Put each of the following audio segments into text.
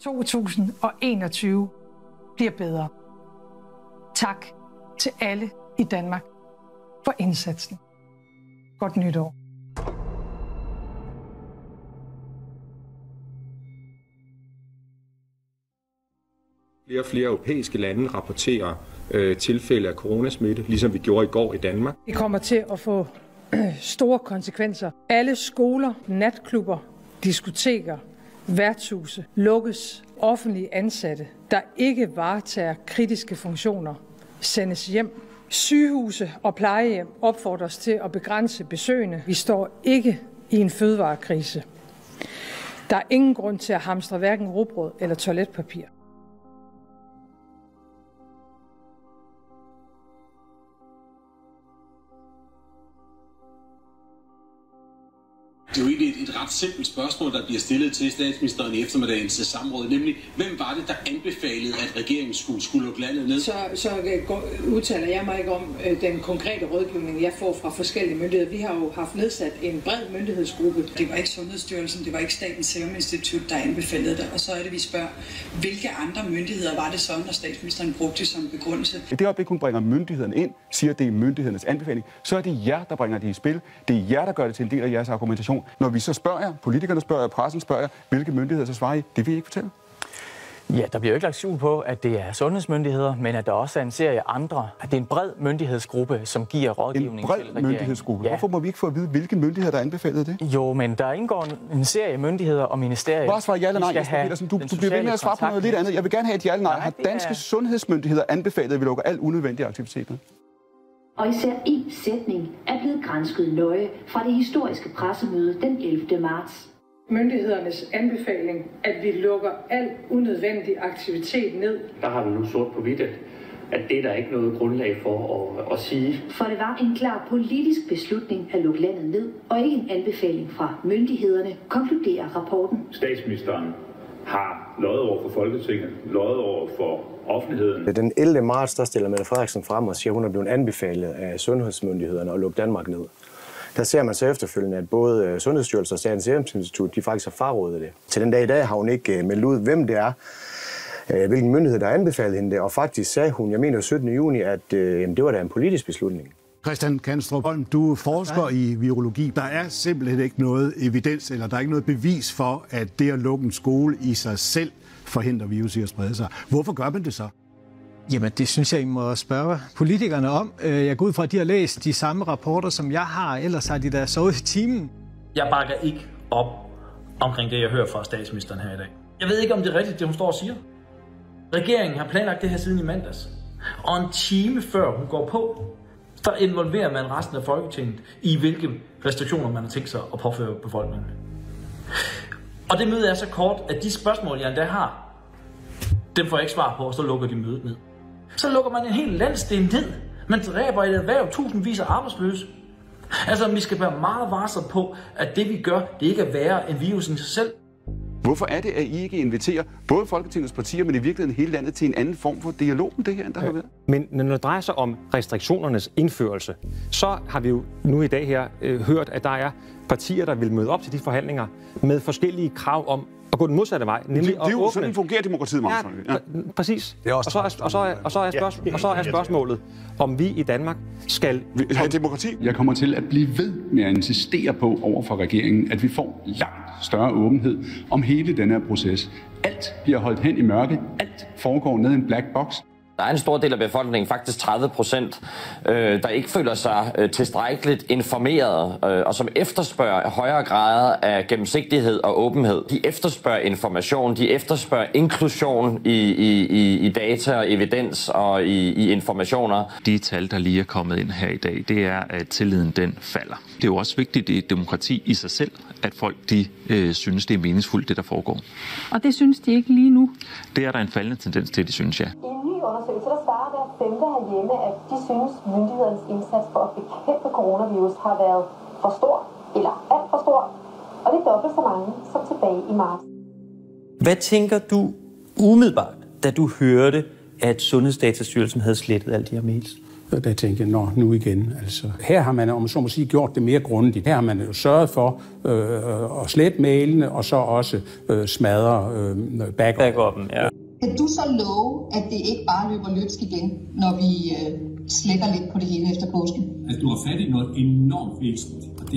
2021 bliver bedre. Tak til alle i Danmark for indsatsen. Godt nytår. Flere og flere europæiske lande rapporterer tilfælde af coronasmitte, ligesom vi gjorde i går i Danmark. Det kommer til at få store konsekvenser. Alle skoler, natklubber, diskoteker, værtshuse lukkes. Offentlige ansatte, der ikke varetager kritiske funktioner, sendes hjem. Sygehuse og plejehjem opfordres til at begrænse besøgende. Vi står ikke i en fødevarekrise. Der er ingen grund til at hamstre hverken rugbrød eller toiletpapir. Det er jo egentlig et ret simpelt spørgsmål, der bliver stillet til statsministeren i eftermiddagens samråd, nemlig, hvem var det, der anbefalede, at regeringen skulle lukke landet ned? Så udtaler jeg mig ikke om den konkrete rådgivning, jeg får fra forskellige myndigheder. Vi har jo haft nedsat en bred myndighedsgruppe. Det var ikke Sundhedsstyrelsen, det var ikke Statens Serum Institut, der anbefalede det. Og så er det, vi spørger, hvilke andre myndigheder var det så, når statsministeren brugte det som begrundelse? I det øjeblik, hun bringer myndighederne ind, siger, at det er myndighedernes anbefaling, så er det jer, der bringer det i spil. Det er jer, der gør det til en del af jeres argumentation. Når vi så spørger jer, politikerne spørger jer, pressen spørger jer, hvilke myndigheder så svarer I, det vil I ikke fortælle. Ja, der bliver jo ikke lagt skjul på, at det er sundhedsmyndigheder, men at der også er en serie andre. At det er en bred myndighedsgruppe, som giver rådgivning til regeringen. En bred myndighedsgruppe? Ja. Hvorfor må vi ikke få at vide, hvilke myndigheder, der anbefalede det? Jo, men der indgår en serie myndigheder og ministerier. Bare svar ja eller nej, Jesper Petersen. Du bliver ved med at svare på noget lidt andet. Jeg vil gerne have et ja eller nej. Har danske sundhedsmyndigheder anbefalet, at vi lukker al unødvendige aktiviteter? Og især én sætning er blevet gransket nøje fra det historiske pressemøde den 11. marts. Myndighedernes anbefaling, at vi lukker al unødvendig aktivitet ned. Der har vi nu sort på hvidt, at det er der ikke noget grundlag for at sige. For det var en klar politisk beslutning at lukke landet ned, og ikke en anbefaling fra myndighederne, konkluderer rapporten. Statsministeren har løjet over for Folketinget, løjet over for offentligheden. Den 11. marts, der stiller Mette Frederiksen frem og siger, at hun er blevet anbefalet af sundhedsmyndighederne at lukke Danmark ned. Der ser man så efterfølgende, at både Sundhedsstyrelsen og Statens Serum Institut, de faktisk har frarådet det. Til den dag i dag har hun ikke meldt ud, hvem det er, hvilken myndighed, der har anbefalet hende det. Og faktisk sagde hun, jeg mener 17. juni, at det var da en politisk beslutning. Christian Kanstrup Holm, du forsker i virologi. Der er simpelthen ikke noget evidens, eller der er ikke noget bevis for, at det at lukke en skole i sig selv forhindrer virus i at sprede sig. Hvorfor gør man det så? Jamen, det synes jeg, I må spørge politikerne om. Jeg går ud fra, at de har læst de samme rapporter, som jeg har, ellers har de da sovet i timen. Jeg bakker ikke op omkring det, jeg hører fra statsministeren her i dag. Jeg ved ikke, om det er rigtigt, det hun står og siger. Regeringen har planlagt det her siden i mandags. Og en time før hun går på, der involverer man resten af Folketinget i, hvilke restriktioner man har tænkt sig at påføre befolkningen. Og det møde er så kort, at de spørgsmål, jeg endda har, dem får jeg ikke svar på, og så lukker de mødet ned. Så lukker man en hel landsdel ned. Man dræber et erhverv, tusindvis af arbejdsløse. Altså, vi skal være meget varsomme på, at det vi gør, det ikke er værre end virusen i sig selv. Hvorfor er det, at I ikke inviterer både Folketingets partier, men i virkeligheden hele landet til en anden form for dialog om det her, end der har været? Men når det drejer sig om restriktionernes indførelse, så har vi jo nu i dag her hørt, at der er partier, der vil møde op til de forhandlinger med forskellige krav om at gå den modsatte vej, nemlig det er jo sådan, fungerer demokratiet, Magnus. Ja, præcis. Og så er spørgsmålet, om vi i Danmark skal have demokrati. Jeg kommer til at blive ved med at insistere på over for regeringen, at vi får langt større åbenhed om hele den her proces. Alt bliver holdt hen i mørke. Alt foregår ned i en black box. Der er en stor del af befolkningen, faktisk 30%, der ikke føler sig tilstrækkeligt informeret, og som efterspørger højere grader af gennemsigtighed og åbenhed. De efterspørger information, de efterspørger inklusion i data og evidens og i informationer. De tal, der lige er kommet ind her i dag, det er, at tilliden den falder. Det er jo også vigtigt i et demokrati i sig selv, at folk de synes, det er meningsfuldt, det der foregår. Og det synes de ikke lige nu? Det er der en faldende tendens til, de synes, ja. Undersøgelse, der svarer hver femte herhjemme, at de synes, myndighedernes indsats for at bekæmpe coronavirus har været for stor eller alt for stor, og det er dobbelt så mange som tilbage i marts. Hvad tænker du umiddelbart, da du hørte, at Sundhedsdatastyrelsen havde slettet alle de her mails? der tænkte jeg, nu igen. Altså, her har man, om så må sige, gjort det mere grundigt. Her har man jo sørget for at slette mailene, og så også smadre backupen. Ja. Kan du så love, at det ikke bare løber løbsk igen, når vi slækker lidt på det hele efter påsken? At du har fat i noget enormt væsentligt, og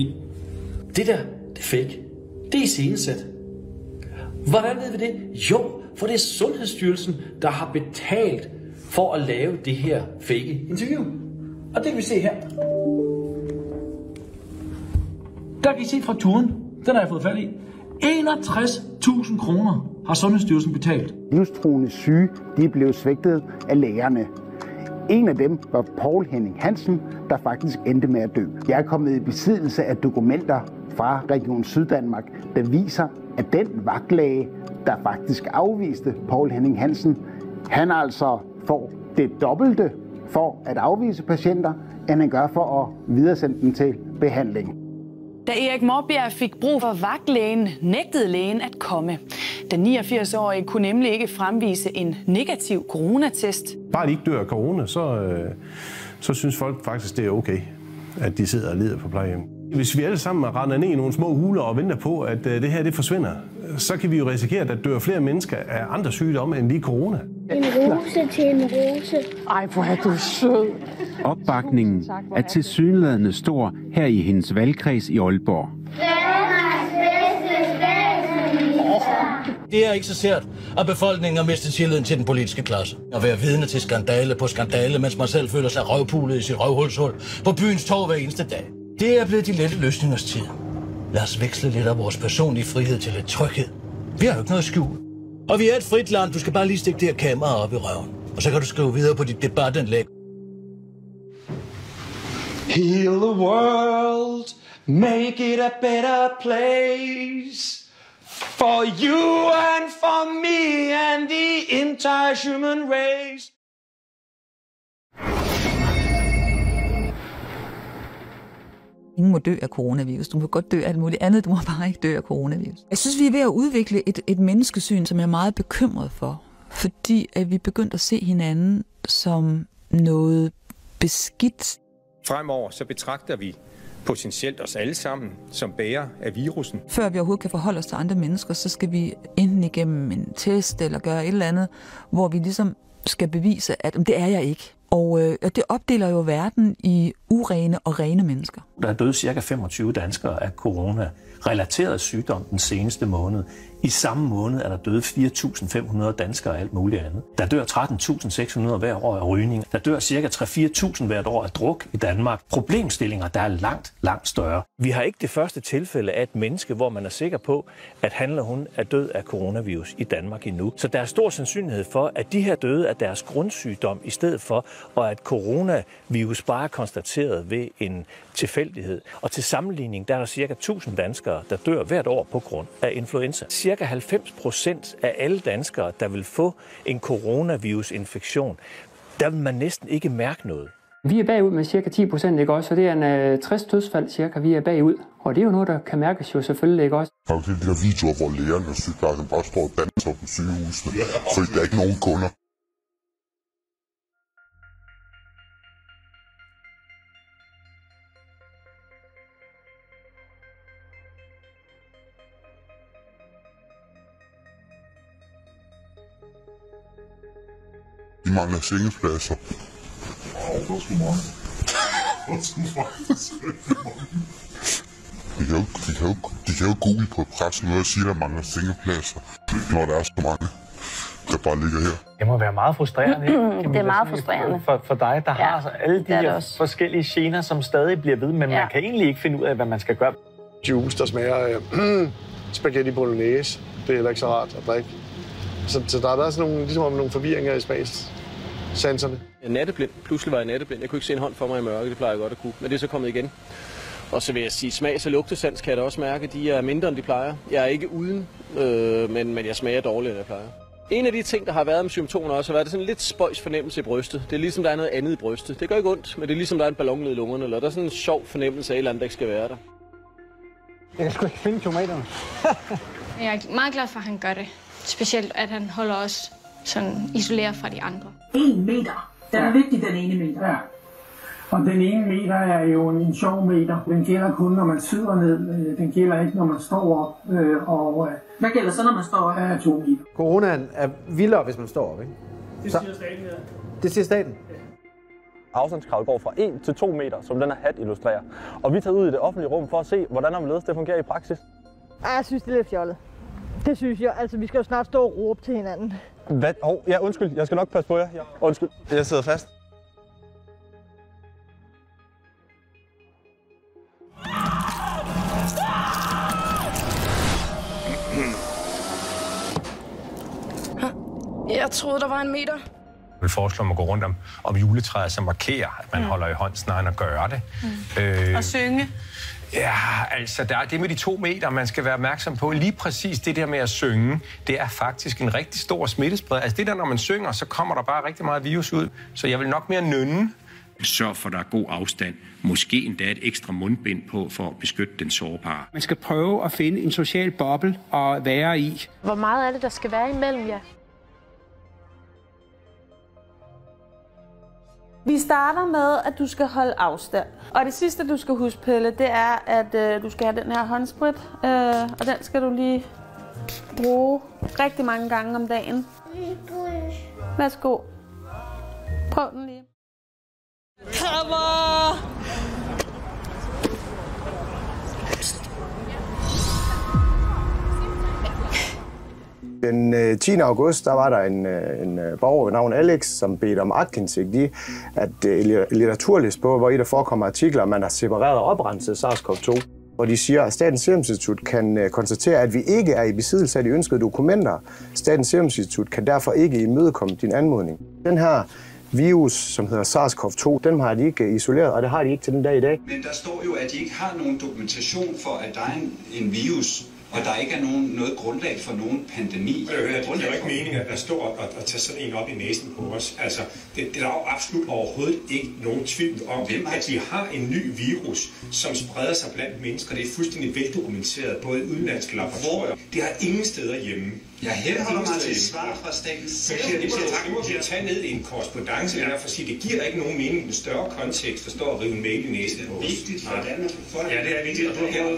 det der, det er fake. Det er iscenesat. Hvordan ved vi det? Jo, for det er Sundhedsstyrelsen, der har betalt for at lave det her fake interview. Og det kan vi se her. Der kan I se fra turen. Den har jeg fået fat i. 61.000 kroner har Sundhedsstyrelsen betalt. Livstruende syge, de blev svigtet af lægerne. En af dem var Poul Henning Hansen, der faktisk endte med at dø. Jeg er kommet i besiddelse af dokumenter fra Region Syddanmark, der viser, at den vagtlæge, der faktisk afviste Poul Henning Hansen, han altså får det dobbelte for at afvise patienter, end han gør for at videresende dem til behandling. Da Erik Morbjerg fik brug for vagtlægen, nægtede lægen at komme. Den 89-årige kunne nemlig ikke fremvise en negativ coronatest. Bare de ikke dør af corona, så synes folk faktisk, det er okay, at de sidder og lider på plejehjem. Hvis vi alle sammen render ned i nogle små huler og venter på, at det her det forsvinder, så kan vi jo risikere, at der dør flere mennesker af andre sygdomme end lige corona. En rose til en rose. Ej, hvor er du sød. Opbakningen er tilsyneladende stor her i hendes valgkreds i Aalborg. Det er ikke så sært, at befolkningen har mistet tilliden til den politiske klasse. At være vidne til skandale på skandale, mens man selv føler sig røvpulet i sit røvhulshul på byens torv hver eneste dag. Det er blevet de lette løsningers tid. Lad os veksle lidt af vores personlige frihed til lidt tryghed. Vi har jo ikke noget skjul. Og vi er et frit land. Du skal bare lige stikke det her kamera op i røven. Og så kan du skrive videre på dit debatindlæg. Heal the world, make it a better place. For you and for me and the entire human race. Ingen må dø af coronavirus. Du må godt dø af alt muligt andet, du må bare ikke dø af coronavirus. Jeg synes, vi er ved at udvikle et menneskesyn, som jeg er meget bekymret for. Fordi at vi begyndte at se hinanden som noget beskidt. Fremover så betragter vi potentielt os alle sammen som bærer af virusen. Før vi overhovedet kan forholde os til andre mennesker, så skal vi enten igennem en test eller gøre et eller andet, hvor vi ligesom skal bevise, at det er jeg ikke. Og det opdeler jo verden i urene og rene mennesker. Der er døde ca. 25 danskere af corona-relateret sygdom den seneste måned. I samme måned er der døde 4.500 danskere af alt muligt andet. Der dør 13.600 hver år af rygning. Der dør ca. 3-4.000 hvert år af druk i Danmark. Problemstillinger, der er langt, langt større. Vi har ikke det første tilfælde af et menneske, hvor man er sikker på, at han eller hun er død af coronavirus i Danmark endnu. Så der er stor sandsynlighed for, at de her døde er deres grundsygdom i stedet for, og at coronavirus bare er konstateret ved en tilfældighed. Og til sammenligning, der er der ca. 1.000 danskere, der dør hvert år på grund af influenza. Cirka 90% af alle danskere, der vil få en coronavirusinfektion, der vil man næsten ikke mærke noget. Vi er bagud med cirka 10%, ikke også? Så det er en 60 dødsfald cirka, vi er bagud. Og det er jo noget, der kan mærkes jo selvfølgelig, ikke også? Der er jo de der videoer, hvor lægerne og sygeplejerskerne bare står og danser på sygehusene, fordi der er ikke nogen kunder. De mangler sengepladser. Wow, der er så mange. Der er så mange. De kan jo google på pressen noget og sige, at der mangler sengepladser, når der er så mange, der bare ligger her. Det må være meget frustrerende, ikke? Det er meget frustrerende. For dig, der har altså alle de her forskellige gener, som stadig bliver ved, men man kan egentlig ikke finde ud af, hvad man skal gøre. Juice, der smager af spaghetti bolognese. Det er heller ikke så rart at drikke. Så der har været sådan nogle, ligesom nogle forvirringer i smagssanserne. Jeg er natteblind. Pludselig var jeg natteblind. Jeg kunne ikke se en hånd for mig i mørke. Det plejer jeg godt at kunne. Men det er så kommet igen. Og så vil jeg sige, smags- og lugtesans kan jeg da også mærke. De er mindre, end de plejer. Jeg er ikke uden, men jeg smager dårligere, end jeg plejer. En af de ting, der har været med symptomerne også, har været sådan en lidt spøjs fornemmelse i brystet. Det er ligesom, der er noget andet i brystet. Det gør ikke ondt, men det er ligesom, der er en ballon ned i lungerne. Eller der er sådan en sjov fornemmelse af et eller andet, der ikke skal være der. Jeg kan sgu ikke finde tomaterne. Jeg er meget glad for, at han gør det. Specielt, at han holder os sådan isoleret fra de andre. 1 meter. Den er vigtig, den ene meter. Ja. Og den ene meter er jo en sjov meter. Den gælder kun, når man sidder ned. Den gælder ikke, når man står op. Hvad gælder så, når man står op? 2 meter. Coronaen er vildere, hvis man står op, ikke? Det siger staten, ja. Det siger staten? Afstandskravet går fra 1 til 2 meter, som den her hat illustrerer. Og vi er taget ud i det offentlige rum for at se, hvordan det fungerer i praksis. Jeg synes, det er lidt fjollet. Det synes jeg. Altså, vi skal jo snart stå og råbe til hinanden. Hvad? Ja, undskyld. Jeg skal nok passe på jer. Ja. Undskyld. Jeg sidder fast. Jeg troede, der var 1 meter. Jeg vil foreslå, at man går rundt om juletræet, som markerer, at man holder i hånd snarere end at gøre det. Og synge. Ja, altså det med de 2 meter, man skal være opmærksom på. Lige præcis det der med at synge, det er faktisk en rigtig stor smittespreder. Altså det der, når man synger, så kommer der bare rigtig meget virus ud. Så jeg vil nok mere nynne. Sørg for, at der er god afstand. Måske endda et ekstra mundbind på for at beskytte den sårbare. Man skal prøve at finde en social boble at være i. Hvor meget er det, der skal være imellem jer? Vi starter med, at du skal holde afstand. Og det sidste, du skal huske, Pelle, det er, at du skal have den her håndsprit. Og den skal du lige bruge rigtig mange gange om dagen. Værsgo. Prøv den lige. Kommer! Den 10. august, der var der en borger ved navn Alex, som bedte om aktindsigt i, at litteraturlist på, hvor i der forekommer artikler, man har separeret og oprenset SARS-CoV-2. Og de siger, at Statens Serum Institut kan konstatere, at vi ikke er i besiddelse af de ønskede dokumenter. Statens Serum Institut kan derfor ikke imødekomme din anmodning. Den her virus, som hedder SARS-CoV-2, den har de ikke isoleret, og det har de ikke til den dag i dag. Men der står jo, at de ikke har nogen dokumentation for, at der er en virus, og der ikke er noget grundlag for nogen pandemi. Det giver jo ikke mening, at der står og tager sådan en op i næsen på os. Altså, det er der jo absolut overhovedet ikke nogen tvivl om, at vi har en ny virus, som spreder sig blandt mennesker. Det er fuldstændig veldokumenteret, både i udenlandske laboratorier. Det har ingen steder hjemme. Jeg henholder mig til svar fra statens. Det må vi tage ned i en korrespondance, for at sige, det giver ikke nogen mening i den større kontekst, der står at rive en mail i næsen på os. Det er vigtigt for Danmarks befolkning. Ja, det er vigtigt. Og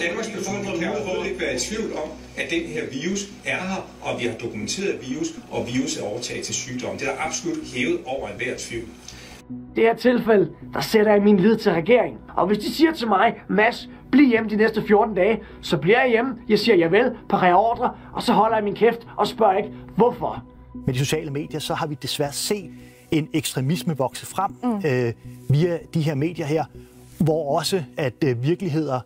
Danmarks befolkning kan overhovedet ikke være i tvivl om, at den her virus er her, og vi har dokumenteret virus, og virus er overtaget til sygdom. Det er der absolut hævet over enhver tvivl. Det her tilfælde, der sætter jeg min lid til regeringen. Og hvis de siger til mig, Mads, bliv hjemme de næste 14 dage, så bliver jeg hjemme. Jeg siger javel, parerer ordre, og så holder jeg min kæft og spørger ikke, hvorfor. Med de sociale medier, så har vi desværre set en ekstremisme vokse frem via de her medier her, hvor også at virkeligheder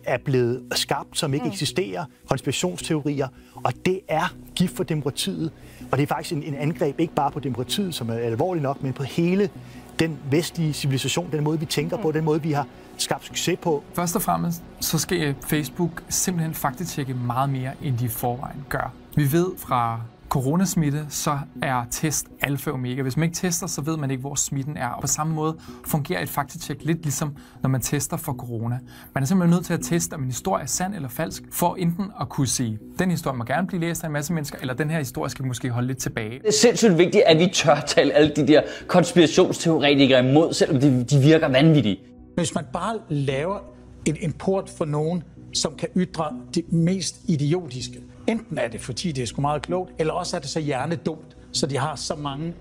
er blevet skabt, som ikke eksisterer, konspirationsteorier, og det er gift for demokratiet. Og det er faktisk en angreb ikke bare på demokratiet, som er alvorligt nok, men på hele den vestlige civilisation, den måde, vi tænker på, den måde, vi har skabt succes på. Først og fremmest, så skal Facebook simpelthen faktatjekke meget mere, end de i forvejen gør. Vi ved fra coronasmitte, så er test alfa og omega. Hvis man ikke tester, så ved man ikke, hvor smitten er. Og på samme måde fungerer et faktatjek lidt ligesom, når man tester for corona. Man er simpelthen nødt til at teste, om en historie er sand eller falsk, for enten at kunne sige, den historie må gerne blive læst af en masse mennesker, eller den her historie skal vi måske holde lidt tilbage. Det er sindssygt vigtigt, at vi tør tale alle de der konspirationsteoretikere imod, selvom de virker vanvittige. Hvis man bare laver en port for nogen, som kan ytre det mest idiotiske, enten er det, fordi det er sgu meget klogt, eller også er det så hjernedumt, så de har så mange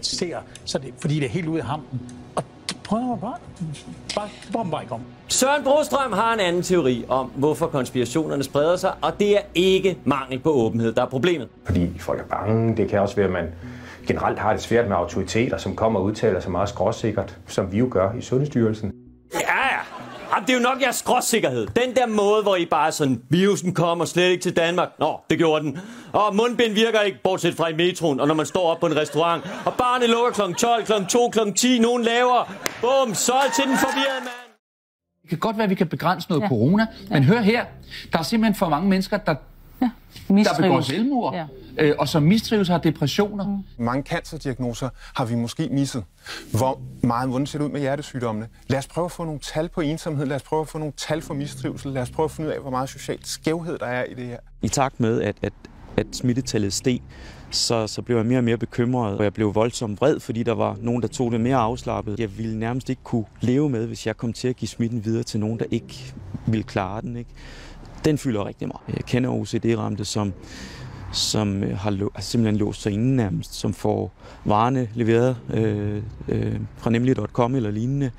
seere, fordi det er helt ude af hampen. Og det prøver man bare ikke om. Søren Brostrøm har en anden teori om, hvorfor konspirationerne spreder sig, og det er ikke mangel på åbenhed, der er problemet. Fordi folk er bange. Det kan også være, at man generelt har det svært med autoriteter, som kommer og udtaler sig meget skråsikkert, som vi jo gør i Sundhedsstyrelsen. Ja. Jamen, det er jo nok jeres skråsikkerhed. Den der måde, hvor I bare sådan, virusen kommer slet ikke til Danmark. Nå, det gjorde den. Og mundbind virker ikke, bortset fra i metroen, og når man står op på en restaurant. Og barne lukker kl. 12, kl. 2, kl. 10, nogen laver. Bum, solgt til den forvirrede mand. Det kan godt være, at vi kan begrænse noget corona, men hør her, der er simpelthen for mange mennesker, der begår selvmord, og som mistrives har depressioner. Mange cancerdiagnoser har vi måske misset. Hvordan ser det ud med hjertesygdommene? Lad os prøve at få nogle tal på ensomhed, lad os prøve at få nogle tal for mistrivsel, lad os prøve at finde ud af, hvor meget social skævhed der er i det her. I takt med, at at smittetallet steg, så blev jeg mere og mere bekymret, og jeg blev voldsomt vred, fordi der var nogen, der tog det mere afslappet. Jeg ville nærmest ikke kunne leve med, hvis jeg kom til at give smitten videre til nogen, der ikke ville klare den. Ikke? Den fylder rigtig meget. Jeg kender OCD-ramte, som har simpelthen låst sig inden nærmest, som får varerne leveret fra nemlig.com eller lignende,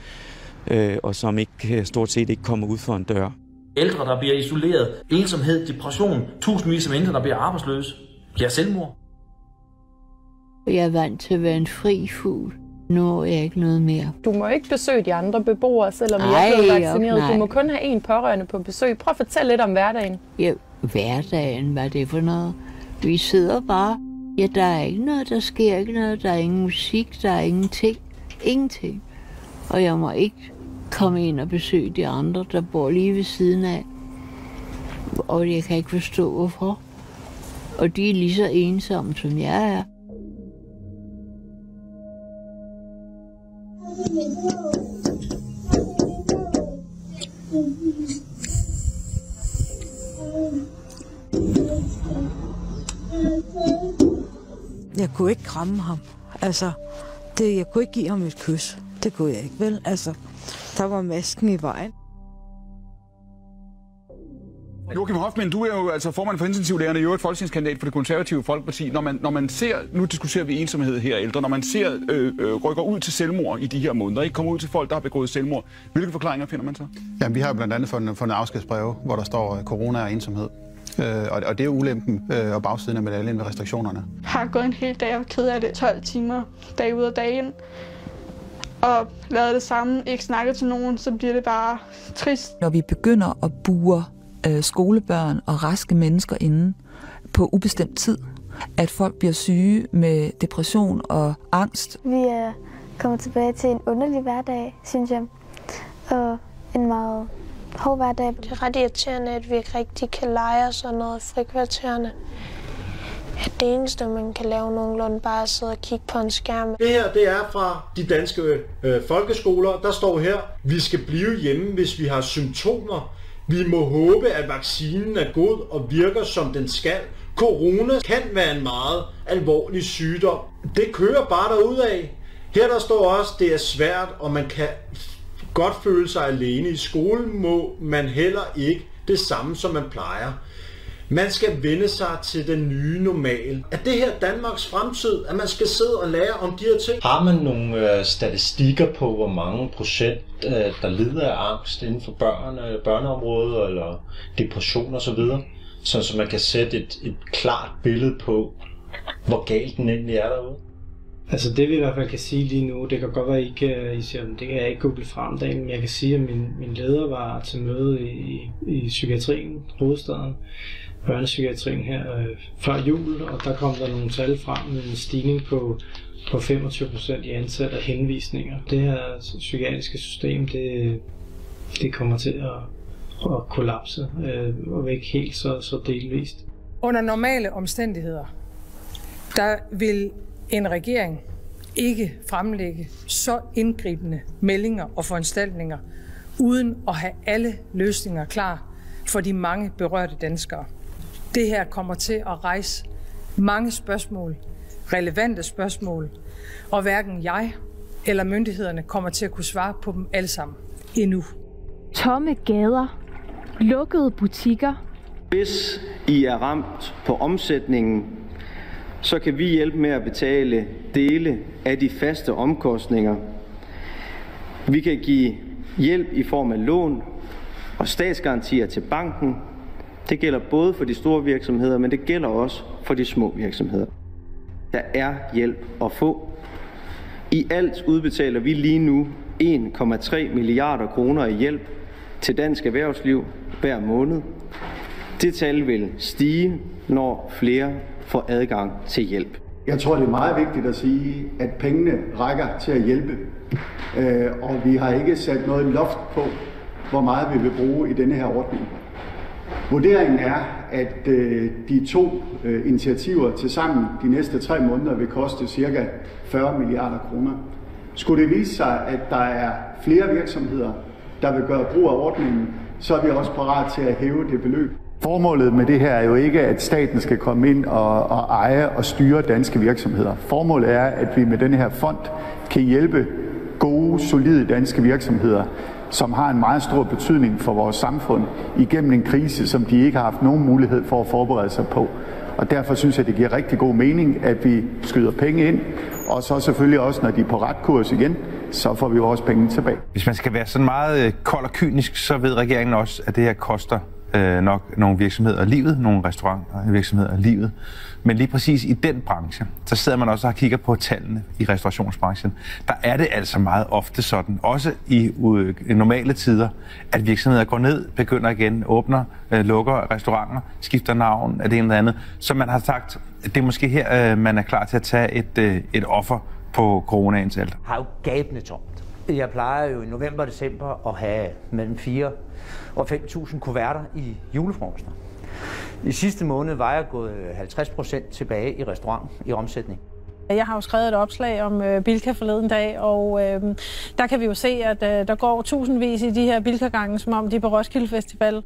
og som ikke stort set ikke kommer ud for en dør. Ældre, der bliver isoleret, ensomhed, depression, tusindvis af mennesker, der bliver arbejdsløse, bliver selvmord. Jeg er vant til at være en fri fugl. Nu er jeg ikke noget mere. Du må ikke besøge de andre beboere, selvom jeg er blevet vaccineret. Du må kun have en pårørende på besøg. Prøv at fortælle lidt om hverdagen. Ja, hverdagen, hvad er det for noget? Vi sidder bare. Ja, der er ikke noget, der sker ikke noget. Der er ingen musik, der er ingenting. Ingenting. Og jeg må ikke komme ind og besøge de andre, der bor lige ved siden af. Og jeg kan ikke forstå, hvorfor. Og de er lige så ensomme, som jeg er. Jeg kunne ikke kramme ham. Altså, jeg kunne ikke give ham et kys. Det kunne jeg ikke, vel? Altså, der var masken i vejen. Joachim Hoffmann, du er jo altså formand for intensivlægerne, jo et folketingskandidat for Det Konservative Folkeparti. Når man ser, nu diskuterer vi ensomhed her ældre, når man ser rykker ud til selvmord i de her måneder, ikke kommer ud til folk, der har begået selvmord, hvilke forklaringer finder man så? Jamen, vi har blandt andet fundet afskedsbreve, hvor der står corona og ensomhed. Og det er ulempen og bagsiden af medaljen med restriktionerne. Jeg har gået en hel dag og ked af det 12 timer, dag ud og dag ind. Og lavet det samme, ikke snakket til nogen, så bliver det bare trist. Når vi begynder at bure skolebørn og raske mennesker inde på ubestemt tid, at folk bliver syge med depression og angst. Vi er kommet tilbage til en underlig hverdag, synes jeg, og en meget hård hverdag. Det er ret irriterende, at vi ikke rigtig kan lege og sådan noget i frikvartererne. At det eneste, man kan lave nogenlunde, bare at sidde og kigge på en skærm. Det her, det er fra de danske folkeskoler. Der står her, vi skal blive hjemme, hvis vi har symptomer. Vi må håbe, at vaccinen er god og virker, som den skal. Corona kan være en meget alvorlig sygdom. Det kører bare derudad. Her der står også, det er svært, og man kan godt føle sig alene. I skolen må man heller ikke det samme, som man plejer. Man skal vende sig til den nye normal. Er det her Danmarks fremtid, at man skal sidde og lære om de her ting? Har man nogle statistikker på, hvor mange procent, der lider af angst inden for børneområdet eller depression osv., så man kan sætte et klart billede på, hvor galt den egentlig er derude? Altså det vi i hvert fald kan sige lige nu, det kan godt være, I siger, det kan jeg ikke google frem dagen, men jeg kan sige, at min leder var til møde i psykiatrien, hovedstaden, børnepsykiatrien her før jul, og der kom der nogle tal frem med en stigning på 25% i antallet af henvisninger. Det her psykiatriske system, det kommer til at kollapse, og ikke helt så delvist. Under normale omstændigheder, der vil en regering ikke fremlægge så indgribende meldinger og foranstaltninger, uden at have alle løsninger klar for de mange berørte danskere. Det her kommer til at rejse mange spørgsmål, relevante spørgsmål, og hverken jeg eller myndighederne kommer til at kunne svare på dem alle sammen endnu. Tomme gader, lukkede butikker. Hvis I er ramt på omsætningen, så kan vi hjælpe med at betale dele af de faste omkostninger. Vi kan give hjælp i form af lån og statsgarantier til banken. Det gælder både for de store virksomheder, men det gælder også for de små virksomheder. Der er hjælp at få. I alt udbetaler vi lige nu 1,3 milliarder kroner i hjælp til dansk erhvervsliv hver måned. Det tal vil stige, når flere får adgang til hjælp. Jeg tror, det er meget vigtigt at sige, at pengene rækker til at hjælpe. Og vi har ikke sat noget loft på, hvor meget vi vil bruge i denne her ordning. Vurderingen er, at de to initiativer til sammen de næste 3 måneder vil koste ca. 40 milliarder kroner. Skulle det vise sig, at der er flere virksomheder, der vil gøre brug af ordningen, så er vi også parat til at hæve det beløb. Formålet med det her er jo ikke, at staten skal komme ind og eje og styre danske virksomheder. Formålet er, at vi med den her fond kan hjælpe gode, solide danske virksomheder, som har en meget stor betydning for vores samfund igennem en krise, som de ikke har haft nogen mulighed for at forberede sig på. Og derfor synes jeg, det giver rigtig god mening, at vi skyder penge ind, og så selvfølgelig også, når de er på ret kurs igen, så får vi vores penge tilbage. Hvis man skal være sådan meget kold og kynisk, så ved regeringen også, at det her koster nok nogle virksomheder livet, nogle restaurantvirksomheder livet. Men lige præcis i den branche, så sidder man også og kigger på tallene i restaurationsbranchen. Der er det altså meget ofte sådan, også i normale tider, at virksomheder går ned, begynder igen, åbner, lukker restauranter, skifter navn af det ene eller andet. Så man har sagt, at det er måske her, man er klar til at tage et offer på coronaens alter. Har jo gabende tomt. Jeg plejer jo i november og december at have mellem 4 og 5.000 kuverter i julefrokoster. I sidste måned var jeg gået 50% tilbage i restaurant i omsætning. Jeg har jo skrevet et opslag om Bilka forleden dag, og der kan vi jo se, at der går tusindvis i de her Bilka-gange, som om de er på Roskilde Festival.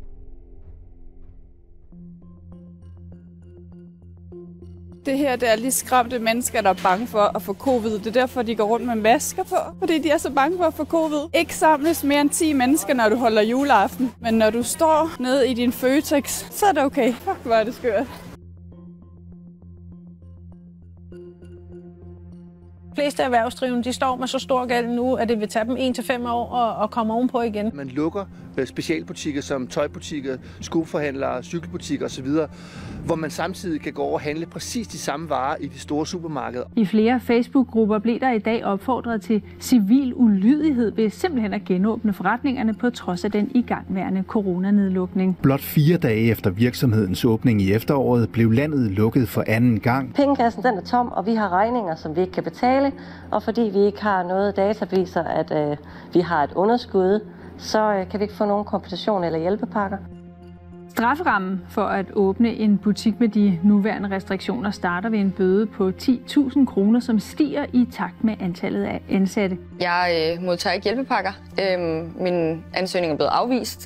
Det her, det er lige skræmte mennesker, der er bange for at få covid. Det er derfor, de går rundt med masker på, fordi de er så bange for at få covid. Ikke samles mere end 10 mennesker, når du holder juleaften. Men når du står nede i din Føtex, så er det okay. Fuck, hvor er det skørt. De fleste erhvervsdrivende, de står med så stor gæld nu, at det vil tage dem 1 til 5 år at komme ovenpå igen. Man lukker specialbutikker som tøjbutikker, skoforhandlere, cykelbutikker osv., hvor man samtidig kan gå over og handle præcis de samme varer i de store supermarkeder. I flere Facebook-grupper blev der i dag opfordret til civil ulydighed ved simpelthen at genåbne forretningerne på trods af den igangværende coronanedlukning. Blot 4 dage efter virksomhedens åbning i efteråret blev landet lukket for anden gang. Pengekassen den er tom, og vi har regninger, som vi ikke kan betale, og fordi vi ikke har noget dataviser, at vi har et underskud, så kan vi ikke få nogen kompensation eller hjælpepakker. Strafferammen for at åbne en butik med de nuværende restriktioner starter ved en bøde på 10.000 kroner, som stiger i takt med antallet af ansatte. Jeg modtager ikke hjælpepakker. Min ansøgning er blevet afvist,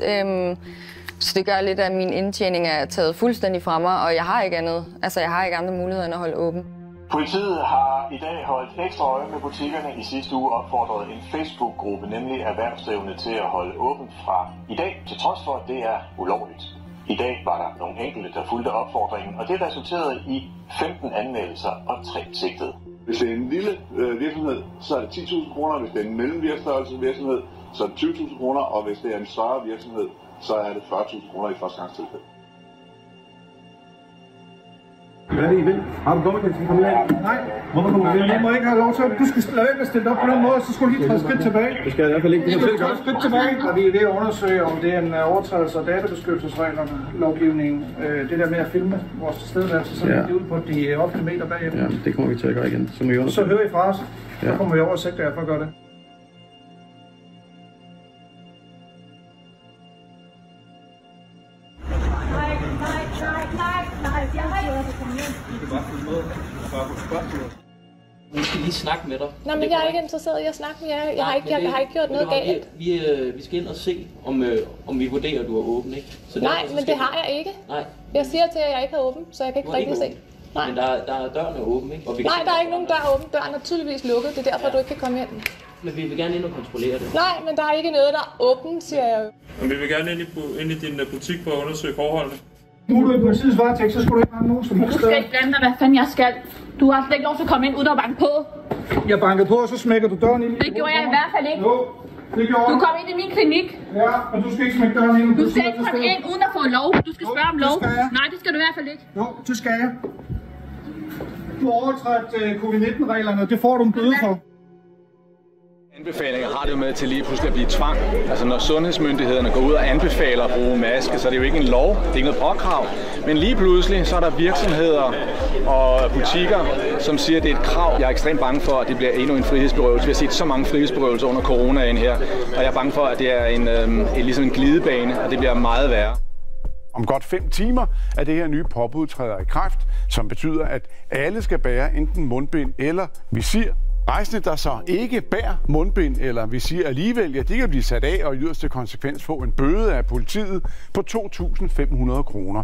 så det gør lidt, at min indtjening er taget fuldstændig fra mig, og jeg har ikke andet. Altså, jeg har ikke andre muligheder end at holde åben. Politiet har i dag holdt ekstra øje med butikkerne. I sidste uge opfordrede en Facebook-gruppe, nemlig erhvervsdrivende, til at holde åbent fra i dag, til trods for, at det er ulovligt. I dag var der nogle enkelte, der fulgte opfordringen, og det resulterede i 15 anmeldelser og 3 sigtede. Hvis det er en lille virksomhed, så er det 10.000 kroner. Hvis det er en mellemvirksomhed, så er det 20.000 kroner. Og hvis det er en større virksomhed, så er det 40.000 kroner i førstegangstilfælde. Hvad er det, I vil? Har du kommet til at komme ind? Nej. Hvorfor kommer du ind? Jeg må ikke have lov til. Du skal lade være med at stille op på den måde, så skal du lige træde skridt tilbage. Det skal jeg i hvert fald ikke. Du skal træde skridt tilbage. Og vi er ved at undersøge, om det er en overtrædelse af databeskyttelsesreglerne, lovgivningen. Det der med at filme vores tilstedeværelse, så det ud på de offentlige meter bagefter. Ja, det kommer vi til at gøre igen. Så hører I fra os. Så kommer vi over og sigter jer for at gøre det. Vi skal lige snakke med dig. Nå, men jeg er ikke interesseret i at snakke med jer. Jeg har ikke gjort noget galt. Vi skal ind og se, om vi vurderer, at du er åben, ikke? Så nej, men det har jeg ikke. Nej. Jeg siger til jer, at jeg ikke er åben, så jeg kan ikke rigtig se. Nej. Men døren er åben, ikke? Nej, der er ikke nogen dør åben. Døren er tydeligvis lukket. Det er derfor, du ikke kan komme ind. Men vi vil gerne ind og kontrollere det. Nej, men der er ikke noget, der er åbent, siger jeg jo. Men vi vil gerne ind i din butik for at undersøge forholdene. Nu er du i politiets varetægt, så skal du ikke banke nogen som helst. Du skal ikke blande dig, hvad fanden jeg skal. Du har slet ikke lov til at komme ind, uden at banke på. Jeg bankede på, og så smækker du døren ind. Det gjorde jeg i hvert fald ikke. Jo, det gjorde du kom ind i min klinik. Ja, men du skal ikke smække døren ind. Du skal ikke komme ind, uden at få lov. Du skal spørge om lov. Nej, det skal du i hvert fald ikke. Jo, det skal jeg. Du har overtrådt covid-19-reglerne, og det får du en bøde for. Anbefalinger har det jo med til lige pludselig at blive tvang. Altså når sundhedsmyndighederne går ud og anbefaler at bruge maske, så er det jo ikke en lov, det er ikke noget påkrav. Men lige pludselig så er der virksomheder og butikker, som siger, at det er et krav. Jeg er ekstremt bange for, at det bliver endnu en frihedsberøvelse. Vi har set så mange frihedsberøvelser under coronaen her, og jeg er bange for, at det er ligesom en glidebane, og det bliver meget værre. Om godt 5 timer er det her nye påbud træder i kraft, som betyder, at alle skal bære enten mundbind eller visir, Rejsende, der så ikke bærer mundbind, eller vi siger alligevel, ja, de kan blive sat af og i yderste konsekvens få en bøde af politiet på 2.500 kroner.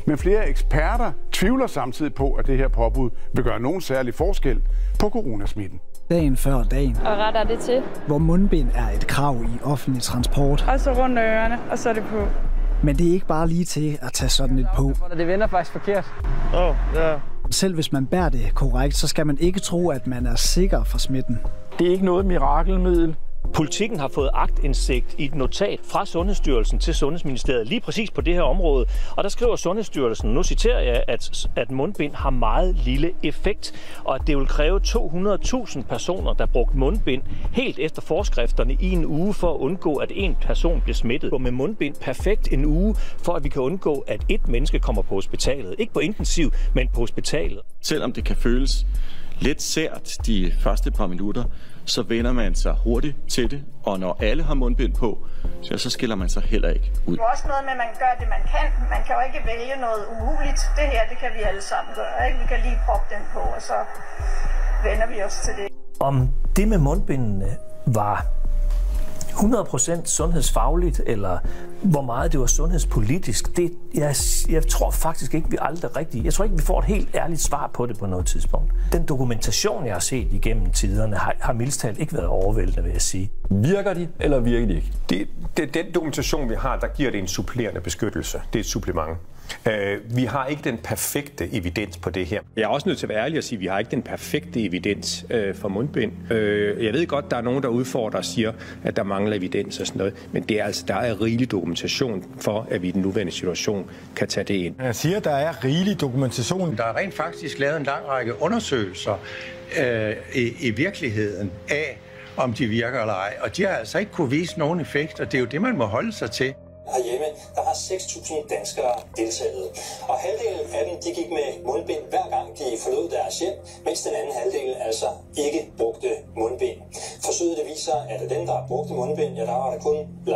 Men flere eksperter tvivler samtidig på, at det her påbud vil gøre nogen særlig forskel på coronasmitten. Dagen før dagen. Og ret er det til. Hvor mundbind er et krav i offentlig transport. Og så rundt ørerne, og så er det på. Men det er ikke bare lige til at tage sådan et på. Det vender faktisk forkert. Selv hvis man bærer det korrekt, så skal man ikke tro, at man er sikker for smitten. Det er ikke noget mirakelmiddel. Politikken har fået aktindsigt i et notat fra Sundhedsstyrelsen til Sundhedsministeriet lige præcis på det her område. Og der skriver Sundhedsstyrelsen, nu citerer jeg, at mundbind har meget lille effekt, og at det vil kræve 200.000 personer, der brugte mundbind helt efter forskrifterne i en uge for at undgå, at en person bliver smittet. Og med mundbind perfekt en uge, for at vi kan undgå, at et menneske kommer på hospitalet. Ikke på intensiv, men på hospitalet. Selvom det kan føles lidt sært de første par minutter, så vender man sig hurtigt til det, og når alle har mundbind på, så skiller man sig heller ikke ud. Det er også noget med, at man gør det, man kan. Man kan jo ikke vælge noget umuligt. Det her, det kan vi alle sammen gøre. Ikke? Vi kan lige proppe den på, og så vender vi os til det. Om det med mundbindene var 100% sundhedsfagligt, eller hvor meget det var sundhedspolitisk, jeg tror faktisk ikke, vi aldrig rigtigt. Jeg tror ikke, vi får et helt ærligt svar på det på noget tidspunkt. Den dokumentation, jeg har set igennem tiderne, har mildest talt ikke været overvældende, vil jeg sige. Virker de, eller virker de ikke? Den dokumentation, vi har, der giver det en supplerende beskyttelse. Det er et supplement. Vi har ikke den perfekte evidens på det her. Jeg er også nødt til at være ærlig og sige, at vi har ikke den perfekte evidens for mundbind. Jeg ved godt, der er nogen, der udfordrer og siger, at der mangler evidens og sådan noget, men det er altså, der er rigelig dokumentation for, at vi i den nuværende situation kan tage det ind. Jeg siger, at der er rigelig dokumentation. Der er rent faktisk lavet en lang række undersøgelser i virkeligheden af, om de virker eller ej, og de har altså ikke kunne vise nogen effekt, og det er jo det, man må holde sig til. Herhjemme, der har 6.000 danskere deltaget, og halvdelen af dem de gik med mundbind hver gang de forlod deres hjem, mens den anden halvdel altså ikke brugte mundbind. Forsøget det viser, at af dem, der brugte mundbind, ja,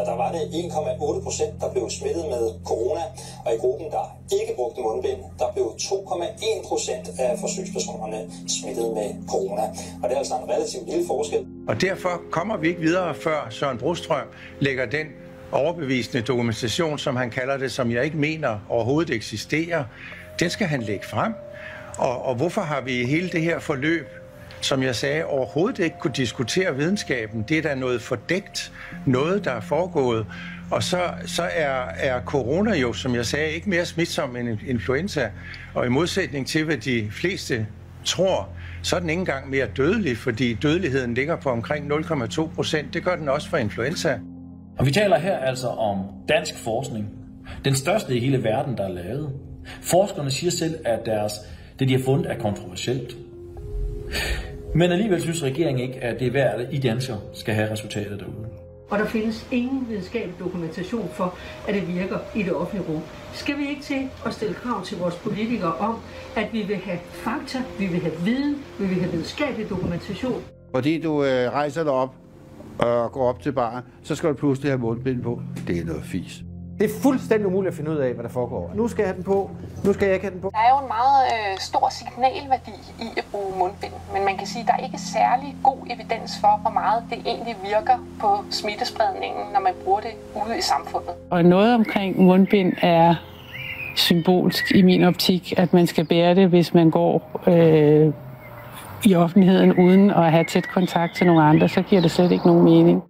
der var det 1,8%, der blev smittet med corona, og i gruppen, der ikke brugte mundbind, der blev 2,1% af forsøgspersonerne smittet med corona. Og det er altså en relativt lille forskel. Og derfor kommer vi ikke videre, før Søren Brostrøm lægger den overbevisende dokumentation, som han kalder det, som jeg ikke mener overhovedet eksisterer, den skal han lægge frem. Og hvorfor har vi i hele det her forløb, som jeg sagde, overhovedet ikke kunne diskutere videnskaben? Det er da noget fordækt, noget der er foregået. Og så er corona jo, som jeg sagde, ikke mere smitsom end influenza. Og i modsætning til, hvad de fleste tror, så er den ikke engang mere dødelig, fordi dødeligheden ligger på omkring 0,2%. Det gør den også for influenza. Og vi taler her altså om dansk forskning. Den største i hele verden, der er lavet. Forskerne siger selv, at det de har fundet er kontroversielt. Men alligevel synes regeringen ikke, at det er værd, at I danskere skal have resultatet derude. Og der findes ingen videnskabelig dokumentation for, at det virker i det offentlige rum. Skal vi ikke til at stille krav til vores politikere om, at vi vil have fakta, vi vil have viden, vi vil have videnskabelig dokumentation? Fordi du rejser dig op og går op til baren, så skal du pludselig have mundbind på. Det er noget fis. Det er fuldstændig umuligt at finde ud af, hvad der foregår. Nu skal jeg have den på, nu skal jeg ikke have den på. Der er jo en meget stor signalværdi i at bruge mundbind, men man kan sige, at der er ikke særlig god evidens for, hvor meget det egentlig virker på smittespredningen, når man bruger det ude i samfundet. Og noget omkring mundbind er symbolsk i min optik, at man skal bære det, hvis man går i offentligheden uden at have tæt kontakt til nogle andre, så giver det slet ikke nogen mening.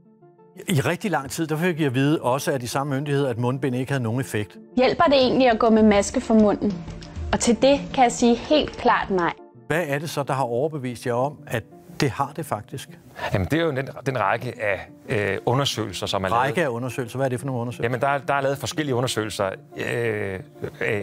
I rigtig lang tid, der fik jeg at vide, også af de samme myndigheder, at mundbind ikke havde nogen effekt. Hjælper det egentlig at gå med maske for munden? Og til det kan jeg sige helt klart nej. Hvad er det så, der har overbevist jer om, at det har det faktisk? Jamen, det er jo den række af undersøgelser, som er lavet. Række af undersøgelser? Hvad er det for nogle undersøgelser? Jamen, der er lavet forskellige undersøgelser.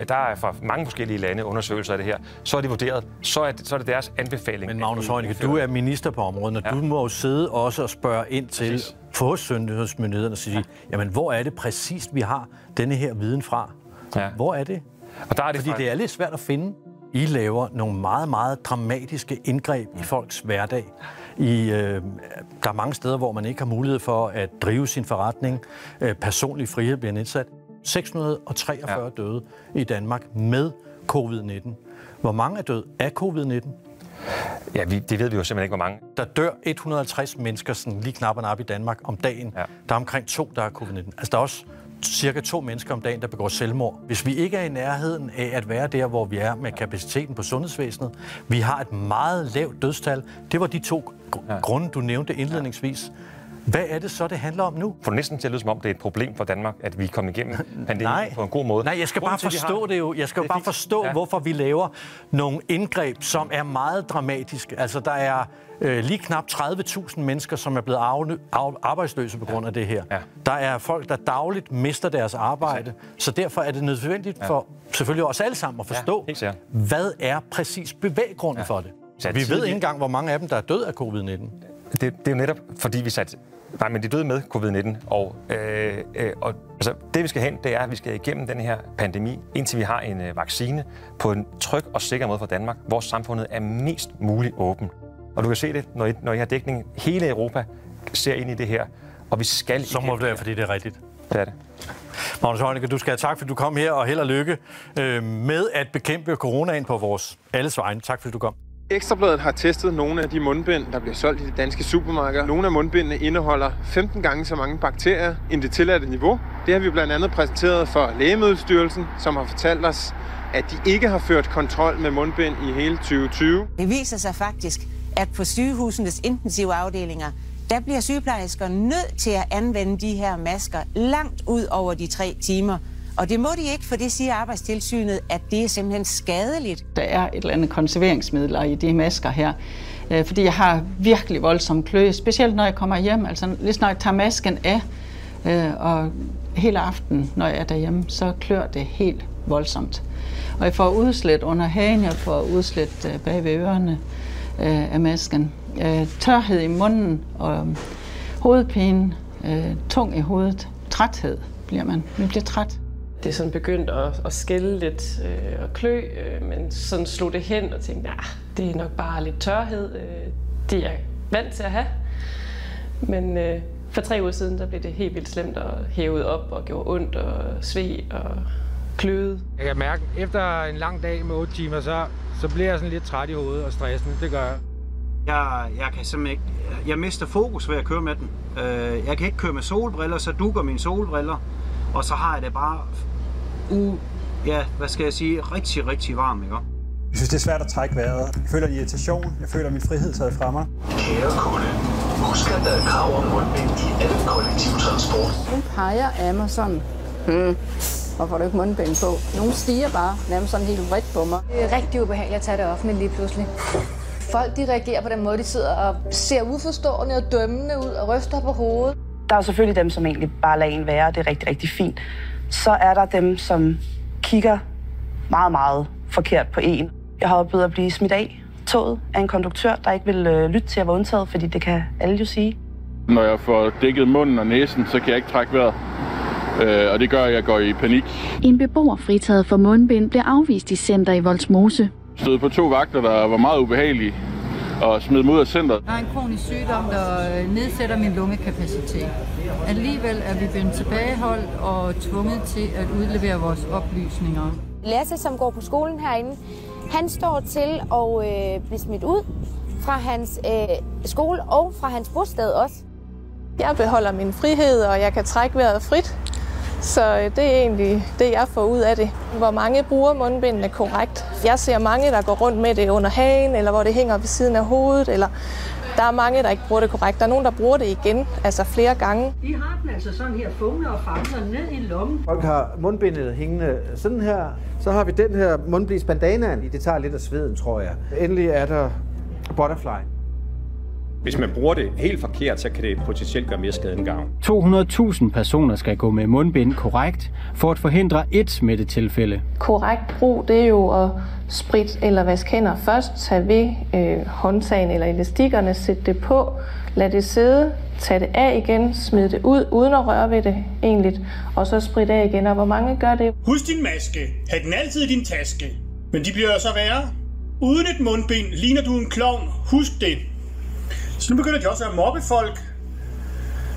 Der er fra mange forskellige lande undersøgelser af det her. Så er det vurderet. Så er det deres anbefaling. Men Magnus Heunicke, du er minister på området, og du må jo sidde også og spørge ind til for sundhedsmyndighederne og sige, jamen, hvor er det præcist, vi har denne her viden fra? Ja. Hvor er det? Og der er det fordi det er lidt svært at finde. I laver nogle meget, meget dramatiske indgreb i folks hverdag. Der er mange steder, hvor man ikke har mulighed for at drive sin forretning. Personlig frihed bliver nedsat. 643 døde i Danmark med covid-19. Hvor mange er døde af covid-19? Ja, det ved vi jo simpelthen ikke, hvor mange. Der dør 150 mennesker sådan lige knap og nap i Danmark om dagen. Ja. Der er omkring 2, der er covid-19. Altså, der er også cirka 2 mennesker om dagen, der begår selvmord. Hvis vi ikke er i nærheden af at være der, hvor vi er med kapaciteten på sundhedsvæsenet, vi har et meget lavt dødstal. Det var de 2 grunde, du nævnte indledningsvis. Hvad er det så, det handler om nu? For næsten til at lyde som om, det er et problem for Danmark, at vi er kommet igennem pandemien på en god måde. Nej, jeg skal bare forstå det jo. Jeg skal bare forstå, hvorfor vi laver nogle indgreb, som er meget dramatiske. Altså, der er lige knap 30.000 mennesker, som er blevet arbejdsløse på grund af det her. Ja. Der er folk, der dagligt mister deres arbejde. Så derfor er det nødvendigt for selvfølgelig os alle sammen at forstå, hvad er præcis bevæggrunden for det. Vi ved ikke engang, hvor mange af dem, der er død af covid-19. Det er jo netop, fordi vi satte... Nej, men de døde med covid-19, og altså, det vi skal hen, det er, at vi skal igennem den her pandemi, indtil vi har en vaccine på en tryg og sikker måde for Danmark, hvor samfundet er mest muligt åbent. Og du kan se det, når I har dækning. Hele Europa ser ind i det her, og vi skal... Så må det være, fordi det er rigtigt. Det er det. Magnus Heunicke, du skal have tak, fordi du kom her, og held og lykke med at bekæmpe coronaen på vores alles vegne. Tak, fordi du kom. Ekstrabladet har testet nogle af de mundbind, der bliver solgt i de danske supermarkeder. Nogle af mundbindene indeholder 15 gange så mange bakterier end det tilladte niveau. Det har vi blandt andet præsenteret for Lægemiddelstyrelsen, som har fortalt os, at de ikke har ført kontrol med mundbind i hele 2020. Det viser sig faktisk, at på sygehusenes intensive afdelinger, der bliver sygeplejersker nødt til at anvende de her masker langt ud over de 3 timer. Og det må de ikke, for det siger Arbejdstilsynet, at det er simpelthen skadeligt. Der er et eller andet konserveringsmidler i de masker her, fordi jeg har virkelig voldsom kløe, specielt når jeg kommer hjem. Altså lige snart jeg tager masken af, og hele aften, når jeg er derhjemme, så klør det helt voldsomt. Og jeg får udslæt under hagen, jeg får udslæt bag ved ørerne af masken. Tørhed i munden og hovedpine, tung i hovedet, træthed bliver man. Man bliver træt. Det er sådan begyndt at skælde lidt og klø, men sådan slog det hen og tænkte, det er nok bare lidt tørhed. Det er jeg vant til at have. Men for 3 uger siden, der blev det helt vildt slemt og hævet op og gjorde ondt og sved og kløede. Jeg kan mærke, at efter en lang dag med 8 timer, så bliver jeg sådan lidt træt i hovedet og stressende. Det gør jeg. Jeg kan simpelthen ikke... Jeg mister fokus ved at køre med den. Jeg kan ikke køre med solbriller, så dukker mine solbriller. Og så har jeg det bare rigtig, rigtig varmt, ikke? Jeg synes, det er svært at trække vejret. Jeg føler irritation. Jeg føler min frihed taget fra mig. Kære kunde, husk at der er krav om mundbind i al kollektiv transport. Nu peger af mig sådan, hvorfor har du ikke mundbind på? Nogle stiger bare nærmest sådan helt vredt på mig. Det er rigtig ubehageligt at tage det offentligt lige pludselig. Folk, de reagerer på den måde, de sidder og ser uforstående og dømmende ud og ryster på hovedet. Der er selvfølgelig dem, som egentlig bare lader en være, og det er rigtig, rigtig fint. Så er der dem, som kigger meget, meget forkert på en. Jeg har oplevet at blive smidt af toget af en konduktør, der ikke vil lytte til at være undtaget, fordi det kan alle jo sige. Når jeg får dækket munden og næsen, så kan jeg ikke trække vejret. Og det gør, at jeg går i panik. En beboer fritaget for mundbind blev afvist i center i Vollsmose. Stod på 2 vagter, der var meget ubehagelige, og smed dem ud af centret. Jeg har en kronisk sygdom, der nedsætter min lungekapacitet. Alligevel er vi blevet tilbageholdt og tvunget til at udlevere vores oplysninger. Lasse, som går på skolen herinde, han står til at blive smidt ud fra hans skole og fra hans bosted også. Jeg beholder min frihed, og jeg kan trække vejret frit. Så det er egentlig det, jeg får ud af det. Hvor mange bruger mundbindene korrekt. Jeg ser mange, der går rundt med det under hagen, eller hvor det hænger ved siden af hovedet, eller der er mange, der ikke bruger det korrekt. Der er nogen, der bruger det igen, altså flere gange. De har den altså sådan her fumler og famler ned i lommen. Folk har mundbindet hængende sådan her. Så har vi den her mundbindsbandanaen. Det tager lidt af sveden, tror jeg. Endelig er der butterfly. Hvis man bruger det helt forkert, så kan det potentielt gøre mere skade end gavn. 200.000 personer skal gå med mundbind korrekt for at forhindre et smittetilfælde. Korrekt brug, det er jo at spritte eller vaske hænder først, tage ved håndtagen eller elastikkerne, sætte det på, lad det sidde, tage det af igen, smide det ud, uden at røre ved det egentlig, og så spritte af igen. Og hvor mange gør det? Husk din maske. Ha' den altid i din taske. Men de bliver så værre. Uden et mundbind ligner du en klovn. Husk det. Så nu begynder de også at mobbe folk,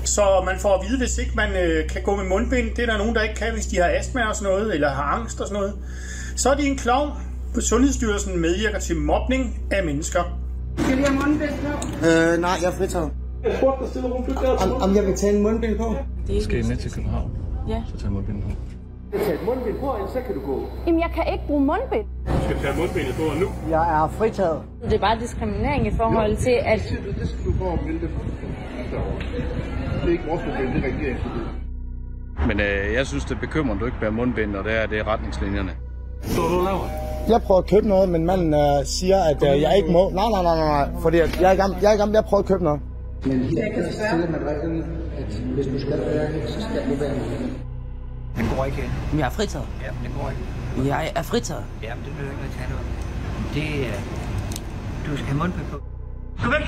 så man får at vide, hvis ikke man kan gå med mundbind. Det er der nogen, der ikke kan, hvis de har astma og sådan noget, eller har angst og sådan noget. Så er de en klovn. Sundhedsstyrelsen medvirker til mobning af mennesker. Skal vi have mundbind på? Nej, jeg er fritaget. Jeg spurgte dig stille, hvor du Om jeg vil tage en mundbind på? Skal I med til København? Ja. Så tag mundbind på. Du skal tage mundbind på, så kan du gå. Jamen, jeg kan ikke bruge mundbind. Du skal tage mundbindet på nu. Jeg er fritaget. Det er bare diskriminering i forhold til, at... Det skal du prøve at melde det. Det er ikke vores problem, det er regeringens problem. Men jeg synes, det er bekymrende, du ikke bærer mundbind, og det er retningslinjerne. Så du laver? Jeg prøver at købe noget, men manden siger, at jeg ikke må. Nej. Fordi jeg er i gang med at prøve at købe noget. Men jeg kan stille med reglerne, at hvis du skal være her, så skal du være her. Den går ikke hen. Men jeg er fritaget. Ja, men den går ikke. Jeg er fritaget. Ja, men det vil jeg ikke tage noget. Du skal have mundbind på. Gå væk!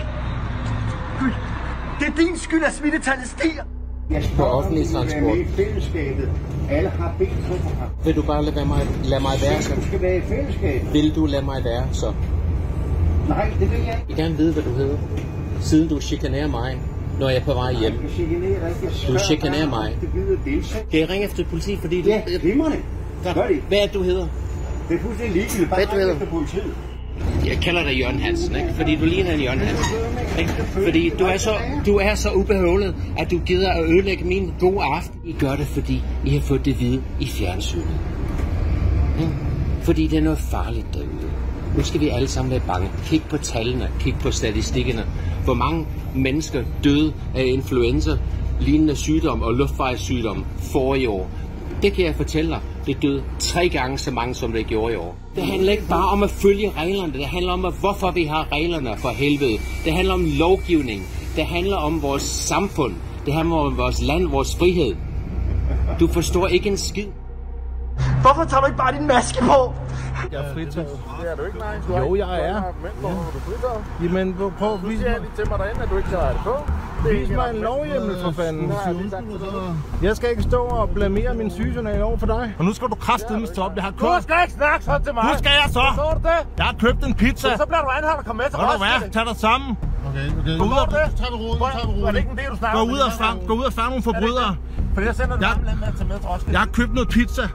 Det er din skyld, at smittetallet stiger. Jeg skal på offentlig transport. I fællesskabet. Alle har bedt på ham. Vil du bare lade mig være så? Du skal være i fællesskabet. Vil du lade mig være så? Nej, det vil jeg ikke. Jeg vil gerne vide, hvad du hedder. Siden du chikanerer mig, når jeg er på vej hjem. Du chikanerer mig. Kan jeg ringe efter politi, fordi du... Ja, glimrende. Gør det. Hvad er det, du hedder? Det er fuldstændig ligegyldigt. Bare ringe efter politiet. Jeg kalder dig Jørgen Hansen, ikke? Fordi du ligner en Jørgen Hansen. Ikke? Fordi du er så ubehøvlet, at du gider at ødelægge min gode aften. I gør det, fordi I har fået det vide i fjernsynet. Ja? Fordi det er noget farligt derude. Nu skal vi alle sammen være bange. Kig på tallene, kig på statistikkerne. Hvor mange mennesker døde af influenza, lignende sygdom og luftvejssygdom forrige år. Det kan jeg fortælle dig. Det døde 3 gange så mange, som det gjorde i år. Det handler ikke bare om at følge reglerne. Det handler om, hvorfor vi har reglerne for helvede. Det handler om lovgivning. Det handler om vores samfund. Det handler om vores land, vores frihed. Du forstår ikke en skid. Hvorfor tager du ikke bare din maske på? Jeg er fritaget. Det er du ikke, nej. Jo, jeg er. Jamen, prøv at vise mig. til mig derinde, at du ikke tager det på. Vis mig en lovhjemmel, for fanden. Jeg skal ikke stå og blamere min sygejournal over for dig. Og nu skal du kraftedeme stoppe. Jeg har købt... Du skal ikke snakke sådan til mig. Nu skal jeg så. Forstår du det? Jeg har købt en pizza. Så bliver du anholdt og kommer med til Roskilde. Tag dig sammen. Okay. Gå ud og... Tag med roden. Var det ikke en del, du snakker om? Gå ud og fang nogle forbrydere. Fordi jeg sender dig med til med til Roskilde. Jeg har købt noget pizza.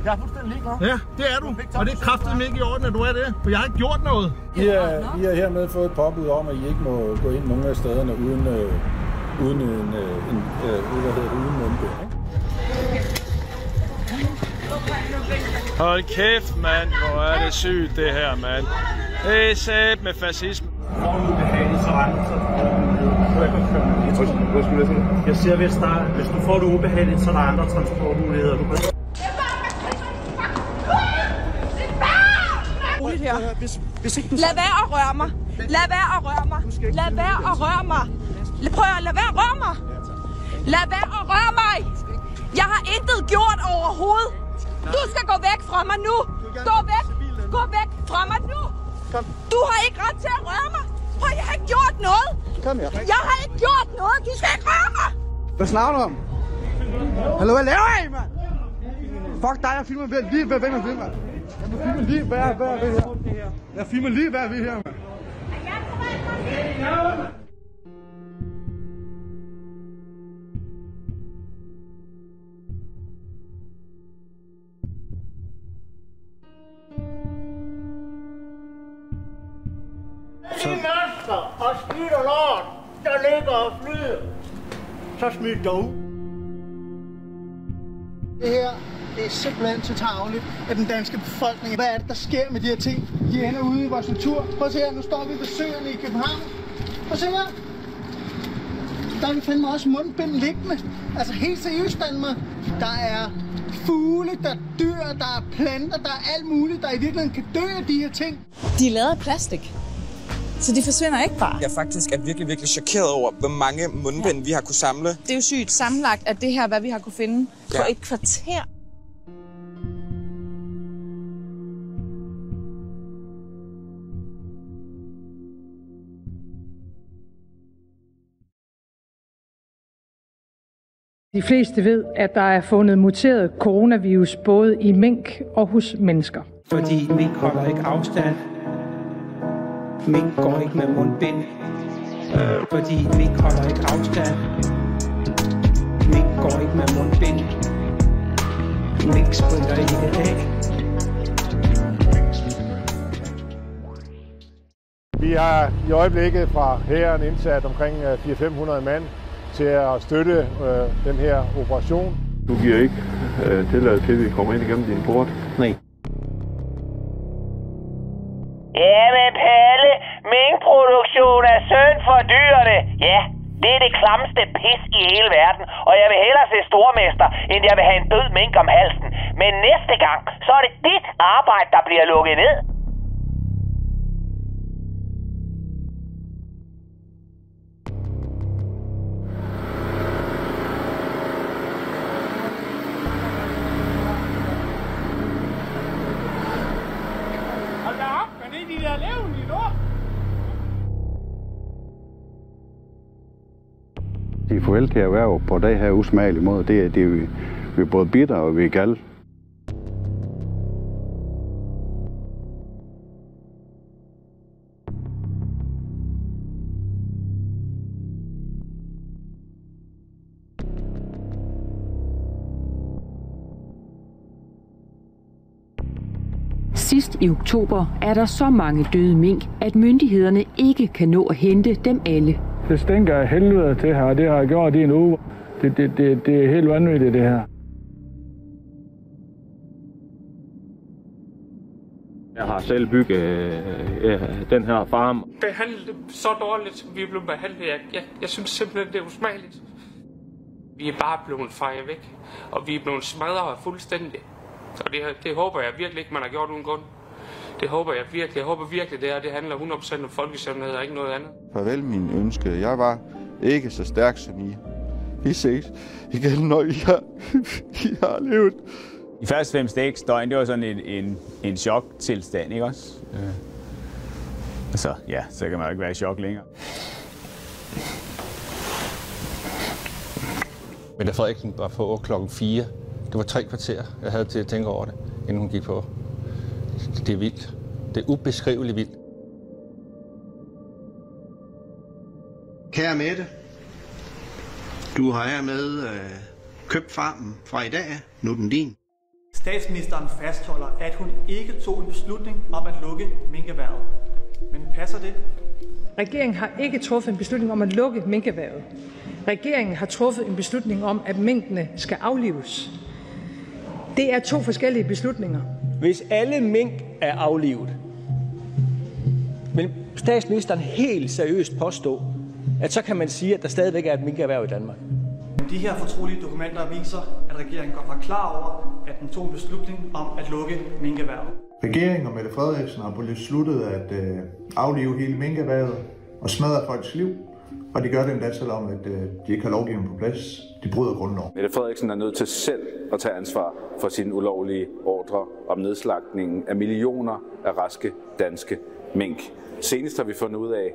Jeg er fuldstændig ligeglad. Ja, det er du. Og det er kraftedeme ikke i orden, at du er det. For jeg har ikke gjort noget. I har hermed fået et påbud om, at I ikke må gå ind nogle af stederne uden mundbind. Hold kæft, mand. Hvor er det sygt, det her, mand. Det er sæt med fascisme. Jeg siger, hvis du får det ubehageligt, så er der andre transportmuligheder. Lad være at røre mig. Lad være at røre mig. Lad være at røre mig. Prøv at lad være at røre mig. Lad være at røre mig. Jeg har intet gjort overhovedet. Du skal gå væk fra mig nu. Gå væk. Gå væk fra mig nu. Du har ikke ret til at røre mig. Prøv, jeg har ikke gjort noget. Kom her. Jeg har ikke gjort noget. Du skal ikke røre mig. Hvad snakker du om? Hallo, hvad laver I, mand? Fuck dig, jeg filmer lige hvad med det, mand. Jeg filmer lige hvad er ved her. Jeg filmer lige hvad er ved her, mand. De mennesker og skidt og lort, der ligger og flyder, så smid dig ud. Det her, det er simpelthen så tarveligt af den danske befolkning. Hvad er det, der sker med de her ting? De ender ude i vores natur. Prøv at se her, nu står vi ved søerne i København. Prøv at se her. Der er vi fandme også mundbind liggende. Altså helt seriøst, Danmark. Der er fugle, der dyr, der er planter, der er alt muligt, der i virkeligheden kan dø af de her ting. De er lavet af plastik. Så de forsvinder ikke bare. Jeg faktisk er virkelig chokeret over, hvor mange mundbind vi har kunne samle. Det er jo sygt sammenlagt, at det her, hvad vi har kunne finde på et kvarter. De fleste ved, at der er fundet muteret coronavirus både i mink og hos mennesker. Fordi mink holder ikke afstand. Mink går ikke med mundbind. Fordi mink holder ikke afstand. Mink går ikke med mundbind. Mink springer ikke af. Vi har i øjeblikket fra hæren indsat omkring 400-500 mand til at støtte den her operation. Du giver ikke tilladelse til, at vi kommer ind igennem din port? Nej. Jamen Palle, minkproduktion er synd for dyrene. Ja, det er det klammeste pis i hele verden, og jeg vil hellere se stormester, end jeg vil have en død mink om halsen. Men næste gang, så er det dit arbejde, der bliver lukket ned. Hold da op, men det er de der levende nu. De farvel til erhverv på den her usmagelige måde, det er vi er både bitter og vi er galde. Sidst i oktober er der så mange døde mink, at myndighederne ikke kan nå at hente dem alle. Det stinker af helvede til her, det har jeg gjort i en uge. Det er helt vanvittigt, det her. Jeg har selv bygget den her farm. Behandlet så dårligt, som vi er blevet behandlet. Jeg synes simpelthen, det er usmageligt. Vi er bare blevet fejret væk, og vi er blevet smadret fuldstændig. Og det håber jeg virkelig ikke, man har gjort uden grund. Det håber jeg virkelig. Jeg håber virkelig, det handler 100% om folkesundhed og ikke noget andet. Farvel min ønske. Jeg var ikke så stærk som I. Vi ses igen, når I har levet. De første 5-6 døgn, det var sådan en choktilstand, ikke også? Så ja, så kan man jo ikke være i chok længere. Mette Frederiksen var på klokken 4. Det var 3 kvarter, jeg havde til at tænke over det, inden hun gik på. Det er vildt. Det er ubeskriveligt vildt. Kære Mette, du har hermed købt farmen fra i dag. Nu er den din. Statsministeren fastholder, at hun ikke tog en beslutning om at lukke minkerhvervet. Men passer det? Regeringen har ikke truffet en beslutning om at lukke minkerhvervet. Regeringen har truffet en beslutning om, at minkene skal aflives. Det er 2 forskellige beslutninger. Hvis alle mink er aflivet, vil statsministeren helt seriøst påstå, at så kan man sige, at der stadigvæk er et minkerhverv i Danmark. De her fortrolige dokumenter viser, at regeringen godt var klar over, at den tog en beslutning om at lukke minkerhvervet. Regeringen og Mette Frederiksen har besluttet at aflive hele minkerhvervet og smadre folks liv. Og de gør det endda, selvom at de ikke har lovgivning på plads. De bryder grundloven. Mette Frederiksen er nødt til selv at tage ansvar for sine ulovlige ordre om nedslagtningen af millioner af raske danske mink. Senest har vi fundet ud af,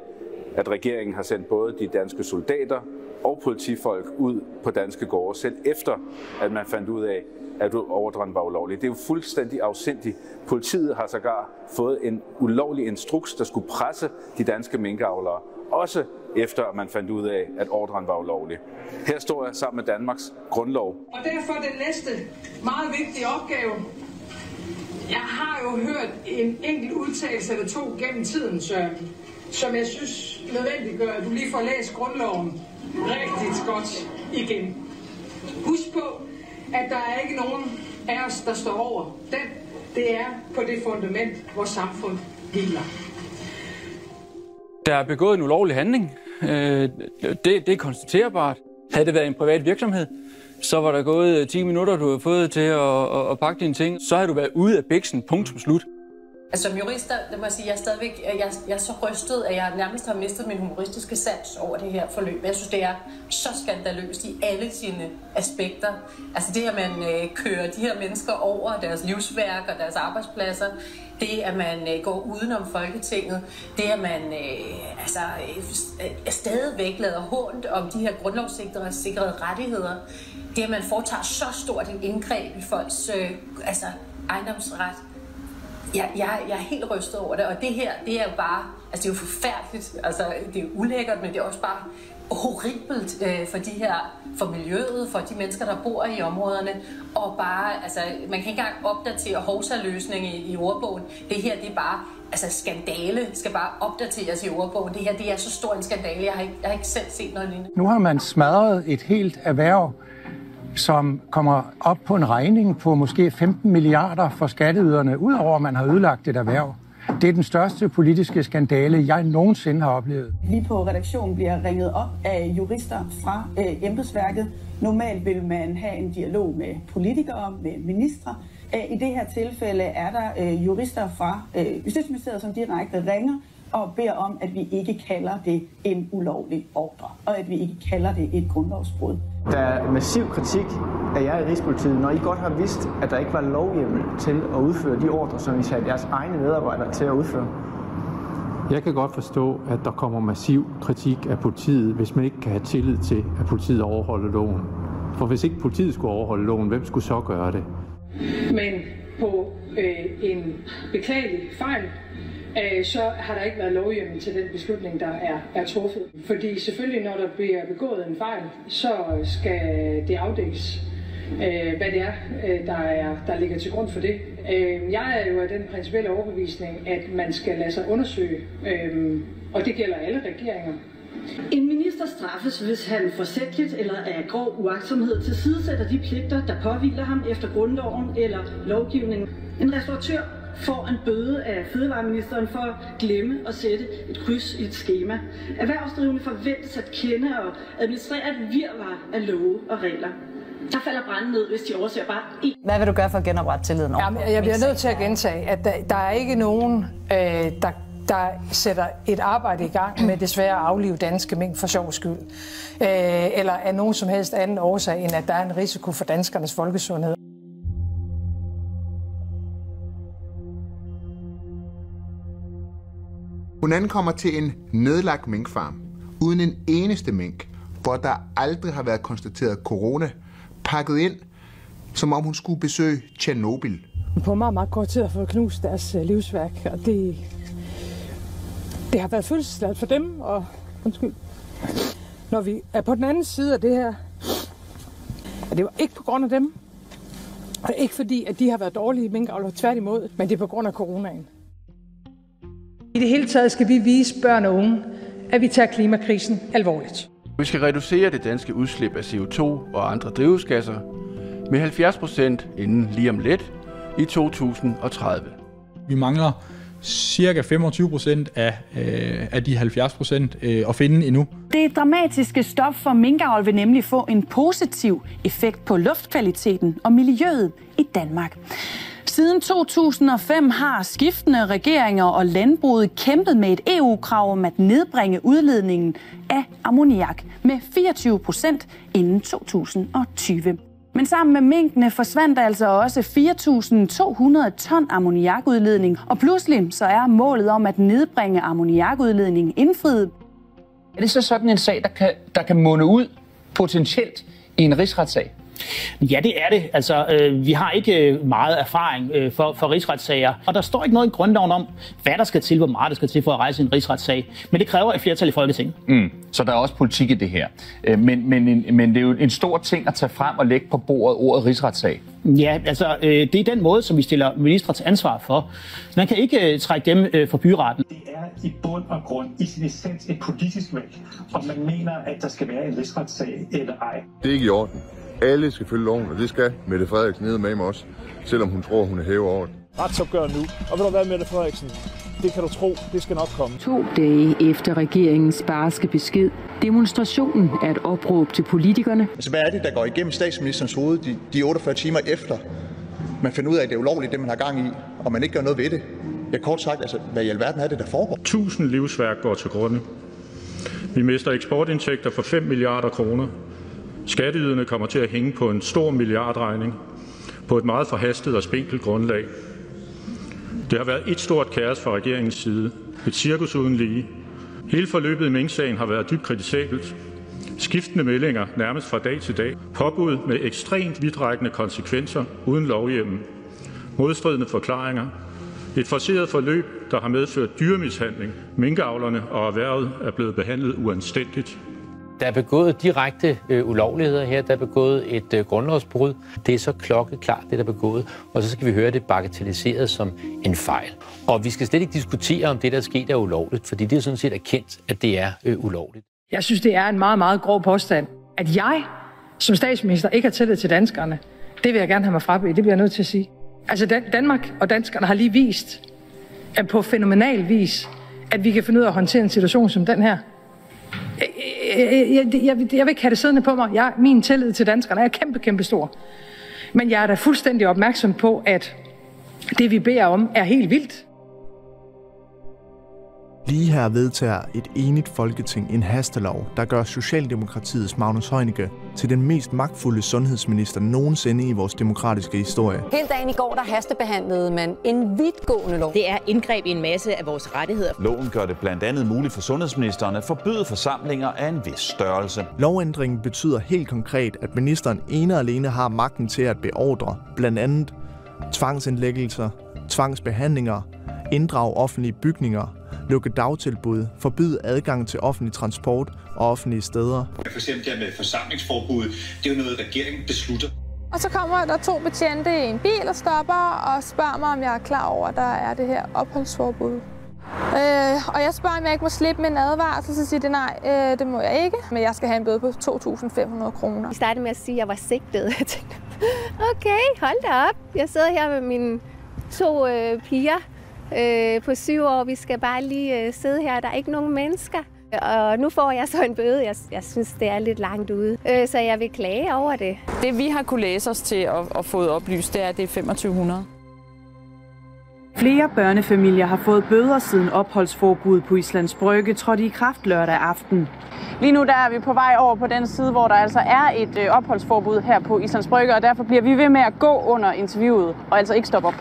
at regeringen har sendt både de danske soldater og politifolk ud på danske gårde, selv efter at man fandt ud af, at ordren var ulovlig. Det er jo fuldstændig afsindigt. Politiet har sågar fået en ulovlig instruks, der skulle presse de danske minkavlere, også efter at man fandt ud af, at ordren var ulovlig. Her står jeg sammen med Danmarks grundlov. Og derfor den næste meget vigtige opgave. Jeg har jo hørt en enkelt udtalelse eller 2 gennem tiden, Søren, som jeg synes nødvendiggør, at du lige får læst grundloven rigtig godt igen. Husk på, at der er ikke nogen af os, der står over den. Det er på det fundament, vores samfund hviler. Der er begået en ulovlig handling. Det er konstaterbart. Havde det været en privat virksomhed, så var der gået 10 minutter, du har fået til at pakke dine ting. Så har du været ude af biksen, punktum slut. Altså, som jurister, det må jeg sige, jeg er så rystet, at jeg nærmest har mistet min humoristiske sans over det her forløb. Jeg synes, det er så skandaløst i alle sine aspekter. Altså det, at man kører de her mennesker over deres livsværk og deres arbejdspladser, det, at man går udenom Folketinget, det, at man stadigvæk lader hånd om de her grundlovssikrede rettigheder, det, at man foretager så stort et indgreb i folks ejendomsret. Jeg er helt rystet over det, og det her, det er jo bare Altså, det er jo forfærdeligt. Altså, det er ulækkert, men det er også bare horribelt for miljøet, for de mennesker, der bor i områderne. Og bare, altså, man kan ikke engang opdatere hovsaløsning i ordbogen. Det her, det er bare, altså, skandale skal bare opdateres i ordbogen. Det her, det er så stor en skandale. Jeg har ikke selv set noget lignende. Nu har man smadret et helt erhverv, som kommer op på en regning på måske 15 milliarder for skatteyderne, udover at man har ødelagt et erhverv. Det er den største politiske skandale, jeg nogensinde har oplevet. Vi på redaktionen bliver ringet op af jurister fra embedsværket. Normalt vil man have en dialog med politikere, med ministre. I det her tilfælde er der jurister fra Justitsministeriet, som direkte ringer og beder om, at vi ikke kalder det en ulovlig ordre, og at vi ikke kalder det et grundlovsbrud. Der er massiv kritik af jer i Rigspolitiet, når I godt har vidst, at der ikke var lovhjemmel til at udføre de ordre, som I satte jeres egne medarbejdere til at udføre. Jeg kan godt forstå, at der kommer massiv kritik af politiet, hvis man ikke kan have tillid til, at politiet overholder loven. For hvis ikke politiet skulle overholde loven, hvem skulle så gøre det? Men på en beklagelig fejl, så har der ikke været lovhjemmel til den beslutning, der er truffet. Fordi selvfølgelig, når der bliver begået en fejl, så skal det afdækkes, hvad det er, der ligger til grund for det. Jeg er jo af den principielle overbevisning, at man skal lade sig undersøge, og det gælder alle regeringer. En minister straffes, hvis han forsætligt eller af grov uagtsomhed tilsidesætter de pligter, der påhviler ham efter grundloven eller lovgivningen. En restauratør får en bøde af fødevareministeren for at glemme at sætte et kryds i et skema. Erhvervsdrivende forventes at kende og administrere et virvar af love og regler. Der falder branden ned, hvis de overser bare én. Hvad vil du gøre for at genoprette tilliden? Jeg bliver nødt til at gentage, at der er ikke nogen, der sætter et arbejde i gang med desværre at aflive danske mink for sjov skyld. Eller af nogen som helst anden årsag, end at der er en risiko for danskernes folkesundhed. Hun ankommer til en nedlagt minkfarm, uden en eneste mink, hvor der aldrig har været konstateret corona, pakket ind, som om hun skulle besøge Tjernobyl. På meget, meget kort tid har fået knust deres livsværk, og det har været følelsesladet for dem, og undskyld, når vi er på den anden side af det her, og det var ikke på grund af dem, og ikke fordi, at de har været dårlige minkavlere, tværtimod, men det er på grund af coronaen. I det hele taget skal vi vise børn og unge, at vi tager klimakrisen alvorligt. Vi skal reducere det danske udslip af CO2 og andre drivhusgasser med 70% inden lige om lidt i 2030. Vi mangler cirka 25% af de 70% at finde endnu. Det dramatiske stof for minkavl vil nemlig få en positiv effekt på luftkvaliteten og miljøet i Danmark. Siden 2005 har skiftende regeringer og landbruget kæmpet med et EU-krav om at nedbringe udledningen af ammoniak med 24% inden 2020. Men sammen med minkene forsvandt altså også 4.200 ton ammoniakudledning, og pludselig så er målet om at nedbringe ammoniakudledningen indfriet. Er det så sådan en sag, der kan munde ud potentielt i en rigsretssag? Ja, det er det. Altså, vi har ikke meget erfaring for rigsretssager, og der står ikke noget i grundloven om, hvad der skal til, hvor meget der skal til for at rejse en rigsretssag. Men det kræver et flertal i Folketinget. Så der er også politik i det her. Men det er jo en stor ting at tage frem og lægge på bordet ordet rigsretssag. Ja, altså, det er den måde, som vi stiller ministre til ansvar for. Man kan ikke trække dem for byretten. Det er i bund og grund i sin essens et politisk valg, om man mener, at der skal være en rigsretssag eller ej. Det er ikke i orden. Alle skal følge loven, og det skal Mette Frederiksen ned med mig også, selvom hun tror, hun er hævet over det. Retsopgør nu. Og vil du være Mette Frederiksen? Det kan du tro, det skal nok komme. 2 dage efter regeringens barske besked, demonstrationen er et opråb til politikerne. Altså, hvad er det, der går igennem statsministerens hoved de 48 timer efter, man finder ud af, at det er ulovligt, det man har gang i, og man ikke gør noget ved det? Ja, kort sagt, altså, hvad i alverden er det, der foregår? 1000 livsværk går til grunde. Vi mister eksportindtægter for 5 milliarder kroner. Skatteyderne kommer til at hænge på en stor milliardregning på et meget forhastet og spinkelt grundlag. Det har været et stort kaos fra regeringens side. Et cirkus uden lige. Hele forløbet i minksagen har været dybt kritisabelt. Skiftende meldinger nærmest fra dag til dag. Påbud med ekstremt vidtrækkende konsekvenser uden lovhjemmel. Modstridende forklaringer. Et forceret forløb, der har medført dyremishandling. Minkavlerne og erhvervet er blevet behandlet uanstændigt. Der er begået direkte ulovligheder her. Der er begået et grundlovsbrud. Det er så klokkeklart, det der er begået. Og så skal vi høre det bagatelliseret som en fejl. Og vi skal slet ikke diskutere, om det, der er sket, er ulovligt. Fordi det er sådan set erkendt, at det er ulovligt. Jeg synes, det er en meget, meget grov påstand. At jeg som statsminister ikke har tillid til danskerne, det vil jeg gerne have mig frabedt. Det bliver jeg nødt til at sige. Altså Danmark og danskerne har lige vist, at på fænomenal vis, at vi kan finde ud af at håndtere en situation som den her. Jeg vil ikke have det siddende på mig. Min tillid til danskerne er kæmpe stor. Men jeg er da fuldstændig opmærksom på, at det vi beder om er helt vildt. Lige her vedtager et enigt folketing en hastelov, der gør Socialdemokratiets Magnus Heunicke til den mest magtfulde sundhedsminister nogensinde i vores demokratiske historie. Hele dagen i går, der hastebehandlede man en vidtgående lov. Det er indgreb i en masse af vores rettigheder. Loven gør det blandt andet muligt for sundhedsministeren at forbyde forsamlinger af en vis størrelse. Lovændringen betyder helt konkret, at ministeren ene og alene har magten til at beordre blandt andet tvangsindlæggelser, tvangsbehandlinger, inddrage offentlige bygninger, lukke dagtilbud, forbyde adgang til offentlig transport og offentlige steder. For eksempel det med forsamlingsforbud, det er jo noget, regeringen beslutter. Og så kommer der 2 betjente i en bil og stopper og spørger mig, om jeg er klar over, at der er det her opholdsforbud. Og jeg spørger, om jeg ikke må slippe med en advarsel, så siger de nej, det må jeg ikke. Men jeg skal have en bøde på 2.500 kroner. Jeg startede med at sige, at jeg var sigtet. Jeg tænkte, okay, hold da op. Jeg sidder her med mine 2 piger på 7 år. Vi skal bare lige sidde her. Der er ikke nogen mennesker. Og nu får jeg så en bøde. Jeg synes, det er lidt langt ude. Så jeg vil klage over det. Det vi har kunne læse os til at få oplyst, det er, at det er 2.500. Flere børnefamilier har fået bøder siden opholdsforbuddet på Islands Brygge trådte i kraft lørdag aften. Lige nu der er vi på vej over på den side, hvor der altså er et opholdsforbud her på Islands Brygge, og derfor bliver vi ved med at gå under interviewet og altså ikke stoppe op.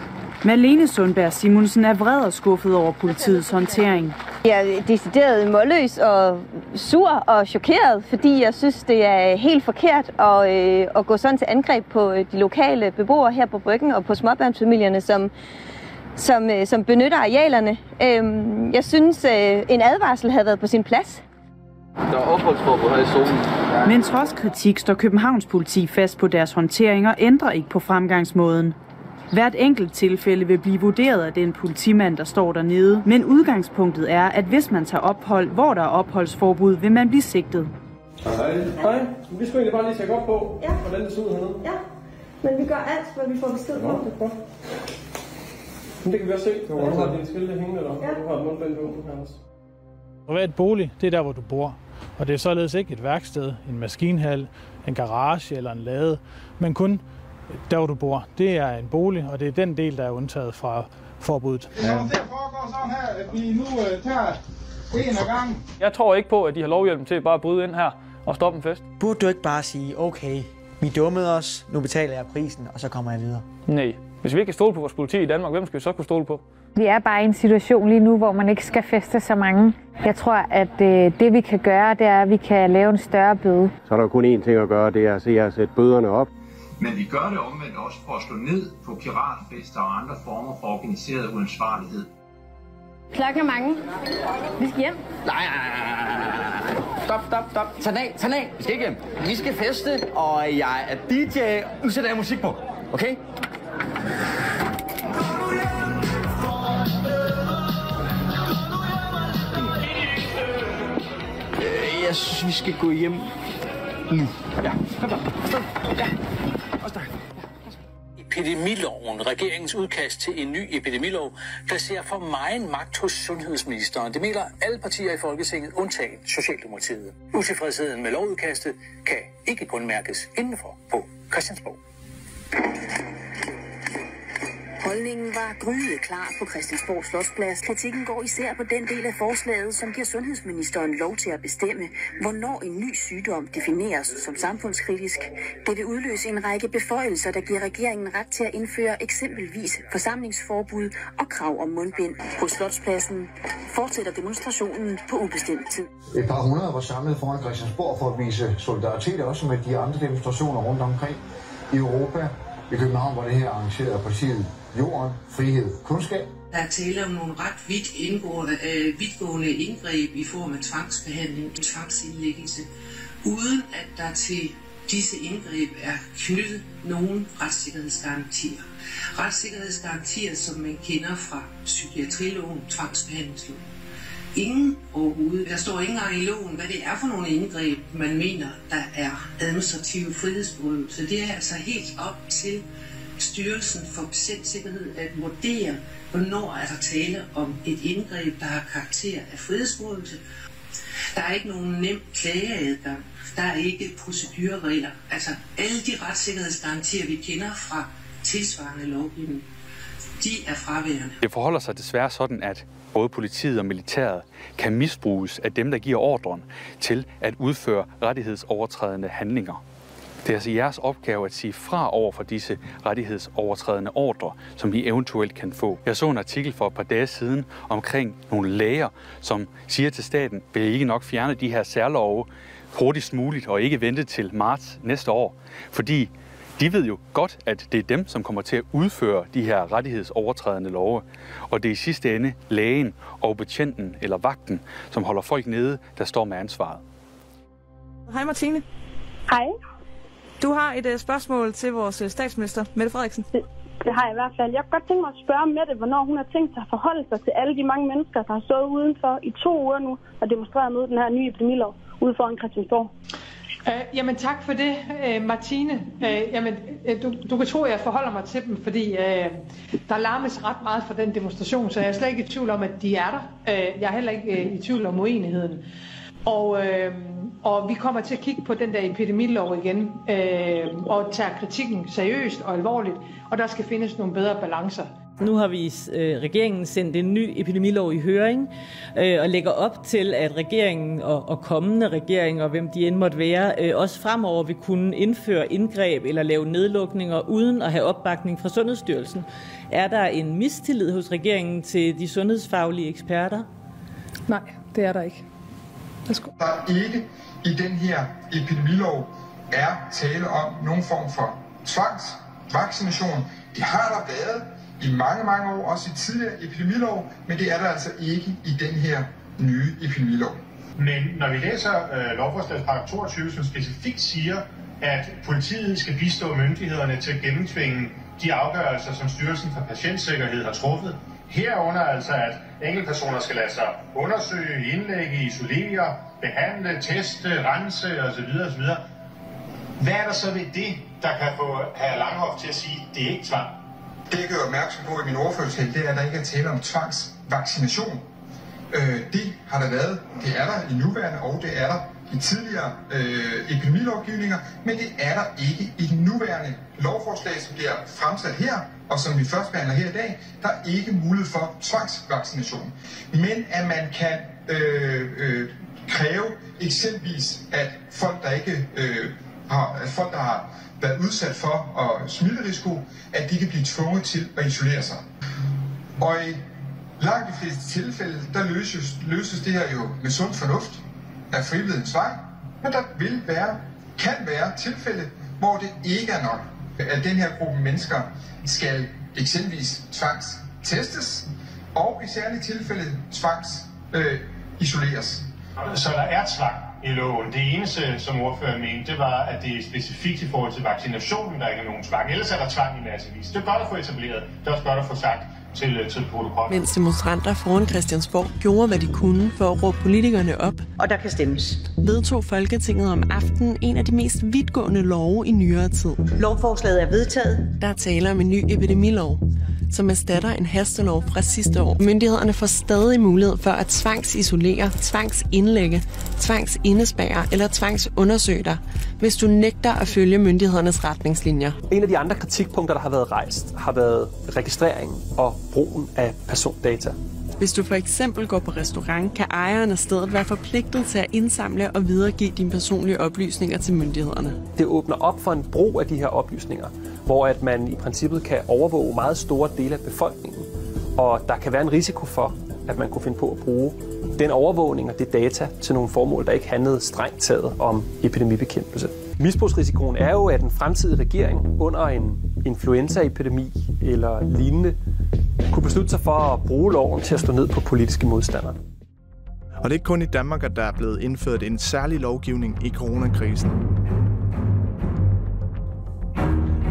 Malene Sundberg Simonsen er vred og skuffet over politiets håndtering. Jeg er decideret målløs og sur og chokeret, fordi jeg synes, det er helt forkert at gå sådan til angreb på de lokale beboere her på Bryggen og på småbørnsfamilierne, som benytter arealerne. Jeg synes, en advarsel havde været på sin plads. Der er opholdsforbud her i zonen. Men trods kritik står Københavns politi fast på deres håndtering og ændrer ikke på fremgangsmåden. Hvert enkelt tilfælde vil blive vurderet af den politimand, der står dernede. Men udgangspunktet er, at hvis man tager ophold, hvor der er opholdsforbud, vil man blive sigtet. Hej. Vi skulle egentlig bare lige tjekke op på, hvordan det ser ud hernede. Ja, men vi gør alt, hvad vi får besked på. Men det kan vi også se. Nu har dine skilte hængende, eller du har et mundbind på her også. Privat bolig, det er der, hvor du bor. Og det er således ikke et værksted, en maskinhal, en garage eller en lade, men kun der, hvor du bor. Det er en bolig, og det er den del, der er undtaget fra forbuddet. Det kommer til at foregå sådan her, at vi nu tager en af gangen. Jeg tror ikke på, at de har lovhjælp til bare at bryde ind her og stoppe en fest. Burde du ikke bare sige, okay, vi dummede os, nu betaler jeg prisen, og så kommer jeg videre? Nej. Hvis vi ikke kan stole på vores politi i Danmark, hvem skal vi så kunne stole på? Vi er bare i en situation lige nu, hvor man ikke skal feste så mange. Jeg tror, at det vi kan gøre, det er, at vi kan lave en større bøde. Så er der kun én ting at gøre, det er at se at sætte bøderne op. Men vi gør det omvendt også for at slå ned på piratfester og andre former for organiseret uansvarlighed. Klokken er mange. Vi skal hjem. Nej. Stop. Tag af. Vi skal ikke hjem. Vi skal feste, og jeg er DJ. Nu sætter jeg musik på. Okay? Jeg synes, vi skal gå hjem nu. Ja, kom så. Ja. Epidemiloven, regeringens udkast til en ny epidemilov, placerer for meget magt hos sundhedsministeren. Det mener alle partier i Folketinget, undtagen Socialdemokratiet. Utilfredsheden med lovudkastet kan ikke kun mærkes indenfor på Christiansborg. Holdningen var grydeklar på Christiansborg Slotsplads. Kritikken går især på den del af forslaget, som giver sundhedsministeren lov til at bestemme, hvornår en ny sygdom defineres som samfundskritisk. Det vil udløse en række beføjelser, der giver regeringen ret til at indføre eksempelvis forsamlingsforbud og krav om mundbind. På Slotspladsen fortsætter demonstrationen på ubestemt tid. Et par hundrede var samlet foran Christiansborg for at vise solidaritet også med de andre demonstrationer rundt omkring i Europa. i København, hvor det her arrangeret af partiet Jorden, Frihed, Kundskab. Der er tale om nogle ret vidtgående indgreb i form af tvangsbehandling og tvangsindlæggelse, uden at der til disse indgreb er knyttet nogle retssikkerhedsgarantier. Retssikkerhedsgarantier, som man kender fra psykiatriloven, tvangsbehandlingsloven. Ingen overhovedet. Der står ikke engang i loven, hvad det er for nogle indgreb, man mener, der er administrative frihedsberøvelser. Det er altså helt op til Styrelsen for Patientsikkerhed at vurdere, hvornår er der tale om et indgreb, der har karakter af frihedsberøvelse. Der er ikke nogen nem klageadgang. Der er ikke procedureregler. Altså alle de retssikkerhedsgarantier, vi kender fra tilsvarende lovgivning, de er fraværende. Det forholder sig desværre sådan, at både politiet og militæret kan misbruges af dem, der giver ordren til at udføre rettighedsovertrædende handlinger. Det er altså jeres opgave at sige fra over for disse rettighedsovertrædende ordre, som de eventuelt kan få. Jeg så en artikel for et par dage siden omkring nogle læger, som siger til staten, vil I ikke nok fjerne de her særlove hurtigst muligt og ikke vente til marts næste år, fordi de ved jo godt, at det er dem, som kommer til at udføre de her rettighedsovertrædende love. Og det er i sidste ende lægen og betjenten eller vagten, som holder folk nede, der står med ansvaret. Hej Martine. Hej. Du har et spørgsmål til vores statsminister, Mette Frederiksen. Det har jeg i hvert fald. Jeg kunne godt tænke mig at spørge Mette, hvornår hun har tænkt sig at forholde sig til alle de mange mennesker, der har stået udenfor i 2 uger nu og demonstreret mod den her nye epidemilov ude foran Christiansborg. Jamen tak for det, Martine. Du kan tro, at jeg forholder mig til dem, fordi der larmes ret meget for den demonstration, så jeg er slet ikke i tvivl om, at de er der. Jeg er heller ikke i tvivl om uenigheden. Og vi kommer til at kigge på den der epidemilov igen og tage kritikken seriøst og alvorligt, og der skal findes nogle bedre balancer. Nu har vi regeringen sendt en ny epidemilov i høring og lægger op til, at regeringen og kommende regeringer, hvem de end måtte være, også fremover vil kunne indføre indgreb eller lave nedlukninger uden at have opbakning fra Sundhedsstyrelsen. Er der en mistillid hos regeringen til de sundhedsfaglige eksperter? Nej, det er der ikke. Der er ikke i den her epidemilov er tale om nogen form for tvangsvaccination. Det har der været i mange, mange år, også i tidligere epidemilov, men det er der altså ikke i den her nye epidemilov. Men når vi læser lovforslagets paragraf 22, som specifikt siger, at politiet skal bistå myndighederne til at gennemtvinge de afgørelser, som Styrelsen for Patientsikkerhed har truffet, herunder altså, at enkeltpersoner skal lade sig undersøge, indlægge, isolere, behandle, teste, rense osv. osv. Hvad er der så ved det, der kan få hr. Langhoff til at sige, at det er ikke tvang? Det, jeg gør opmærksom på i min ordførertale, det er, at der ikke er tale om tvangsvaccination. Det har der været, det er der i nuværende, og det er der i tidligere epidemilovgivninger, men det er der ikke i den nuværende lovforslag, som bliver fremsat her, og som vi først behandler her i dag. Der er ikke mulighed for tvangsvaccination. Men at man kan kræve eksempelvis, at folk, der ikke folk, der har været udsat for smitterisiko, at de kan blive tvunget til at isolere sig. Og i langt de fleste tilfælde, der løses det her jo med sund fornuft af frivillighedens vej, men der kan være tilfælde, hvor det ikke er nok, at den her gruppe mennesker skal eksempelvis tvangstestes, og i særlige tilfælde tvangsisoleres. Så der er tvang i loven. Det eneste, som ordføreren mente, det var, at det er specifikt i forhold til vaccinationen, der ikke er nogen tvang. Ellers er der tvang i massevis. Det er godt at få etableret. Det er også godt at få sagt til protokollet. Mens demonstranter foran Christiansborg gjorde, hvad de kunne for at råbe politikerne op, og der kan stemmes, vedtog Folketinget om aftenen en af de mest vidtgående love i nyere tid. Lovforslaget er vedtaget. Der er tale om en ny epidemilov, som erstatter en hastelov fra sidste år. Myndighederne får stadig mulighed for at tvangsisolere, tvangsindlægge, tvangsindespærre eller tvangsundersøge dig, hvis du nægter at følge myndighedernes retningslinjer. En af de andre kritikpunkter, der har været rejst, har været registrering og brugen af persondata. Hvis du for eksempel går på restaurant, kan ejeren af stedet være forpligtet til at indsamle og videregive dine personlige oplysninger til myndighederne. Det åbner op for en brug af de her oplysninger, hvor at man i princippet kan overvåge meget store dele af befolkningen. Og der kan være en risiko for, at man kunne finde på at bruge den overvågning og det data til nogle formål, der ikke handlede strengt taget om epidemibekæmpelse. Misbrugsrisikoen er jo, at en fremtidig regering under en influenzaepidemi eller lignende, kunne beslutte sig for at bruge loven til at slå ned på politiske modstandere. Og det er ikke kun i Danmark, at der er blevet indført en særlig lovgivning i coronakrisen.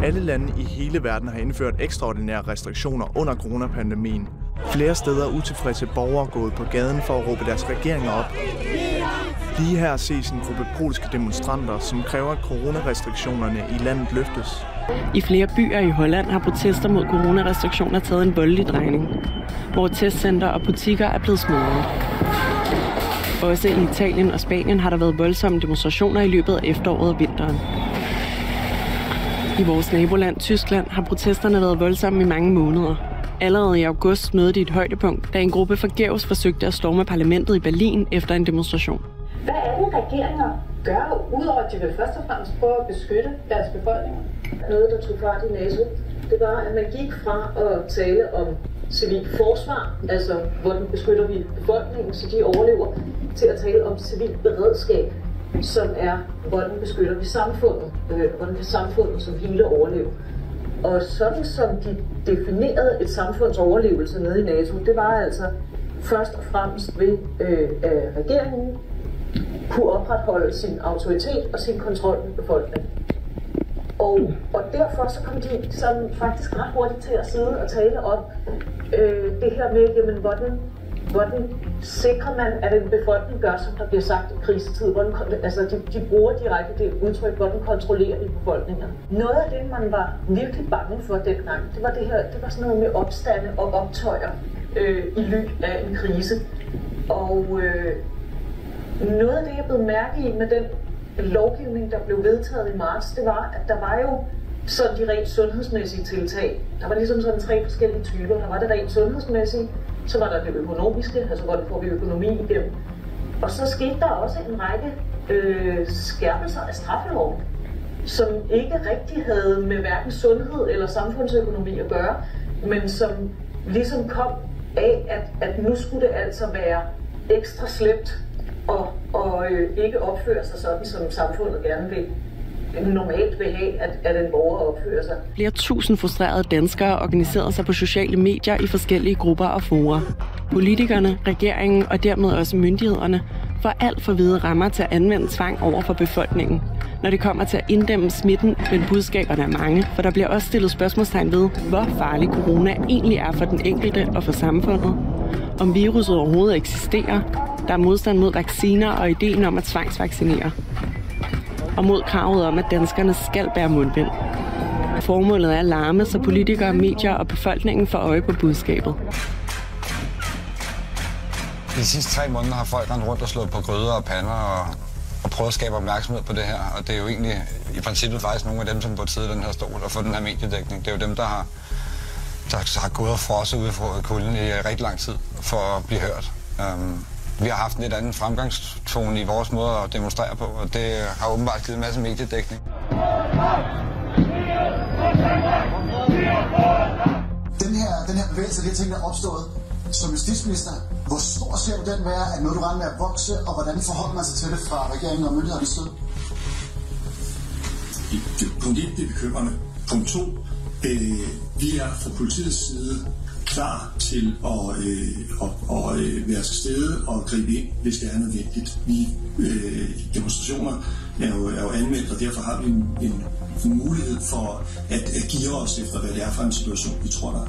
Alle lande i hele verden har indført ekstraordinære restriktioner under coronapandemien. Flere steder er utilfredse borgere gået på gaden for at råbe deres regeringer op. Lige her ses en gruppe polske demonstranter, som kræver, at coronarestriktionerne i landet løftes. I flere byer i Holland har protester mod coronarestriktioner taget en voldelig drejning, hvor testcenter og butikker er blevet smadret. Også i Italien og Spanien har der været voldsomme demonstrationer i løbet af efteråret og vinteren. I vores naboland Tyskland har protesterne været voldsomme i mange måneder. Allerede i august mødte de et højdepunkt, da en gruppe forgæves forsøgte at storme parlamentet i Berlin efter en demonstration. Hvad er det, regeringer gør, udover at de vil først og fremmest prøve at beskytte deres befolkninger? Noget, der tog fart i NATO, det var, at man gik fra at tale om civil forsvar, altså hvordan beskytter vi befolkningen, så de overlever, til at tale om civil beredskab, som er, hvordan beskytter vi samfundet, hvordan kan samfundet som hele overleve. Og sådan som de definerede et samfunds overlevelse nede i NATO, det var altså først og fremmest ved, at regeringen kunne opretholde sin autoritet og sin kontrol med befolkningen. Og derfor så kom de sådan faktisk ret hurtigt til at sidde og tale om det her med, jamen, hvordan sikrer man, at en befolkning gør, som der bliver sagt i krisetid. Altså de bruger direkte det udtryk, hvordan kontrollerer vi befolkningen. Noget af det, man var virkelig bange for dengang, det var sådan noget med opstande og optøjer i ly af en krise. Og noget af det, jeg blev mærke i med den lovgivning, der blev vedtaget i marts, det var, at der var jo sådan de rent sundhedsmæssige tiltag. Der var ligesom sådan 3 forskellige typer. Der var det rent sundhedsmæssige, så var der det økonomiske, altså hvordan får vi økonomi igennem. Og så skete der også en række skærpelser af straffeloven, som ikke rigtig havde med hverken sundhed eller samfundsøkonomi at gøre, men som ligesom kom af, at nu skulle det altså være ekstra slemt og ikke opføre sig sådan, som samfundet gerne vil. Normalt vil have, at en borger opfører sig. Flere tusind frustrerede danskere organiserede sig på sociale medier i forskellige grupper og fora. Politikerne, regeringen og dermed også myndighederne får alt for vide rammer til at anvende tvang over for befolkningen, når det kommer til at inddæmme smitten, men budskaberne er mange, for der bliver også stillet spørgsmålstegn ved, hvor farlig corona egentlig er for den enkelte og for samfundet, om viruset overhovedet eksisterer, der er modstand mod vacciner og ideen om at tvangsvaccinere, og mod kravet om, at danskerne skal bære mundbind. Formålet er at larme, så politikere, medier og befolkningen får øje på budskabet. De sidste 3 måneder har folk rendt rundt og slået på gryder og pander og prøvet at skabe opmærksomhed på det her. Og det er jo egentlig i princippet faktisk nogle af dem, som burde sidde i den her stol og få den her mediedækning. Det er jo dem, der har gået og frosset ude for kulden i rigtig lang tid for at blive hørt. Vi har haft en lidt anden fremgangstone i vores måde at demonstrere på, og det har åbenbart givet en masse mediedækning. Den her bevægelse, det ting, der er opstået som justitsminister, hvor stor ser du den være, at noget du regner med at vokse, og hvordan forholder man sig til det fra regeringen og myndighedernes side? Punkt 1, det er bekymrende. Punkt 2, vi er fra politiets side klar til at være til stede og gribe ind, hvis det er nødvendigt. Demonstrationer er jo anmeldt, og derfor har vi en mulighed for at give os efter, hvad det er for en situation, vi tror, der er.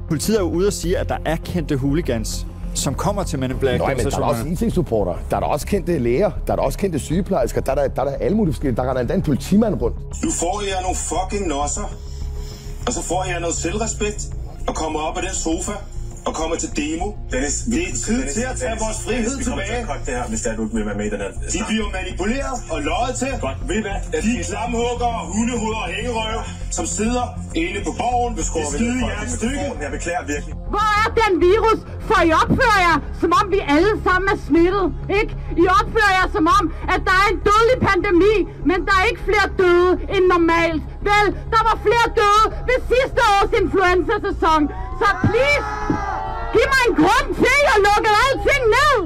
Politiet er jo ude at sige, at der er kendte hooligans, som kommer til Men in Black-demonstrationerne. Men der er også IT-supporter, der er der også kendte læger, der er der også kendte sygeplejersker, der er der alle mulige forskellige, der er der endda en politimand rundt. Nu får jeg nogle fucking nosser, og så får jeg noget selvrespekt, og kommer op af den sofa, og kommer til demo. Dennis, det er tid til at tage vores frihed tilbage. Det her, hvis du ikke vil være med i den her. De bliver manipuleret og løjet til. Godt, ved hvad? De klamhugger, hundehoveder og hængerøv, som sidder inde på borgen, det skide i jeres stykke. Jeg beklager virkelig. Hvor er den virus? For I opfører jer, som om vi alle sammen er smittet, ikke? I opfører jer, som om, at der er en dødelig pandemi, men der er ikke flere døde end normalt. Vel, der var flere døde ved sidste års influenza-sæson. Så please, giv mig en grund til at lukke alting ned!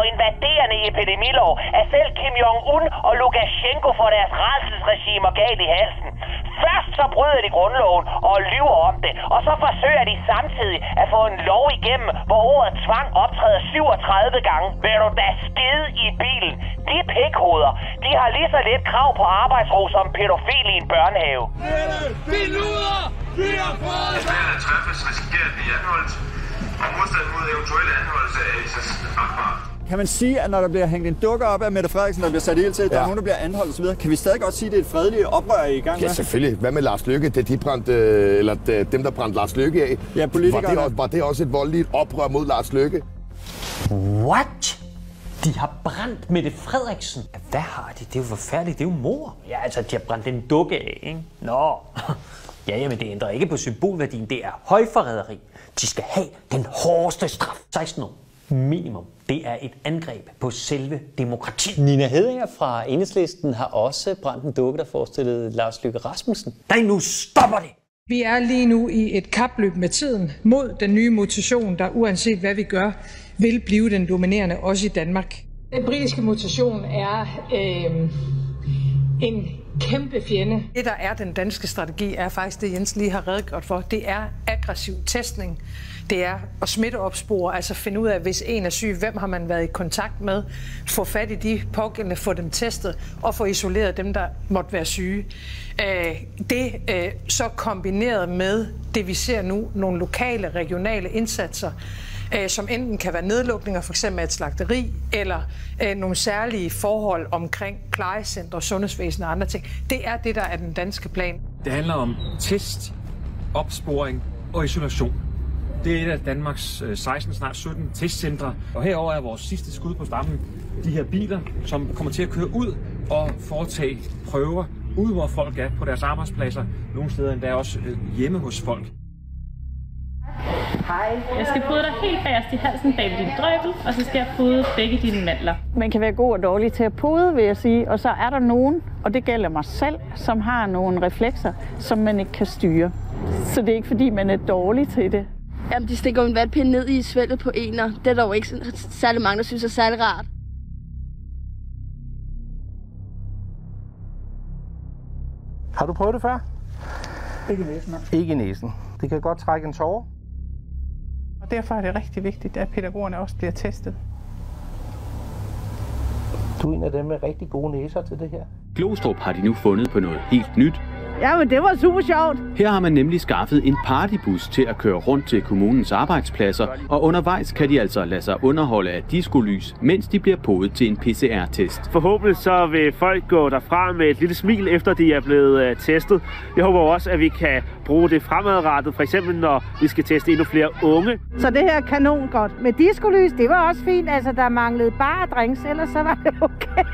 og invaderende epidemilov, at selv Kim Jong-un og Lukashenko får deres rædselsregimer galt i halsen. Først så bryder de grundloven og lyver om det, og så forsøger de samtidig at få en lov igennem, hvor ordet tvang optræder 37 gange. Vil du da skide i bilen? De pikhoveder, de har lige så lidt krav på arbejdsro som pædofil i en børnehave. Vi luder! Vi har fået! Hvis der træffes, risikerer at blive anholdt, og modstand mod eventuelle anholdelse er i sig akbart. Kan man sige, at når der bliver hængt en dukke op af Mette Frederiksen, der bliver sat ild til, der er nogen, der bliver anholdt osv., kan vi stadig godt sige, at det er et fredeligt oprør i gang med? Ja, selvfølgelig. Hvad med Lars Løkke? Dem, der brændte Lars Løkke af. Ja, politikerne. Var det også et voldeligt oprør mod Lars Løkke? What? De har brændt Mette Frederiksen? Hvad har de? Det er jo forfærdeligt. Det er jo mor. Ja, altså, de har brændt en dukke af, ikke? Nå. Ja, men det ændrer ikke på symbolværdien. Det er højforræderi. De skal have den hårdeste straf. 16 år. Minimum. Det er et angreb på selve demokrati. Nina Heddinger fra Enhedslisten har også brændt en dukke, der forestillede Lars Løkke Rasmussen. Nej, nu stopper det! Vi er lige nu i et kapløb med tiden mod den nye mutation, der uanset hvad vi gør, vil blive den dominerende også i Danmark. Den britiske mutation er en kæmpe fjende. Det, der er den danske strategi, er faktisk det, Jens lige har redegjort for. Det er aggressiv testning. Det er at smitteopspore, altså finde ud af, hvis en er syg, hvem har man været i kontakt med, få fat i de pågældende, få dem testet og få isoleret dem, der måtte være syge. Så kombineret med det, vi ser nu, nogle lokale, regionale indsatser, som enten kan være nedlukninger, for eksempel af et slagteri, eller nogle særlige forhold omkring plejecentre, sundhedsvæsen og andre ting. Det er det, der er den danske plan. Det handler om test, opsporing og isolation. Det er et af Danmarks 16, snart 17 testcentre. Og herover er vores sidste skud på stammen. De her biler, som kommer til at køre ud og foretage prøver ude, hvor folk er på deres arbejdspladser. Nogle steder endda også hjemme hos folk. Hej. Jeg skal fodre dig helt bagerst i halsen bag din drøbel, og så skal jeg fodre begge dine mandler. Man kan være god og dårlig til at pode, vil jeg sige. Og så er der nogen, og det gælder mig selv, som har nogle reflekser, som man ikke kan styre. Så det er ikke fordi, man er dårlig til det. Jamen, de stikker en vatpind ned i svælget på en, og det er der jo ikke særlig mange, der synes er særlig rart. Har du prøvet det før? Ikke i næsen. Ikke i næsen. Det kan godt trække en tåre. Og derfor er det rigtig vigtigt, at pædagogerne også bliver testet. Du er en af dem med rigtig gode næser til det her. Glostrup har de nu fundet på noget helt nyt. Ja, men det var super sjovt. Her har man nemlig skaffet en partybus til at køre rundt til kommunens arbejdspladser, og undervejs kan de altså lade sig underholde af diskolys, mens de bliver podet til en PCR-test. Forhåbentlig så vil folk gå derfra med et lille smil, efter de er blevet testet. Jeg håber også, at vi kan bruge det fremadrettet, for eksempel når vi skal teste endnu flere unge. Så det her er kanon godt. Med diskolys, det var også fint. Altså, der manglede bare drinks, ellers så var det okay.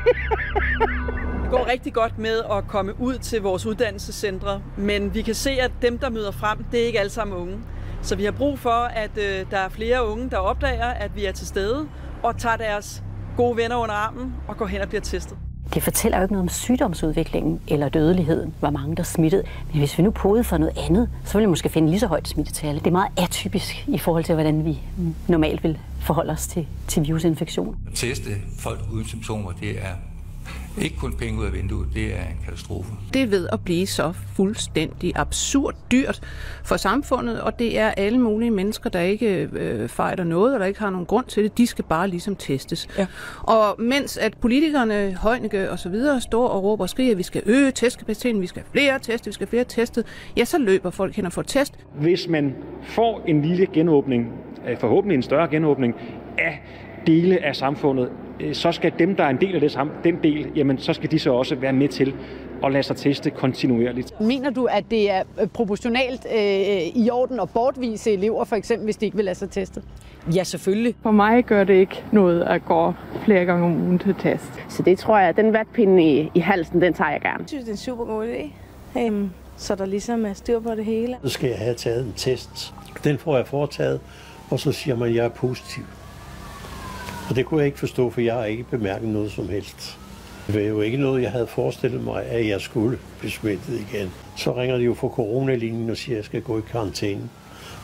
Det går rigtig godt med at komme ud til vores uddannelsescentre, men vi kan se, at dem, der møder frem, det er ikke alle sammen unge. Så vi har brug for, at der er flere unge, der opdager, at vi er til stede, og tager deres gode venner under armen og går hen og bliver testet. Det fortæller jo ikke noget om sygdomsudviklingen eller dødeligheden, hvor mange der er smittet. Men hvis vi nu podede for noget andet, så ville vi måske finde lige så højt smittetal. Det er meget atypisk i forhold til, hvordan vi normalt vil forholde os til virusinfektion. At teste folk uden symptomer, det er ikke kun penge ud af vinduet, det er en katastrofe. Det er ved at blive så fuldstændig absurd dyrt for samfundet, og det er alle mulige mennesker, der ikke fejler noget, og der ikke har nogen grund til det. De skal bare ligesom testes. Ja. Og mens at politikerne, Heunicke og så videre, står og råber og skriger, at vi skal øge testkapaciteten, vi skal have flere testet, vi skal have flere testet, ja, så løber folk hen og får test. Hvis man får en lille genåbning, forhåbentlig en større genåbning af dele af samfundet, så skal dem, der er en del af den del, jamen, så skal de så også være med til at lade sig teste kontinuerligt. Mener du, at det er proportionalt i orden at bortvise elever, for eksempel, hvis de ikke vil lade sig teste? Ja, selvfølgelig. For mig gør det ikke noget at gå flere gange om ugen til test. Så det tror jeg, at den vatpinde i halsen, den tager jeg gerne. Jeg synes, det er en super god idé. Så der ligesom er styr på det hele. Så skal jeg have taget en test. Den får jeg foretaget, og så siger man, at jeg er positiv. Og det kunne jeg ikke forstå, for jeg har ikke bemærket noget som helst. Det var jo ikke noget, jeg havde forestillet mig, at jeg skulle blive smittet igen. Så ringer de jo fra coronalinjen og siger, at jeg skal gå i karantæne.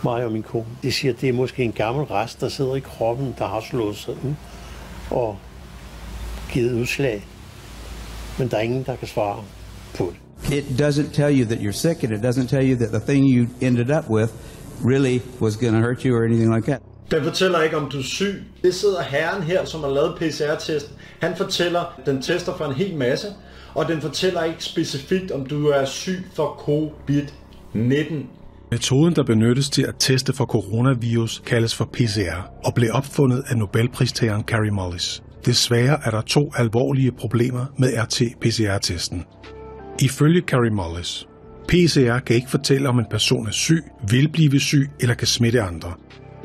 Mig og min kone. De siger, at det er måske en gammel rest, der sidder i kroppen, der har slået sig ud. og givet udslag. Men der er ingen, der kan svare på det. It doesn't tell you that you're sick, and it doesn't tell you that the thing you ended up with really was going to hurt you or anything like that. Den fortæller ikke, om du er syg. Det sidder herren her, som har lavet PCR-testen. Han fortæller, den tester for en hel masse, og den fortæller ikke specifikt, om du er syg for COVID-19. Metoden, der benyttes til at teste for coronavirus, kaldes for PCR og blev opfundet af Nobelpristageren Kary Mullis. Desværre er der 2 alvorlige problemer med RT-PCR-testen. Ifølge Kary Mullis, PCR kan ikke fortælle, om en person er syg, vil blive syg eller kan smitte andre.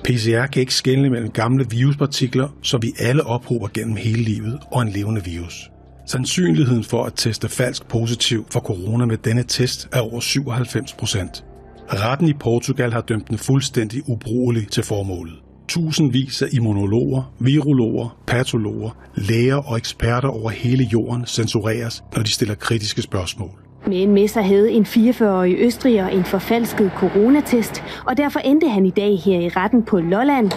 PCR kan ikke skelne mellem gamle viruspartikler, som vi alle ophober gennem hele livet, og en levende virus. Sandsynligheden for at teste falsk positiv for corona med denne test er over 97%. Retten i Portugal har dømt den fuldstændig ubrugelig til formålet. Tusindvis af immunologer, virologer, patologer, læger og eksperter over hele jorden censureres, når de stiller kritiske spørgsmål. Men med sig havde en 44-årig østriger en forfalsket coronatest, og derfor endte han i dag her i retten på Lolland.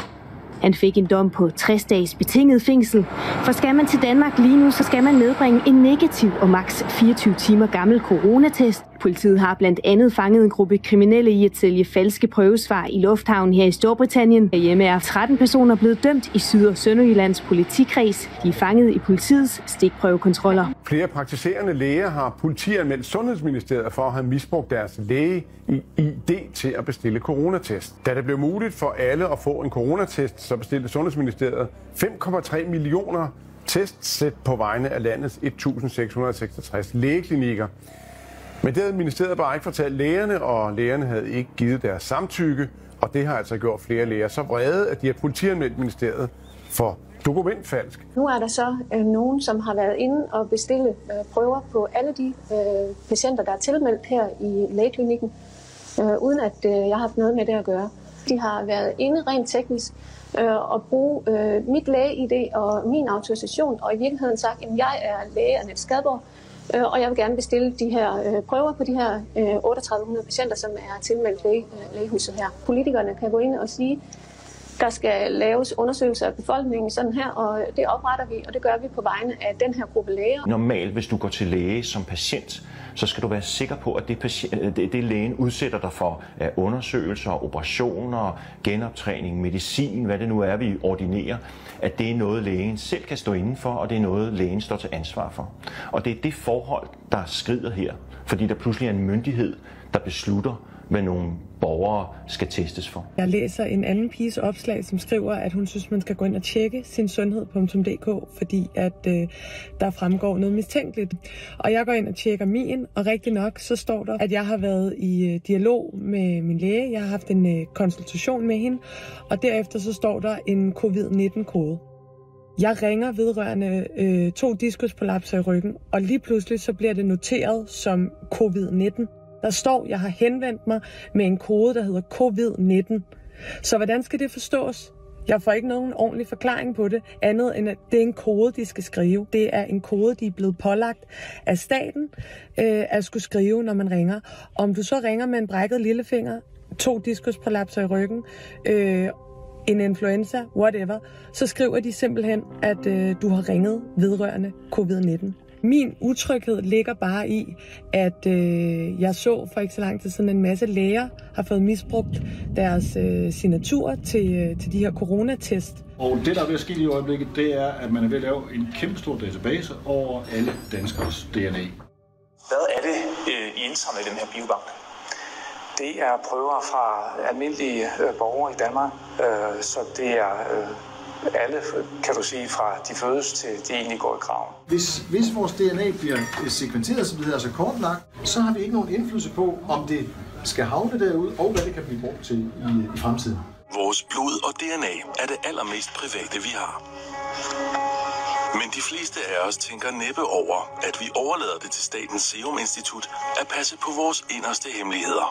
Han fik en dom på 60 dages betinget fængsel, for skal man til Danmark lige nu, så skal man medbringe en negativ og maks 24 timer gammel coronatest. Politiet har blandt andet fanget en gruppe kriminelle i at sælge falske prøvesvar i lufthavnen her i Storbritannien. Herhjemme er 13 personer blevet dømt i Syd- og Sønderjyllands politikreds. De er fanget i politiets stikprøvekontroller. Flere praktiserende læger har politianmeldt Sundhedsministeriet for at have misbrugt deres læge-ID til at bestille coronatest. Da det blev muligt for alle at få en coronatest, så bestilte Sundhedsministeriet 5,3 millioner testsæt på vegne af landets 1.666 lægeklinikker. Men det havde ministeriet bare ikke fortalt lægerne, og lægerne havde ikke givet deres samtykke, og det har altså gjort flere læger så vrede, at de har politianmeldt ministeriet for dokumentfalsk. Nu er der så nogen, som har været inde og bestille prøver på alle de patienter, der er tilmeldt her i lægeklinikken, uden at jeg har haft noget med det at gøre. De har været inde rent teknisk og bruge mit læge-ID og min autorisation, og i virkeligheden sagt, at jeg er læge Annette Skadborg, og jeg vil gerne bestille de her prøver på de her 3800 patienter, som er tilmeldt lægehuset her. Politikerne kan gå ind og sige, der skal laves undersøgelser af befolkningen sådan her, og det opretter vi, og det gør vi på vegne af den her gruppe læger. Normalt, hvis du går til læge som patient, så skal du være sikker på, at det lægen udsætter dig for af undersøgelser, operationer, genoptræning, medicin, hvad det nu er, vi ordinerer, at det er noget, lægen selv kan stå inden for, og det er noget, lægen står til ansvar for. Og det er det forhold, der skrider her, fordi der pludselig er en myndighed, der beslutter, hvad nogle borgere skal testes for. Jeg læser en anden piges opslag, som skriver, at hun synes, man skal gå ind og tjekke sin sundhed.dk, fordi at der fremgår noget mistænkeligt. Og jeg går ind og tjekker min, og rigtig nok, så står der, at jeg har været i dialog med min læge. Jeg har haft en konsultation med hende, og derefter så står der en covid-19-kode. Jeg ringer vedrørende 2 diskusprolapser i ryggen, og lige pludselig så bliver det noteret som covid-19. Der står, jeg har henvendt mig med en kode, der hedder covid-19. Så hvordan skal det forstås? Jeg får ikke nogen ordentlig forklaring på det, andet end at det er en kode, de skal skrive. Det er en kode, de er blevet pålagt af staten at skulle skrive, når man ringer. Om du så ringer med en brækket lillefinger, 2 diskusprolapser i ryggen, en influenza, whatever, så skriver de simpelthen, at du har ringet vedrørende covid-19. Min utryghed ligger bare i, at jeg så for ikke så lang tid siden en masse læger har fået misbrugt deres signatur til de her coronatest. Og det, der er ved at ske i øjeblikket, det er, at man er ved at lave en kæmpe stor database over alle danskers DNA. Hvad er det, I indsamler i den her biobank? Det er prøver fra almindelige borgere i Danmark, så det er alle, kan du sige, fra de fødes til de egentlig går i graven. Hvis vores DNA bliver sekventeret, så bliver det altså kortlagt, så har vi ikke nogen indflydelse på, om det skal havne derude, og hvad det kan blive brugt til i fremtiden. Vores blod og DNA er det allermest private, vi har. Men de fleste af os tænker næppe over, at vi overlader det til Statens Serum Institut at passe på vores inderste hemmeligheder.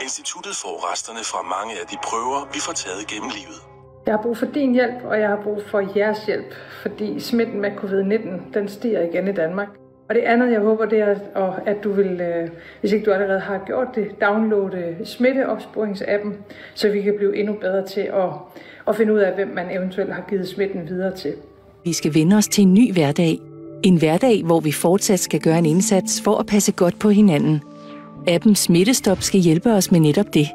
Instituttet får resterne fra mange af de prøver, vi får taget gennem livet. Jeg har brug for din hjælp, og jeg har brug for jeres hjælp, fordi smitten med covid-19, den stiger igen i Danmark. Og det andet, jeg håber, det er, at du vil, hvis ikke du allerede har gjort det, downloade smitteopsporingsappen, så vi kan blive endnu bedre til at finde ud af, hvem man eventuelt har givet smitten videre til. Vi skal vende os til en ny hverdag. En hverdag, hvor vi fortsat skal gøre en indsats for at passe godt på hinanden. Appen Smittestop skal hjælpe os med netop det.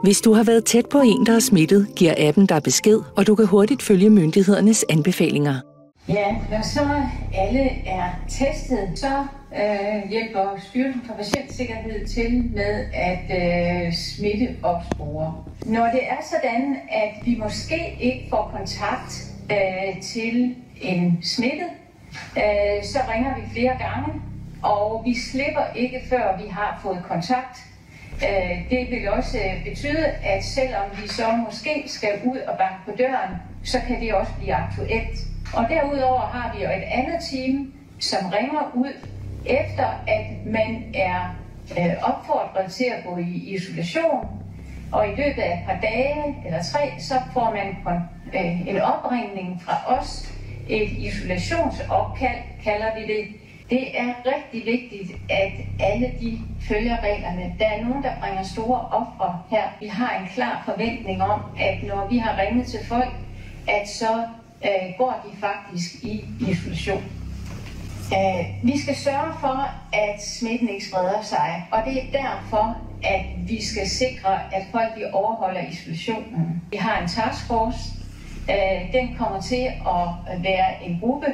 Hvis du har været tæt på en, der er smittet, giver appen dig besked, og du kan hurtigt følge myndighedernes anbefalinger. Ja, når så alle er testet, så hjælper Styrelsen for Patientsikkerhed til med at smitteopspore. Når det er sådan, at vi måske ikke får kontakt til en smittet, så ringer vi flere gange, og vi slipper ikke, før vi har fået kontakt. Det vil også betyde, at selvom vi så måske skal ud og banke på døren, så kan det også blive aktuelt. Og derudover har vi jo et andet team, som ringer ud efter, at man er opfordret til at gå i isolation. Og i løbet af et par dage eller 3, så får man en opringning fra os. Et isolationsopkald kalder vi det. Det er rigtig vigtigt, at alle de følger reglerne. Der er nogen, der bringer store ofre her. Vi har en klar forventning om, at når vi har ringet til folk, at så går de faktisk i isolation. Vi skal sørge for, at smitten ikke spreder sig, og det er derfor, at vi skal sikre, at folk overholder isolationen. Vi har en taskforce. Den kommer til at være en gruppe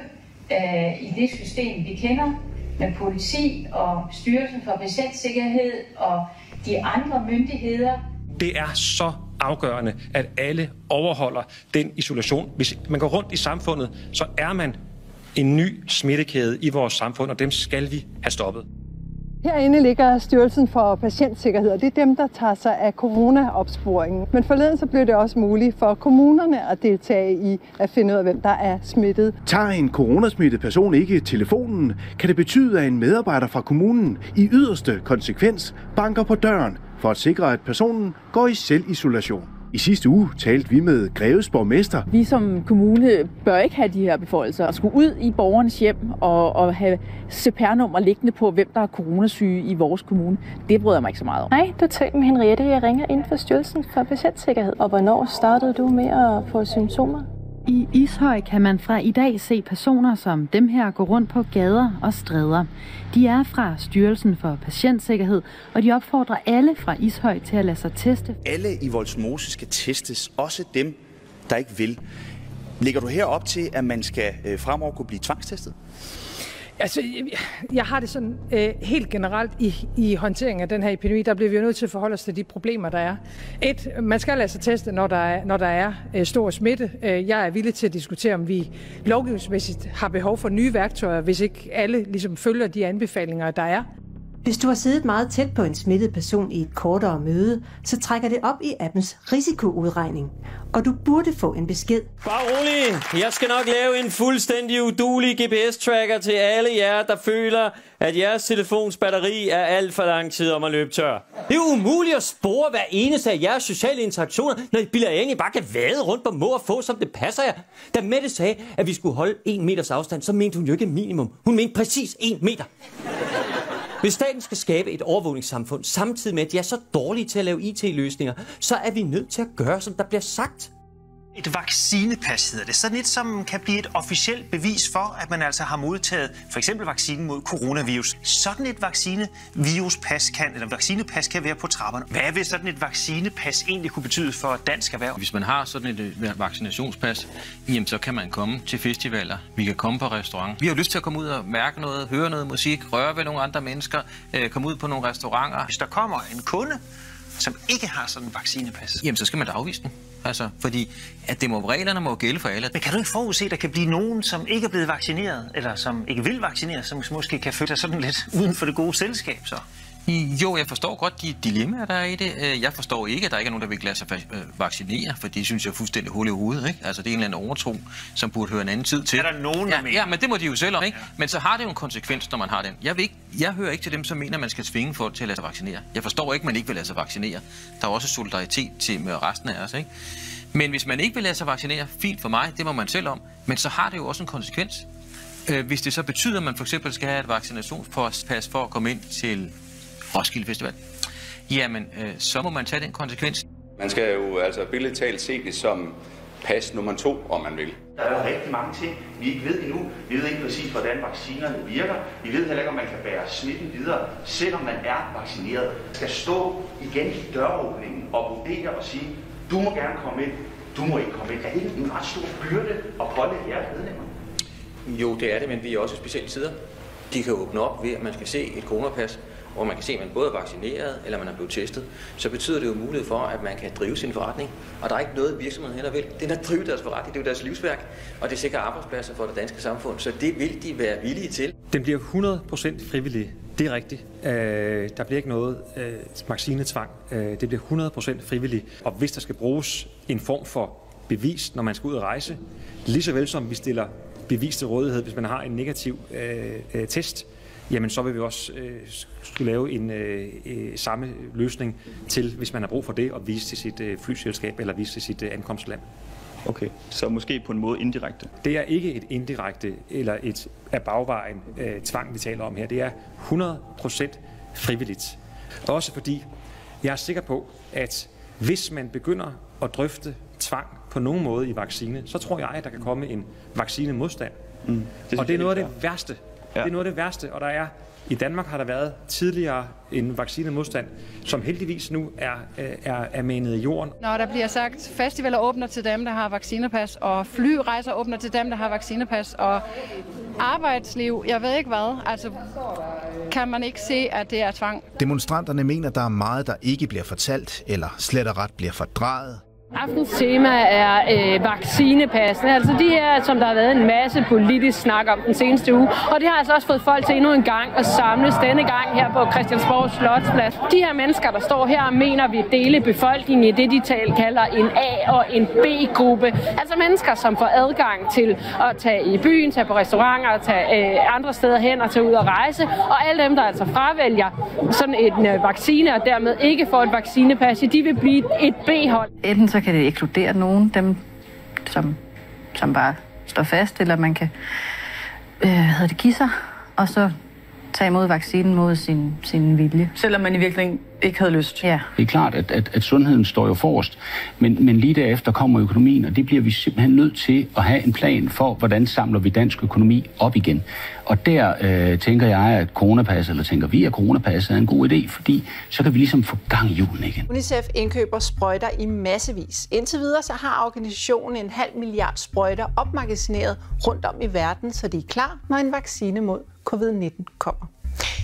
i det system, vi kender, med politi og Styrelsen for Patientsikkerhed og de andre myndigheder. Det er så afgørende, at alle overholder den isolation. Hvis man går rundt i samfundet, så er man en ny smittekæde i vores samfund, og dem skal vi have stoppet. Herinde ligger Styrelsen for Patientsikkerhed, og det er dem, der tager sig af coronaopsporingen. Men forleden så blev det også muligt for kommunerne at deltage i at finde ud af, hvem der er smittet. Tager en coronasmittet person ikke telefonen, kan det betyde, at en medarbejder fra kommunen i yderste konsekvens banker på døren for at sikre, at personen går i selvisolation. I sidste uge talte vi med Greves borgmester. Vi som kommune bør ikke have de her beføjelser at skulle ud i borgernes hjem og have CPR-nummer liggende på, hvem der er coronasyge i vores kommune. Det bryder jeg mig ikke så meget om. Hej, du taler med Henriette. Jeg ringer ind fra Styrelsen for Patientsikkerhed. Og hvornår startede du med at få symptomer? I Ishøj kan man fra i dag se personer som dem her gå rundt på gader og stræder. De er fra Styrelsen for Patientsikkerhed, og de opfordrer alle fra Ishøj til at lade sig teste. Alle i Vollsmose skal testes, også dem, der ikke vil. Lægger du her op til, at man skal fremover kunne blive tvangstestet? Altså, jeg har det sådan helt generelt i håndteringen af den her epidemi, der bliver vi jo nødt til at forholde os til de problemer, der er. Man skal lade sig teste, når der er stor smitte. Jeg er villig til at diskutere, om vi lovgivningsmæssigt har behov for nye værktøjer, hvis ikke alle ligesom følger de anbefalinger, der er. Hvis du har siddet meget tæt på en smittet person i et kortere møde, så trækker det op i appens risikoudregning. Og du burde få en besked. Bare rolig. Jeg skal nok lave en fuldstændig uduelig GPS-tracker til alle jer, der føler, at jeres telefons batteri er alt for lang tid om at løbe tør. Det er umuligt at spore hver eneste af jeres sociale interaktioner, når I bilder egentlig bare kan vade rundt på må og få, som det passer jer. Da Mette sagde, at vi skulle holde 1 meters afstand, så mente hun jo ikke minimum. Hun mente præcis 1 meter. Hvis staten skal skabe et overvågningssamfund, samtidig med, at de er så dårlige til at lave IT-løsninger, så er vi nødt til at gøre, som der bliver sagt. Et vaccinepas hedder det. Sådan et, som kan blive et officielt bevis for, at man altså har modtaget for eksempel vaccinen mod coronavirus. Sådan et vaccinepas kan være på trapperne. Hvad vil sådan et vaccinepas egentlig kunne betyde for dansk erhverv? Hvis man har sådan et vaccinationspas, jamen så kan man komme til festivaler. Vi kan komme på restaurant. Vi har lyst til at komme ud og mærke noget, høre noget musik, røre ved nogle andre mennesker, komme ud på nogle restauranter. Hvis der kommer en kunde, som ikke har sådan en vaccinepas, jamen så skal man da afvise den. Altså, fordi at reglerne må gælde for alle. Men kan du ikke forudse, at der kan blive nogen, som ikke er blevet vaccineret, eller som ikke vil vaccineres, som måske kan føle sig sådan lidt uden for det gode selskab, så? Jo, jeg forstår godt de dilemmaer, der er i det. Jeg forstår ikke, at der ikke er nogen, der vil lade sig vaccinere, for det synes jeg er fuldstændig hul i hovedet, ikke? Altså, det er en eller anden overtro, som burde høre en anden tid til. Er der nogen, der mener? Ja, men det må de jo selv om, ikke? Men så har det jo en konsekvens, når man har den. Jeg hører ikke til dem, som mener, at man skal tvinge folk til at lade sig vaccinere. Jeg forstår ikke, at man ikke vil lade sig vaccinere. Der er også solidaritet til med resten af os, ikke? Men hvis man ikke vil lade sig vaccinere, fint for mig, det må man selv om, men så har det jo også en konsekvens. Hvis det så betyder, at man for eksempel skal have et vaccinationspas for at komme ind til Roskilde Festival, jamen så må man tage den konsekvens. Man skal jo altså billedligt talt se det som pas nummer 2, om man vil. Der er rigtig mange ting, vi ikke ved endnu. Vi ved ikke præcis, hvordan vaccinerne virker. Vi ved heller ikke, om man kan bære smitten videre, selvom man er vaccineret. Man skal stå igen i døråbningen og vurdere og sige, du må gerne komme ind, du må ikke komme ind. Er det ikke en ret stor byrde at pålægge jeres medlemmer? Jo, det er det, men vi er også specielle tider. De kan åbne op ved, at man skal se et coronapas, hvor man kan se, at man både er vaccineret, eller man er blevet testet. Så betyder det jo mulighed for, at man kan drive sin forretning. Og der er ikke noget, virksomheden heller vil. Det er at drive deres forretning, det er jo deres livsværk. Og det sikrer arbejdspladser for det danske samfund. Så det vil de være villige til. Den bliver 100% frivillig. Det er rigtigt. Der bliver ikke noget vaccinetvang. Det bliver 100% frivillig. Og hvis der skal bruges en form for bevis, når man skal ud og rejse, lige så vel som vi stiller bevis til rådighed, hvis man har en negativ test, jamen så vil vi også skulle lave en samme løsning til, hvis man har brug for det, og vise til sit flyselskab eller vise til sit ankomstland. Okay, så måske på en måde indirekte? Det er ikke et indirekte eller et af bagvejen tvang, vi taler om her. Det er 100% frivilligt. Også fordi jeg er sikker på, at hvis man begynder at drøfte tvang på nogen måde i vaccine, så tror jeg, at der kan komme en vaccinemodstand. Og det er noget af det værste. Ja. Det er noget af det værste, og i Danmark har der været tidligere en vaccinemodstand, som heldigvis nu er manet i jorden. Når der bliver sagt, festivaler åbner til dem, der har vaccinepas, og flyrejser åbner til dem, der har vaccinepas, og arbejdsliv, jeg ved ikke hvad, altså kan man ikke se, at det er tvang. Demonstranterne mener, der er meget, der ikke bliver fortalt, eller slet og ret bliver fordrejet. Aftens tema er vaccinepassene, altså de her, som der har været en masse politisk snak om den seneste uge, og det har altså også fået folk til endnu en gang at samles denne gang her på Christiansborg Slotsplads. De her mennesker, der står her, mener vi dele befolkningen i det, de kalder en A- og en B-gruppe. Altså mennesker, som får adgang til at tage i byen, tage på restauranter, tage andre steder hen og tage ud og rejse, og alle dem, der altså fravælger sådan en vaccine og dermed ikke får et vaccinepas, de vil blive et B-hold. Enten så kan det ekskludere nogen, dem som bare står fast, eller man kan give sig, og så tage imod vaccinen mod sin vilje. Selvom man i virkeligheden ikke havde lyst. Ja. Det er klart, at sundheden står jo forrest, men lige derefter kommer økonomien, og det bliver vi simpelthen nødt til at have en plan for, hvordan samler vi dansk økonomi op igen. Og der tænker jeg, at coronapasset er en god idé, fordi så kan vi ligesom få gang i hjulene igen. UNICEF indkøber sprøjter i massevis. Indtil videre så har organisationen 0,5 milliard sprøjter opmagasineret rundt om i verden, så de er klar, når en vaccine mod covid-19 kommer.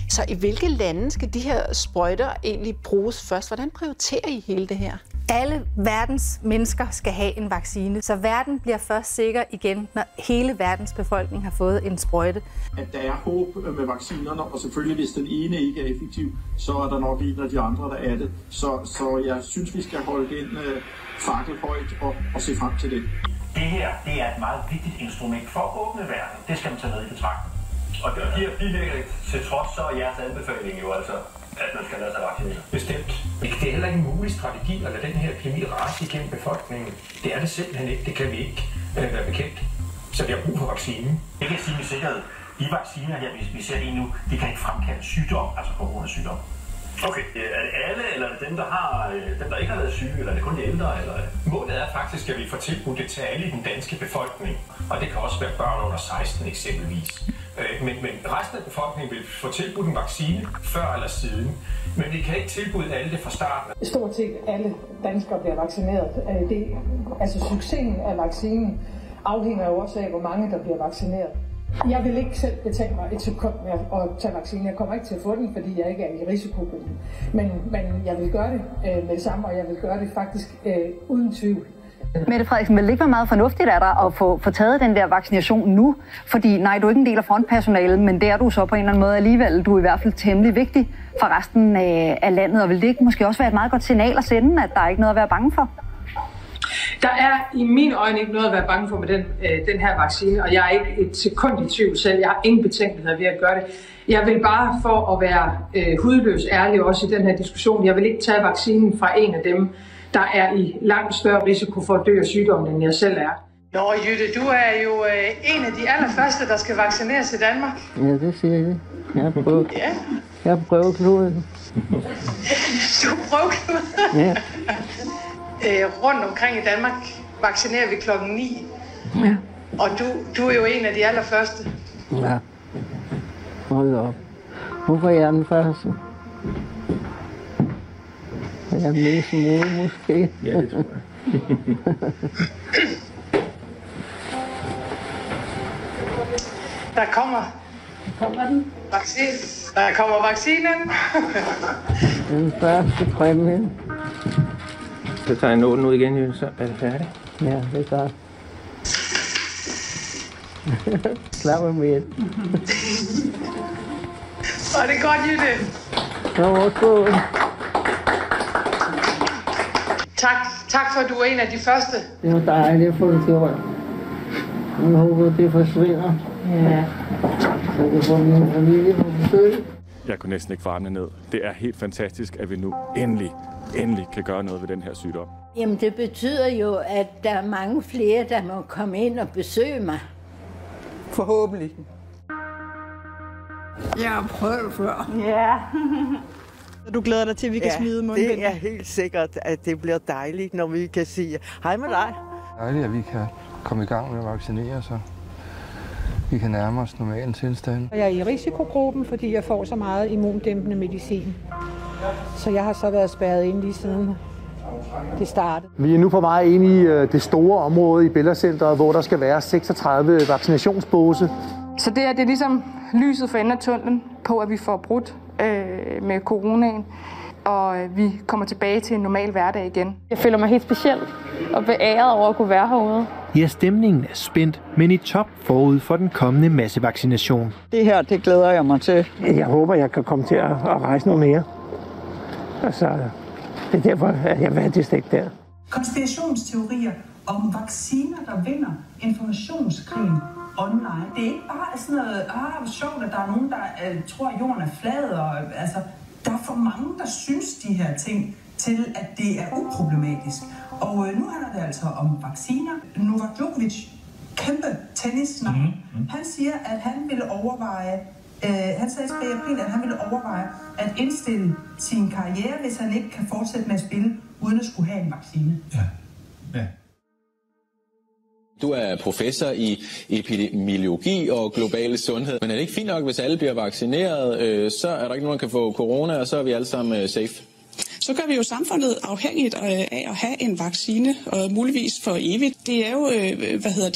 Så i hvilke lande skal de her sprøjter egentlig bruges først? Hvordan prioriterer I hele det her? Alle verdens mennesker skal have en vaccine, så verden bliver først sikker igen, når hele verdens befolkning har fået en sprøjte. At der er håb med vaccinerne, og selvfølgelig hvis den ene ikke er effektiv, så er der nok en af de andre, der er det. Så jeg synes, vi skal holde den fakkel højt og se frem til det. Det her det er et meget vigtigt instrument for at åbne verden. Det skal man tage med i betragtning. Og det giver bivirkning til trods, så er jeres anbefaling jo altså, at man skal lade sig vaccinere. Bestemt. Det er heller ikke en mulig strategi at lade den her epidemi rase igennem befolkningen. Det er det simpelthen ikke. Det kan vi ikke være bekendt. Så vi har brug for vaccinen. Det kan sige med sikkerhed. De vacciner her, vi ser lige nu, de kan ikke fremkalde sygdom, altså coronasygdom. Okay, er det alle, eller er det dem, der ikke har været syge, eller er det kun de ældre? Eller? Målet er faktisk, at vi får tilbudt det til alle i den danske befolkning. Og det kan også være børn under 16 eksempelvis. Men resten af befolkningen vil få tilbudt en vaccine før eller siden. Men vi kan ikke tilbyde alle det fra starten. Stort set alle danskere bliver vaccineret. Succesen af vaccinen afhænger jo også af, hvor mange der bliver vaccineret. Jeg vil ikke selv betale mig et sekund med at tage vaccinen. Jeg kommer ikke til at få den, fordi jeg ikke er i risikogruppen. Men jeg vil gøre det med det samme, og jeg vil gøre det faktisk uden tvivl. Mette Frederiksen, vil det ikke være meget fornuftigt af dig at få taget den der vaccination nu? Fordi nej, du er ikke en del af frontpersonalet, men det er du så på en eller anden måde alligevel. Du er i hvert fald temmelig vigtig for resten af landet, og vil det ikke måske også være et meget godt signal at sende, at der er ikke noget at være bange for? Der er i mine øjne ikke noget at være bange for med den her vaccine, og jeg er ikke et sekund i tvivl selv. Jeg har ingen betænkeligheder ved at gøre det. Jeg vil bare for at være hudløs ærlig også i den her diskussion, jeg vil ikke tage vaccinen fra en af dem, der er i langt større risiko for at dø af sygdommen, end jeg selv er. Nå, Jytte, du er jo en af de allerførste, der skal vaccineres i Danmark. Ja, det siger jeg. Jeg har prøvet. Ja. Jeg har prøvet kloden. Du prøvede kloden? Ja. Rundt omkring i Danmark vaccinerer vi klokken 9. Ja. Og du er jo en af de allerførste. Ja. Hold op. Hvorfor er jeg den første? Jeg er den mest modige, måske. Ja, det tror jeg. Der kommer vaccinen. Der kommer vaccinen. Den første præmie. Så tager jeg nålen ud igen, Jytte, så er det færdigt. Ja, det er godt. Slap med ind. Og det er godt, Jytte. Så Tak for, at du er en af de første. det var dejligt at få det gjort. Jeg håber, det forsvinder. Ja. Så jeg kan få min familie på besøg. Jeg kunne næsten ikke få armene ned. Det er helt fantastisk, at vi nu endelig kan gøre noget ved den her sygdom. Jamen, det betyder jo, at der er mange flere, der må komme ind og besøge mig. Forhåbentlig. Jeg har prøvet før. Ja. Du glæder dig til, at vi kan smide mundbind? Det er helt sikkert, at det bliver dejligt, når vi kan sige hej med dig. Dejligt, at vi kan komme i gang med at vaccinere, så vi kan nærme os normal tilstand. Jeg er i risikogruppen, fordi jeg får så meget immundæmpende medicin. Så jeg har så været spærret ind lige siden det startede. Vi er nu på vej ind i det store område i Bella Centeret, hvor der skal være 36 vaccinationsbåse. Så det er ligesom lyset for enden af tunnelen på, at vi får brudt med coronaen, og vi kommer tilbage til en normal hverdag igen. Jeg føler mig helt specielt og beæret over at kunne være herude. Ja, stemningen er spændt, men i top forud for den kommende massevaccination. Det her, det glæder jeg mig til. Jeg håber, jeg kan komme til at rejse noget mere. Altså, det er derfor, at jeg vil have det stik der. Konspirationsteorier om vacciner, der vinder informationskrigen online. Det er ikke bare sådan noget, hvor sjovt, at der er nogen, der tror, at jorden er flad. Og, altså, der er for mange, der synes de her ting til, at det er uproblematisk. Og nu handler det altså om vacciner. Novak Djokovic, kæmpe tennissnak, han siger, at han ville overveje, han sagde i april, at han ville overveje at indstille sin karriere, hvis han ikke kan fortsætte med at spille, uden at skulle have en vaccine. Ja. Du er professor i epidemiologi og global sundhed. Men er det ikke fint nok, hvis alle bliver vaccineret, så er der ikke nogen, der kan få corona, og så er vi alle sammen safe? Så gør vi jo samfundet afhængigt af at have en vaccine, og muligvis for evigt. Det er jo,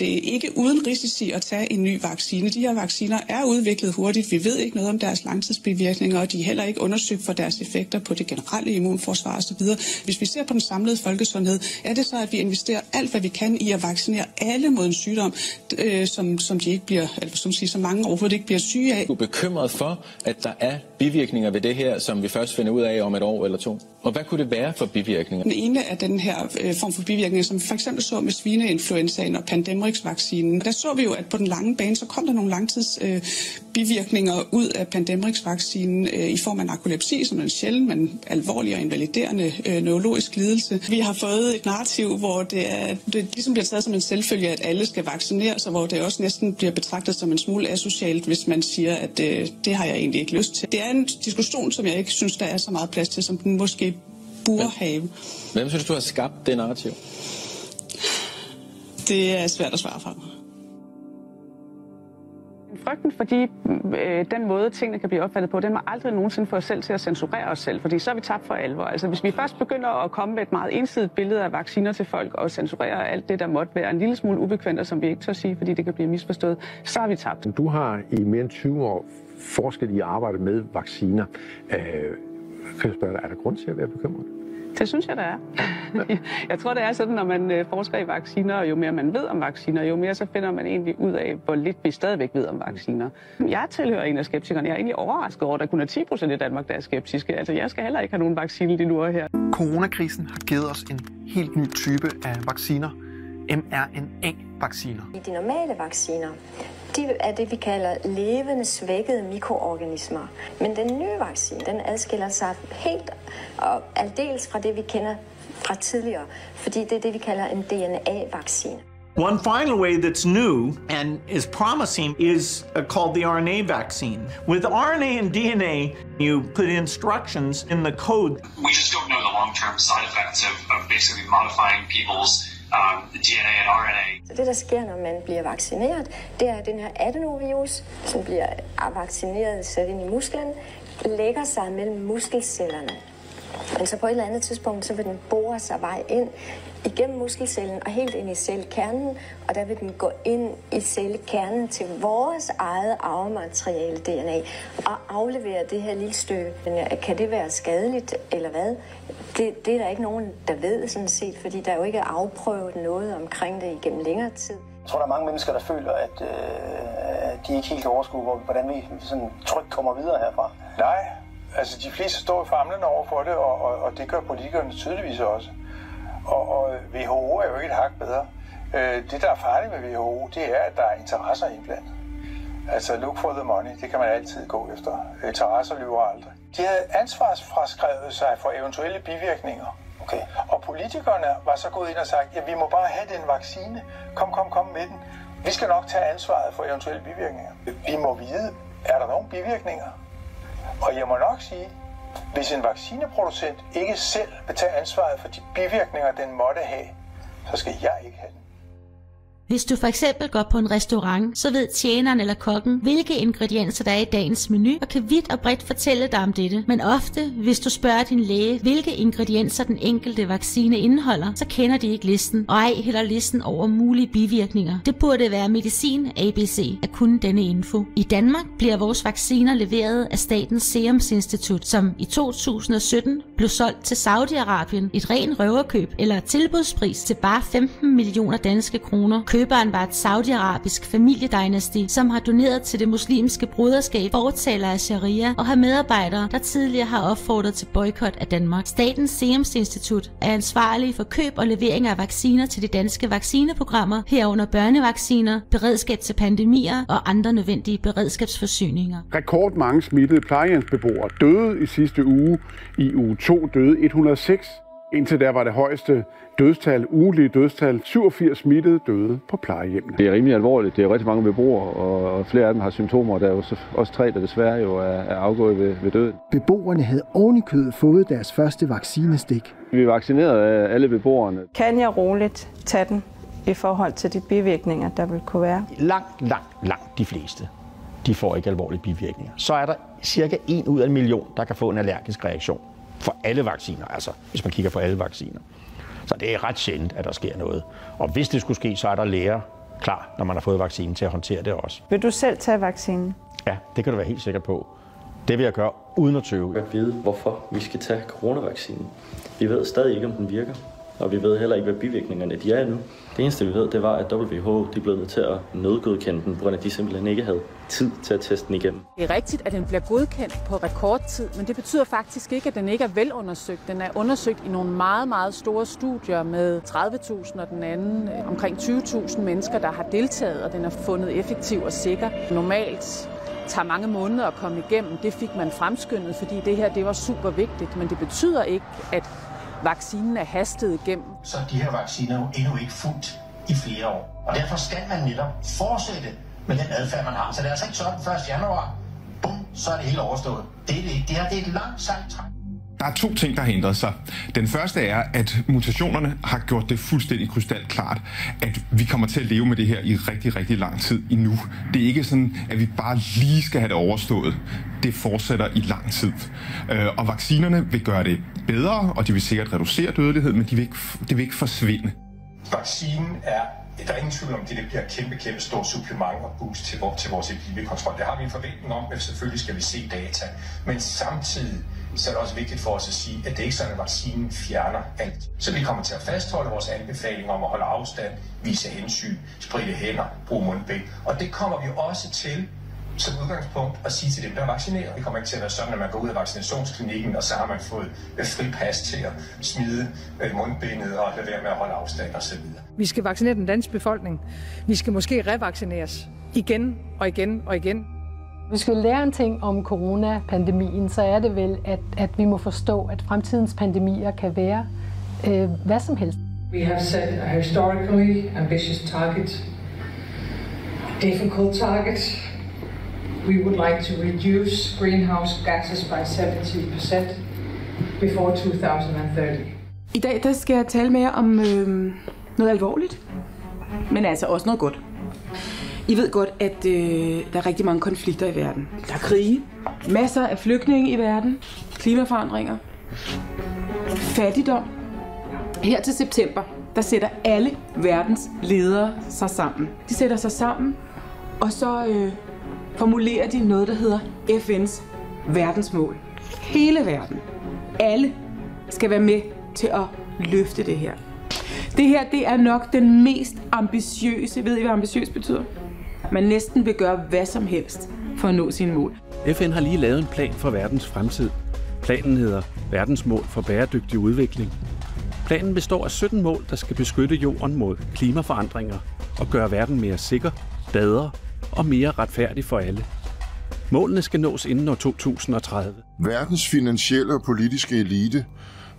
ikke uden risici at tage en ny vaccine. De her vacciner er udviklet hurtigt. Vi ved ikke noget om deres langtidsbivirkninger, og de er heller ikke undersøgt for deres effekter på det generelle immunforsvar osv. Hvis vi ser på den samlede folkesundhed, er det så, at vi investerer alt, hvad vi kan i at vaccinere alle mod en sygdom, som de ikke bliver, eller som siger, så mange overhovedet ikke bliver syge af. Du er bekymret for, at der er bivirkninger ved det her, som vi først finder ud af om et år eller to. Og hvad kunne det være for bivirkninger? Den ene af den her form for bivirkninger, som for eksempel så med svineinfluenzaen og Pandemrix-vaccinen. Der så vi jo, at på den lange bane, så kom der nogle langtidsbivirkninger ud af Pandemrix-vaccinen i form af narkolepsi, som er en sjælden, men alvorlig og invaliderende neurologisk lidelse. Vi har fået et narrativ, hvor det ligesom bliver taget som en selvfølge, at alle skal vaccineres, og hvor det også næsten bliver betragtet som en smule asocialt, hvis man siger, at det har jeg egentlig ikke lyst til. Det er en diskussion, som jeg ikke synes, der er så meget plads til, som den måske burde have. Hvem synes du har skabt det narrativ? Det er svært at svare for. Frygten fordi den måde, tingene kan blive opfattet på, den må aldrig nogensinde få os selv til at censurere os selv, fordi så er vi tabt for alvor. Altså hvis vi først begynder at komme med et meget ensidigt billede af vacciner til folk og censurere alt det, der måtte være en lille smule ubekvemt, og som vi ikke tør sige, fordi det kan blive misforstået, så er vi tabt. Du har i mere end 20 år forsket i arbejdet med vacciner. Kan jeg spørge dig, er der grund til at være bekymret? Det synes jeg, der er. Jeg tror, det er sådan, når man forsker i vacciner, og jo mere man ved om vacciner, jo mere så finder man egentlig ud af, hvor lidt vi stadigvæk ved om vacciner. Jeg tilhører en af skeptikerne. Jeg er egentlig overrasket over, at der kun er 10% i Danmark, der er skeptiske. Altså, jeg skal heller ikke have nogen vaccine lige nu og her. Coronakrisen har givet os en helt ny type af vacciner. mRNA-vacciner. De normale vacciner, de er det, vi kalder levende svækkede mikroorganismer. Men den nye vaccine, den adskiller sig helt og aldeles fra det, vi kender fra tidligere, fordi det er det, vi kalder en DNA-vaccine. One final way that's new and is promising is called the RNA vaccine. With RNA and DNA, you put instructions in the code. We just don't know the long-term side effects of basically modifying people's the DNA and RNA. Så det, der sker, når man bliver vaccineret, det er, at den her adenovirus, som bliver vaccineret sat ind i musklen, lægger sig mellem muskelcellerne. Men så på et eller andet tidspunkt, så vil den bore sig vej ind igennem muskelcellen og helt ind i cellekernen, og der vil den gå ind i cellekernen til vores eget arvemateriale, DNA, og aflevere det her lille stykke. Men kan det være skadeligt, eller hvad? Det er der ikke nogen, der ved sådan set, fordi der er jo ikke afprøvet noget omkring det igennem længere tid. Jeg tror, der er mange mennesker, der føler, at de ikke helt kan overskue, hvordan vi sådan trygt kommer videre herfra. Nej, altså de fleste står famlende over for det, og det gør politikerne tydeligvis også. Og WHO er jo ikke et hak bedre. Det, der er farligt med WHO, det er, at der er interesser indblandet. Altså look for the money, det kan man altid gå efter. Interesser lyver aldrig. De havde ansvarsfraskrevet sig for eventuelle bivirkninger. Okay. Og politikerne var så gået ind og sagt, ja, vi må bare have den vaccine. Kom med den. Vi skal nok tage ansvaret for eventuelle bivirkninger. Vi må vide, er der nogle bivirkninger? Og jeg må nok sige, hvis en vaccineproducent ikke selv vil tage ansvaret for de bivirkninger, den måtte have, så skal jeg ikke have den. Hvis du for eksempel går på en restaurant, så ved tjeneren eller kokken, hvilke ingredienser der er i dagens menu, og kan vidt og bredt fortælle dig om dette. Men ofte, hvis du spørger din læge, hvilke ingredienser den enkelte vaccine indeholder, så kender de ikke listen, og ej heller listen over mulige bivirkninger. Det burde være medicin ABC at kunne denne info. I Danmark bliver vores vacciner leveret af Statens Serum Institut, som i 2017 blev solgt til Saudi-Arabien, et ren røverkøb eller tilbudspris til bare 15 millioner danske kroner. Køberen var et saudiarabisk familiedynasti, som har doneret til det muslimske broderskab, fortaler af sharia, og har medarbejdere, der tidligere har opfordret til boykot af Danmark. Statens Serum Institut er ansvarlig for køb og levering af vacciner til de danske vaccineprogrammer, herunder børnevacciner, beredskab til pandemier og andre nødvendige beredskabsforsyninger. Rekordmange smittede plejehjemsbeboere døde i sidste uge. I uge 2 døde 106. Indtil der var det højeste dødstal, ugenlige dødstal, 87 smittede døde på plejehjemmene. Det er rimelig alvorligt. Det er rigtig mange beboere, og flere af dem har symptomer. Der er jo også 3, der desværre jo er afgået ved døden. Beboerne havde ovenikøbet fået deres første vaccinestik. Vi vaccinerede alle beboerne. Kan jeg roligt tage den i forhold til de bivirkninger, der vil kunne være? Langt de fleste, de får ikke alvorlige bivirkninger. Så er der cirka 1 ud af 1 million, der kan få en allergisk reaktion. For alle vacciner, altså hvis man kigger på alle vacciner. Så det er ret sjældent, at der sker noget. Og hvis det skulle ske, så er der læger klar, når man har fået vaccinen til at håndtere det også. Vil du selv tage vaccinen? Ja, det kan du være helt sikker på. Det vil jeg gøre uden at tøve. Jeg ved, hvorfor vi skal tage coronavaccinen. Vi ved stadig ikke, om den virker. Og vi ved heller ikke, hvad bivirkningerne de er endnu. Det eneste, vi ved, det var, at WHO blev nødt til at nødgodkende den, på grund af, at de simpelthen ikke havde tid til at teste den igennem. Det er rigtigt, at den bliver godkendt på rekordtid, men det betyder faktisk ikke, at den ikke er velundersøgt. Den er undersøgt i nogle meget, meget store studier med 30.000 og den anden omkring 20.000 mennesker, der har deltaget, og den er fundet effektiv og sikker. Normalt tager mange måneder at komme igennem. Det fik man fremskyndet, fordi det her det var super vigtigt, men det betyder ikke, at vaccinen er hastet igennem. Så de her vacciner er jo endnu ikke fuldt i flere år. Og derfor skal man netop fortsætte med den adfærd, man har. Så det er altså ikke sådan 1. januar, bum, så er det hele overstået. Det er et langt sejt træk. Der er 2 ting, der har ændret sig. Den første er, at mutationerne har gjort det fuldstændig krystalklart, at vi kommer til at leve med det her i rigtig, rigtig lang tid endnu. Det er ikke sådan, at vi bare lige skal have det overstået. Det fortsætter i lang tid. Og vaccinerne vil gøre det bedre, og de vil sikkert reducere dødelighed, men de vil ikke forsvinde. Vaccinen der er ingen tvivl om, det bliver kæmpe stort supplement og boost til vores epidemikontrol. Det har vi en forventning om, at selvfølgelig skal vi se data. Men samtidig så er det også vigtigt for os at sige, at det ikke er sådan, at vaccinen fjerner alt. Så vi kommer til at fastholde vores anbefaling om at holde afstand, vise hensyn, spritte hænder, bruge mundbind. Og det kommer vi også til som udgangspunkt at sige til dem, der er vaccineret. Det kommer ikke til at være sådan, at man går ud af vaccinationsklinikken, og så har man fået fri pas til at smide mundbindet og lade være med at holde afstand osv. Vi skal vaccinere den danske befolkning. Vi skal måske revaccineres igen og igen og igen. Hvis vi lærer en ting om coronapandemien, så er det vel, at vi må forstå, at fremtidens pandemier kan være hvad som helst. We have set a historically ambitious target, difficult target. We would like to reduce greenhouse gases by 70% before 2030. I dag der skal jeg tale med jer om noget alvorligt, men altså også noget godt. I ved godt, at der er rigtig mange konflikter i verden. Der er krige, masser af flygtninge i verden, klimaforandringer, fattigdom. Her til september, der sætter alle verdens ledere sig sammen. De sætter sig sammen, og så formulerer de noget, der hedder FN's verdensmål. Hele verden, alle skal være med til at løfte det her. Det her, det er nok den mest ambitiøse. Ved I, hvad ambitiøs betyder? Man næsten vil gøre hvad som helst for at nå sine mål. FN har lige lavet en plan for verdens fremtid. Planen hedder Verdensmål for bæredygtig udvikling. Planen består af 17 mål, der skal beskytte jorden mod klimaforandringer og gøre verden mere sikker, bedre og mere retfærdig for alle. Målene skal nås inden år 2030. Verdens finansielle og politiske elite,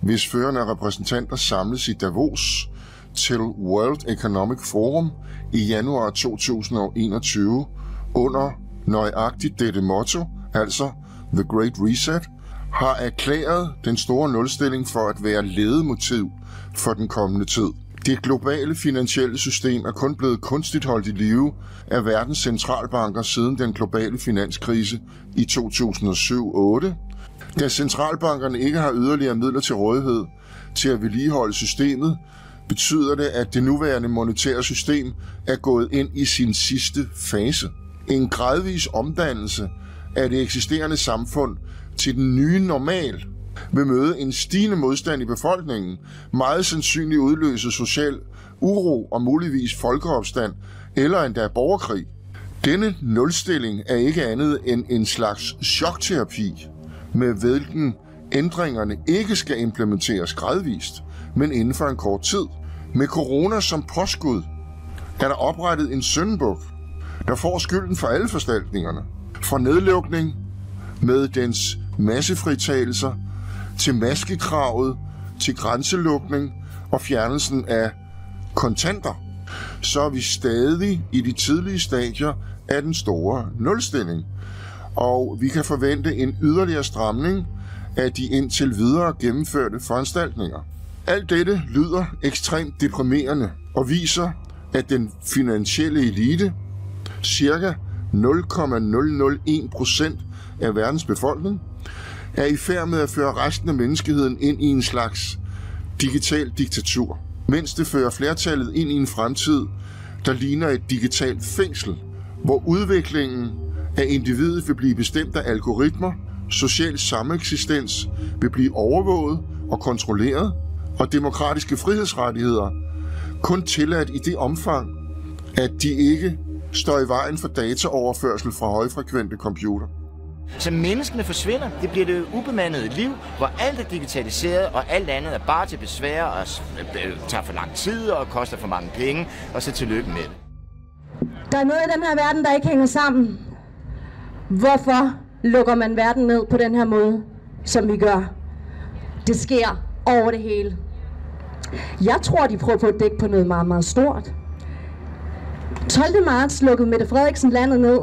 hvis førende repræsentanter samles i Davos til World Economic Forum i januar 2021 under nøjagtigt dette motto, altså The Great Reset, har erklæret den store nulstilling for at være ledemotiv for den kommende tid. Det globale finansielle system er kun blevet kunstigt holdt i live af verdens centralbanker siden den globale finanskrise i 2007-08. Da centralbankerne ikke har yderligere midler til rådighed til at vedligeholde systemet, betyder det, at det nuværende monetære system er gået ind i sin sidste fase. En gradvis omdannelse af det eksisterende samfund til den nye normal vil møde en stigende modstand i befolkningen, meget sandsynligt udløse social uro og muligvis folkeopstand eller endda borgerkrig. Denne nulstilling er ikke andet end en slags chokterapi, med hvilken ændringerne ikke skal implementeres gradvist, men inden for en kort tid. Med corona som påskud er der oprettet en syndebuk, der får skylden for alle foranstaltningerne. Fra nedlukning med dens massefritagelser, til maskekravet, til grænselukning og fjernelsen af kontanter, så er vi stadig i de tidlige stadier af den store nulstilling. Og vi kan forvente en yderligere stramning af de indtil videre gennemførte foranstaltninger. Alt dette lyder ekstremt deprimerende og viser, at den finansielle elite, cirka 0,001% af verdens befolkning, er i færd med at føre resten af menneskeheden ind i en slags digital diktatur, mens det fører flertallet ind i en fremtid, der ligner et digitalt fængsel, hvor udviklingen af individet vil blive bestemt af algoritmer, social sameksistens vil blive overvåget og kontrolleret, og demokratiske frihedsrettigheder kun tilladt i det omfang, at de ikke står i vejen for dataoverførsel fra højfrekvente computer. Så menneskene forsvinder. Det bliver det ubemandede liv, hvor alt er digitaliseret, og alt andet er bare til besvær og tager for lang tid og koster for mange penge, og så tillykke med det. Der er noget i den her verden, der ikke hænger sammen. Hvorfor lukker man verden ned på den her måde, som vi gør? Det sker over det hele. Jeg tror, de prøver på at dække på noget meget, meget stort. 12. marts lukkede Mette Frederiksen landet ned.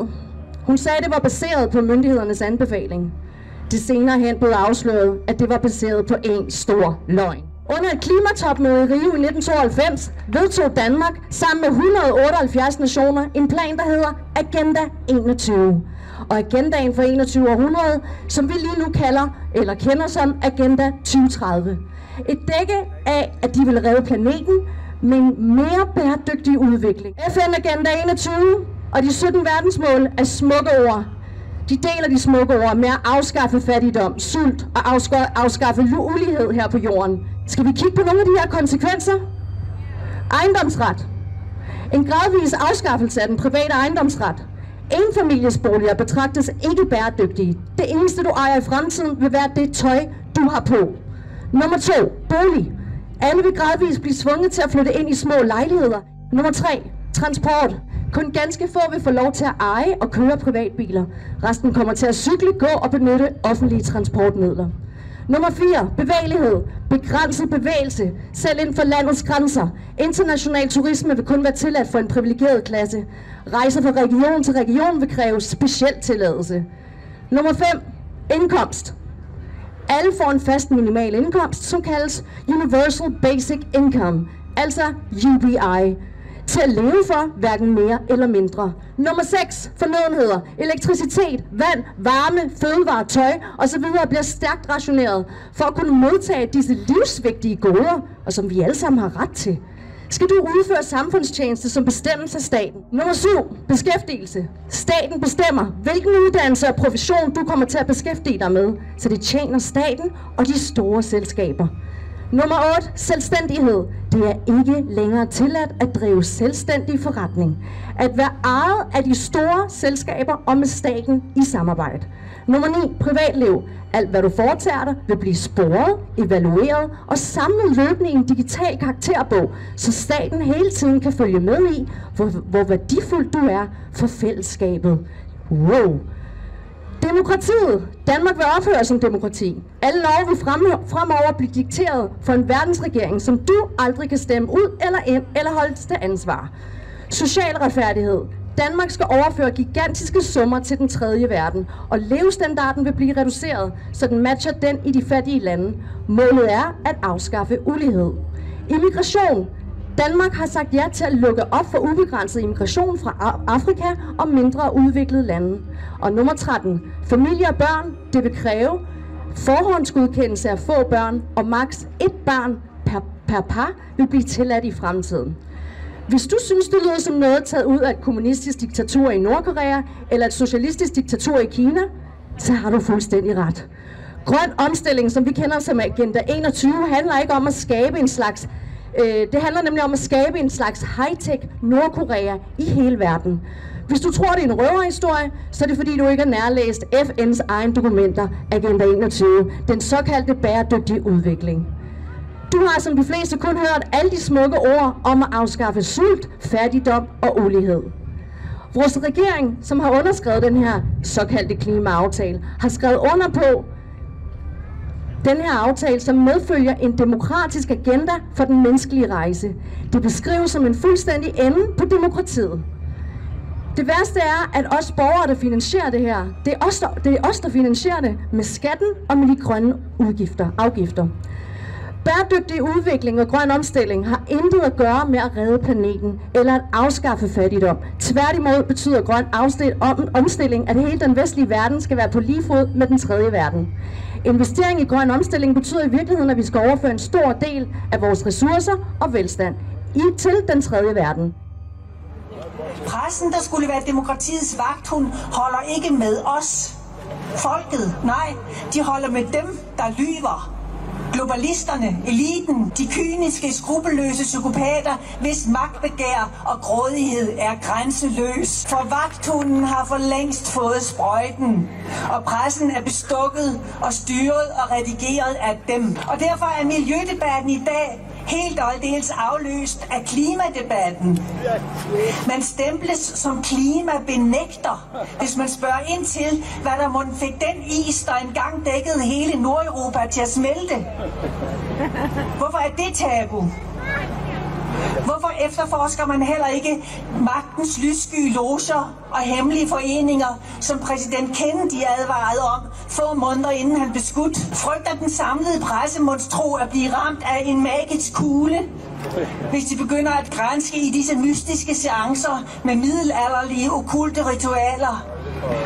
Hun sagde, at det var baseret på myndighedernes anbefaling. Det senere hen blev afsløret, at det var baseret på en stor løgn. Under et klimatopmøde i Rio i 1992 vedtog Danmark sammen med 178 nationer en plan, der hedder Agenda 21. Og agendaen for 21. århundrede, som vi lige nu kender som Agenda 2030. Et dække af, at de vil redde planeten med en mere bæredygtig udvikling. FN Agenda 21 og de 17 verdensmål er smukke ord. De deler de smukke ord med at afskaffe fattigdom, sult og afskaffe ulighed her på jorden. Skal vi kigge på nogle af de her konsekvenser? Ejendomsret. En gradvis afskaffelse af den private ejendomsret. Enfamiliesboliger betragtes ikke bæredygtige. Det eneste du ejer i fremtiden vil være det tøj, du har på. Nummer 2. Bolig. Alle vil gradvist blive tvunget til at flytte ind i små lejligheder. Nummer 3. Transport. Kun ganske få vil få lov til at eje og køre privatbiler. Resten kommer til at cykle, gå og benytte offentlige transportmidler. Nummer 4. Bevægelighed. Begrænset bevægelse, selv inden for landets grænser. International turisme vil kun være tilladt for en privilegeret klasse. Rejser fra region til region vil kræve speciel tilladelse. Nummer 5. Indkomst. Alle får en fast minimal indkomst, som kaldes Universal Basic Income. altså UBI, til at leve for, hverken mere eller mindre. Nummer 6, fornødenheder, elektricitet, vand, varme, fødevarer, tøj osv. bliver stærkt rationeret for at kunne modtage disse livsvigtige goder, og som vi alle sammen har ret til. Skal du udføre samfundstjeneste, som bestemmes af staten? Nummer 7, beskæftigelse. Staten bestemmer, hvilken uddannelse og profession du kommer til at beskæftige dig med, så det tjener staten og de store selskaber. Nummer 8, selvstændighed. Det er ikke længere tilladt at drive selvstændig forretning. At være ejet af de store selskaber og med staten i samarbejde. Nummer 9, privatliv. Alt hvad du foretager dig vil blive sporet, evalueret og samlet løbende i en digital karakterbog, så staten hele tiden kan følge med i, hvor værdifuld du er for fællesskabet. Wow! Demokratiet. Danmark vil ophøre som demokrati. Alle love vil fremover blive dikteret for en verdensregering, som du aldrig kan stemme ud eller ind eller holde til ansvar. Social retfærdighed. Danmark skal overføre gigantiske summer til den tredje verden, og levestandarden vil blive reduceret, så den matcher den i de fattige lande. Målet er at afskaffe ulighed. Immigration. Danmark har sagt ja til at lukke op for ubegrænset immigration fra Afrika og mindre udviklede lande. Og nummer 13. Familie og børn. Det vil kræve forhåndsgodkendelse af få børn, og maks 1 barn per par vil blive tilladt i fremtiden. Hvis du synes, det lyder som noget taget ud af et kommunistisk diktatur i Nordkorea eller et socialistisk diktatur i Kina, så har du fuldstændig ret. Grøn omstilling, som vi kender som Agenda 21, handler ikke om at skabe en slags det handler nemlig om at skabe en slags high-tech Nordkorea i hele verden. Hvis du tror, det er en røverhistorie, så er det fordi, du ikke har nærlæst FN's egen dokumenter, Agenda 21, den såkaldte bæredygtige udvikling. Du har som de fleste kun hørt alle de smukke ord om at afskaffe sult, fattigdom og ulighed. Vores regering, som har underskrevet den her såkaldte klimaaftale, har skrevet under på den her aftale, som medfølger en demokratisk agenda for den menneskelige rejse. Det beskrives som en fuldstændig ende på demokratiet. Det værste er, at os borgere, der finansierer det her, det er os, der finansierer det med skatten og med de grønne afgifter. Bæredygtig udvikling og grøn omstilling har intet at gøre med at redde planeten eller at afskaffe fattigdom. Tværtimod betyder grøn omstilling, at hele den vestlige verden skal være på lige fod med den tredje verden. Investering i grøn omstilling betyder i virkeligheden, at vi skal overføre en stor del af vores ressourcer og velstand til den tredje verden. Pressen, der skulle være demokratiets vagthund, holder ikke med os. Folket, nej, de holder med dem, der lyver. Globalisterne, eliten, de kyniske, skrupelløse psykopater, hvis magtbegær og grådighed er grænseløs. For vagthunden har for længst fået sprøjten, og pressen er bestukket og styret og redigeret af dem. Og derfor er miljødebatten i dag helt og aldeles afløst af klimadebatten. Man stemples som klimabenægter, hvis man spørger ind til, hvad der måtte fik den is, der engang dækkede hele Nordeuropa til at smelte. Hvorfor er det tabu? Hvorfor efterforsker man heller ikke magtens lyssky loger og hemmelige foreninger, som præsident Kennedy advarede om få måneder inden han blev skudt? Frygter den samlede pressemonstro at blive ramt af en magisk kugle, hvis de begynder at granske i disse mystiske seancer med middelalderlige okkulte ritualer?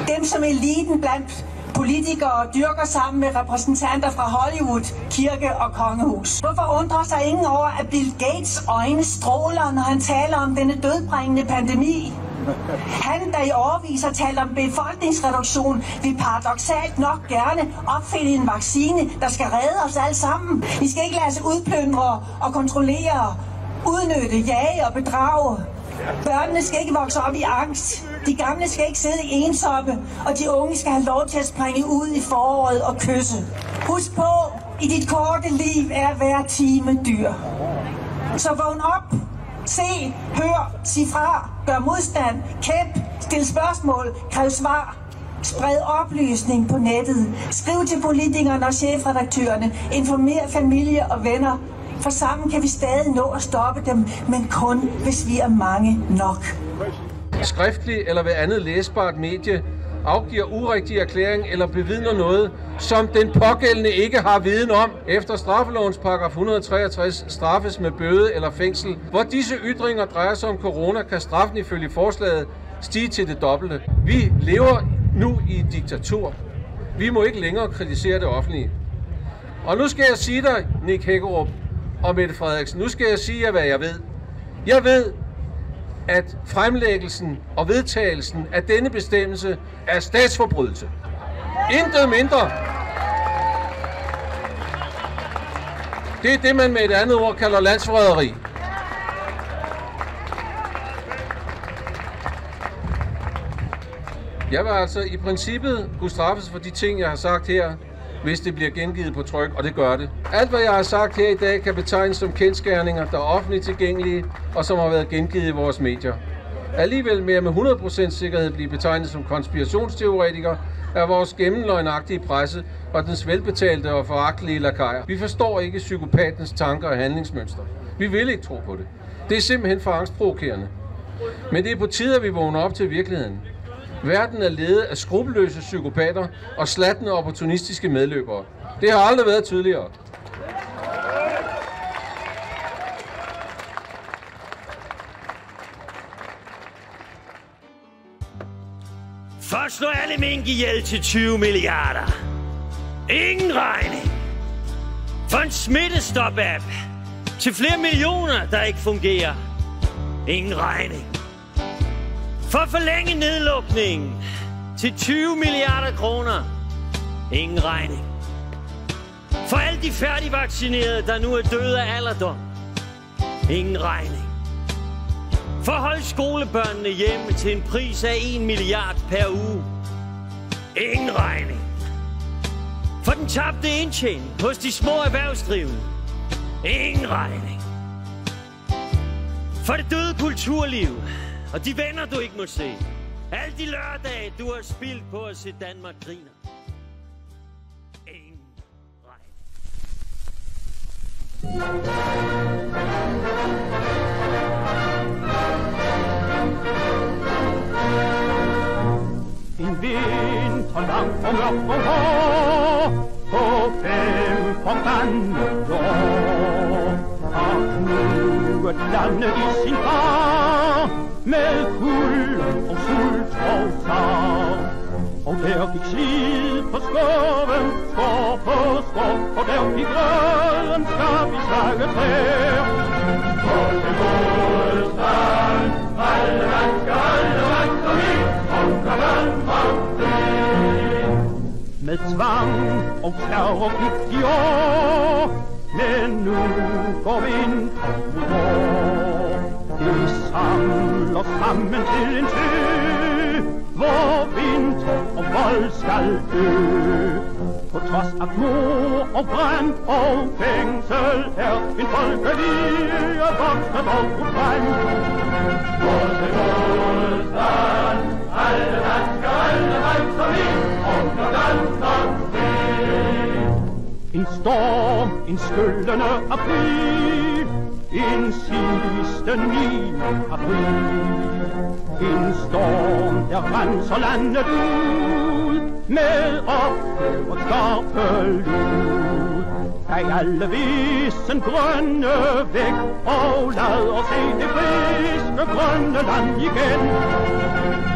Dem, som eliten blandt politikere dyrker sammen med repræsentanter fra Hollywood, kirke og kongehus. Hvorfor undrer sig ingen over, at Bill Gates øjne stråler, når han taler om denne dødbringende pandemi? Han, der i årevis har talt om befolkningsreduktion, vil paradoksalt nok gerne opfinde en vaccine, der skal redde os alle sammen. Vi skal ikke lade os udplyndre og kontrollere, udnytte, jage og bedrage. Børnene skal ikke vokse op i angst. De gamle skal ikke sidde i ensomme, og de unge skal have lov til at springe ud i foråret og kysse. Husk på, i dit korte liv er hver time dyr. Så vågn op. Se, hør, sig fra, gør modstand, kæmp, stil spørgsmål, kræv svar. Spred oplysning på nettet. Skriv til politikerne og chefredaktørerne. Informer familie og venner. For sammen kan vi stadig nå at stoppe dem, men kun hvis vi er mange nok. Skriftlig eller ved andet læsbart medie afgiver urigtig erklæring eller bevidner noget, som den pågældende ikke har viden om, efter straffelovens paragraf 163 straffes med bøde eller fængsel. Hvor disse ytringer drejer sig om corona, kan straffen ifølge forslaget stige til det dobbelte. Vi lever nu i et diktatur. Vi må ikke længere kritisere det offentlige. Og nu skal jeg sige dig, Nick Hækkerup og Mette Frederiksen, nu skal jeg sige jer, hvad jeg ved. Jeg ved, at fremlæggelsen og vedtagelsen af denne bestemmelse er statsforbrydelse. Intet mindre. Det er det, man med et andet ord kalder landsforræderi. Jeg vil altså i princippet kunne straffes for de ting, jeg har sagt her, hvis det bliver gengivet på tryk, og det gør det. Alt, hvad jeg har sagt her i dag, kan betegnes som kendsgerninger, der er offentligt tilgængelige, og som har været gengivet i vores medier. Alligevel med 100% sikkerhed blive betegnet som konspirationsteoretiker af vores gennemløgnagtige presse og dens velbetalte og foragtelige lakajer. Vi forstår ikke psykopatens tanker og handlingsmønstre. Vi vil ikke tro på det. Det er simpelthen for angstprovokerende. Men det er på tide, at vi vågner op til virkeligheden. Verden er ledet af skrupelløse psykopater og slattende opportunistiske medløbere. Det har aldrig været tydeligere. Først slår alle mink ihjel til 20 milliarder. Ingen regning. For en smittestop-app til flere millioner, der ikke fungerer. Ingen regning. For at forlænge nedlukningen til 20 milliarder kroner. Ingen regning. For alle de færdigvaccinerede, der nu er døde af alderdom. Ingen regning. For at holde skolebørnene hjemme til en pris af 1 milliard per uge. Ingen regning. For den tabte indtjening hos de små erhvervsdrivende. Ingen regning. For det døde kulturliv og de venner, du ikke må se. Alle de lørdage, du har spildt på at se Danmark griner. Ingen regning. En vinter lang og mørk og hård, på 5 forbandede år, har knuget landet i sin far, med kul og sult og tar. Og der gik slid på skoven, skår på skår, og der gik grøden, skal vi slage træer. På til modstand, alle mennesker vi, under Danmark fri. Med tvang og terror gik de år, men nu går vinteren mod vår. Det samler sammen til en sø, hvor vinter og vold skal dø. På trods af mord og brand og fængsel er en folkelige voksne og frem. Hvor til modstand, alle mennesker vi, under Danmark fri. En storm, en skyllende april, en sidste 9. april. En storm, der renser landet ud, med ophør og skarpe lyd. Tag alle vissen grønne væk, og lad os se det friske grønne land igen.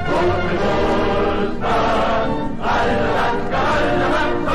Hvor til modstand, alle mennesker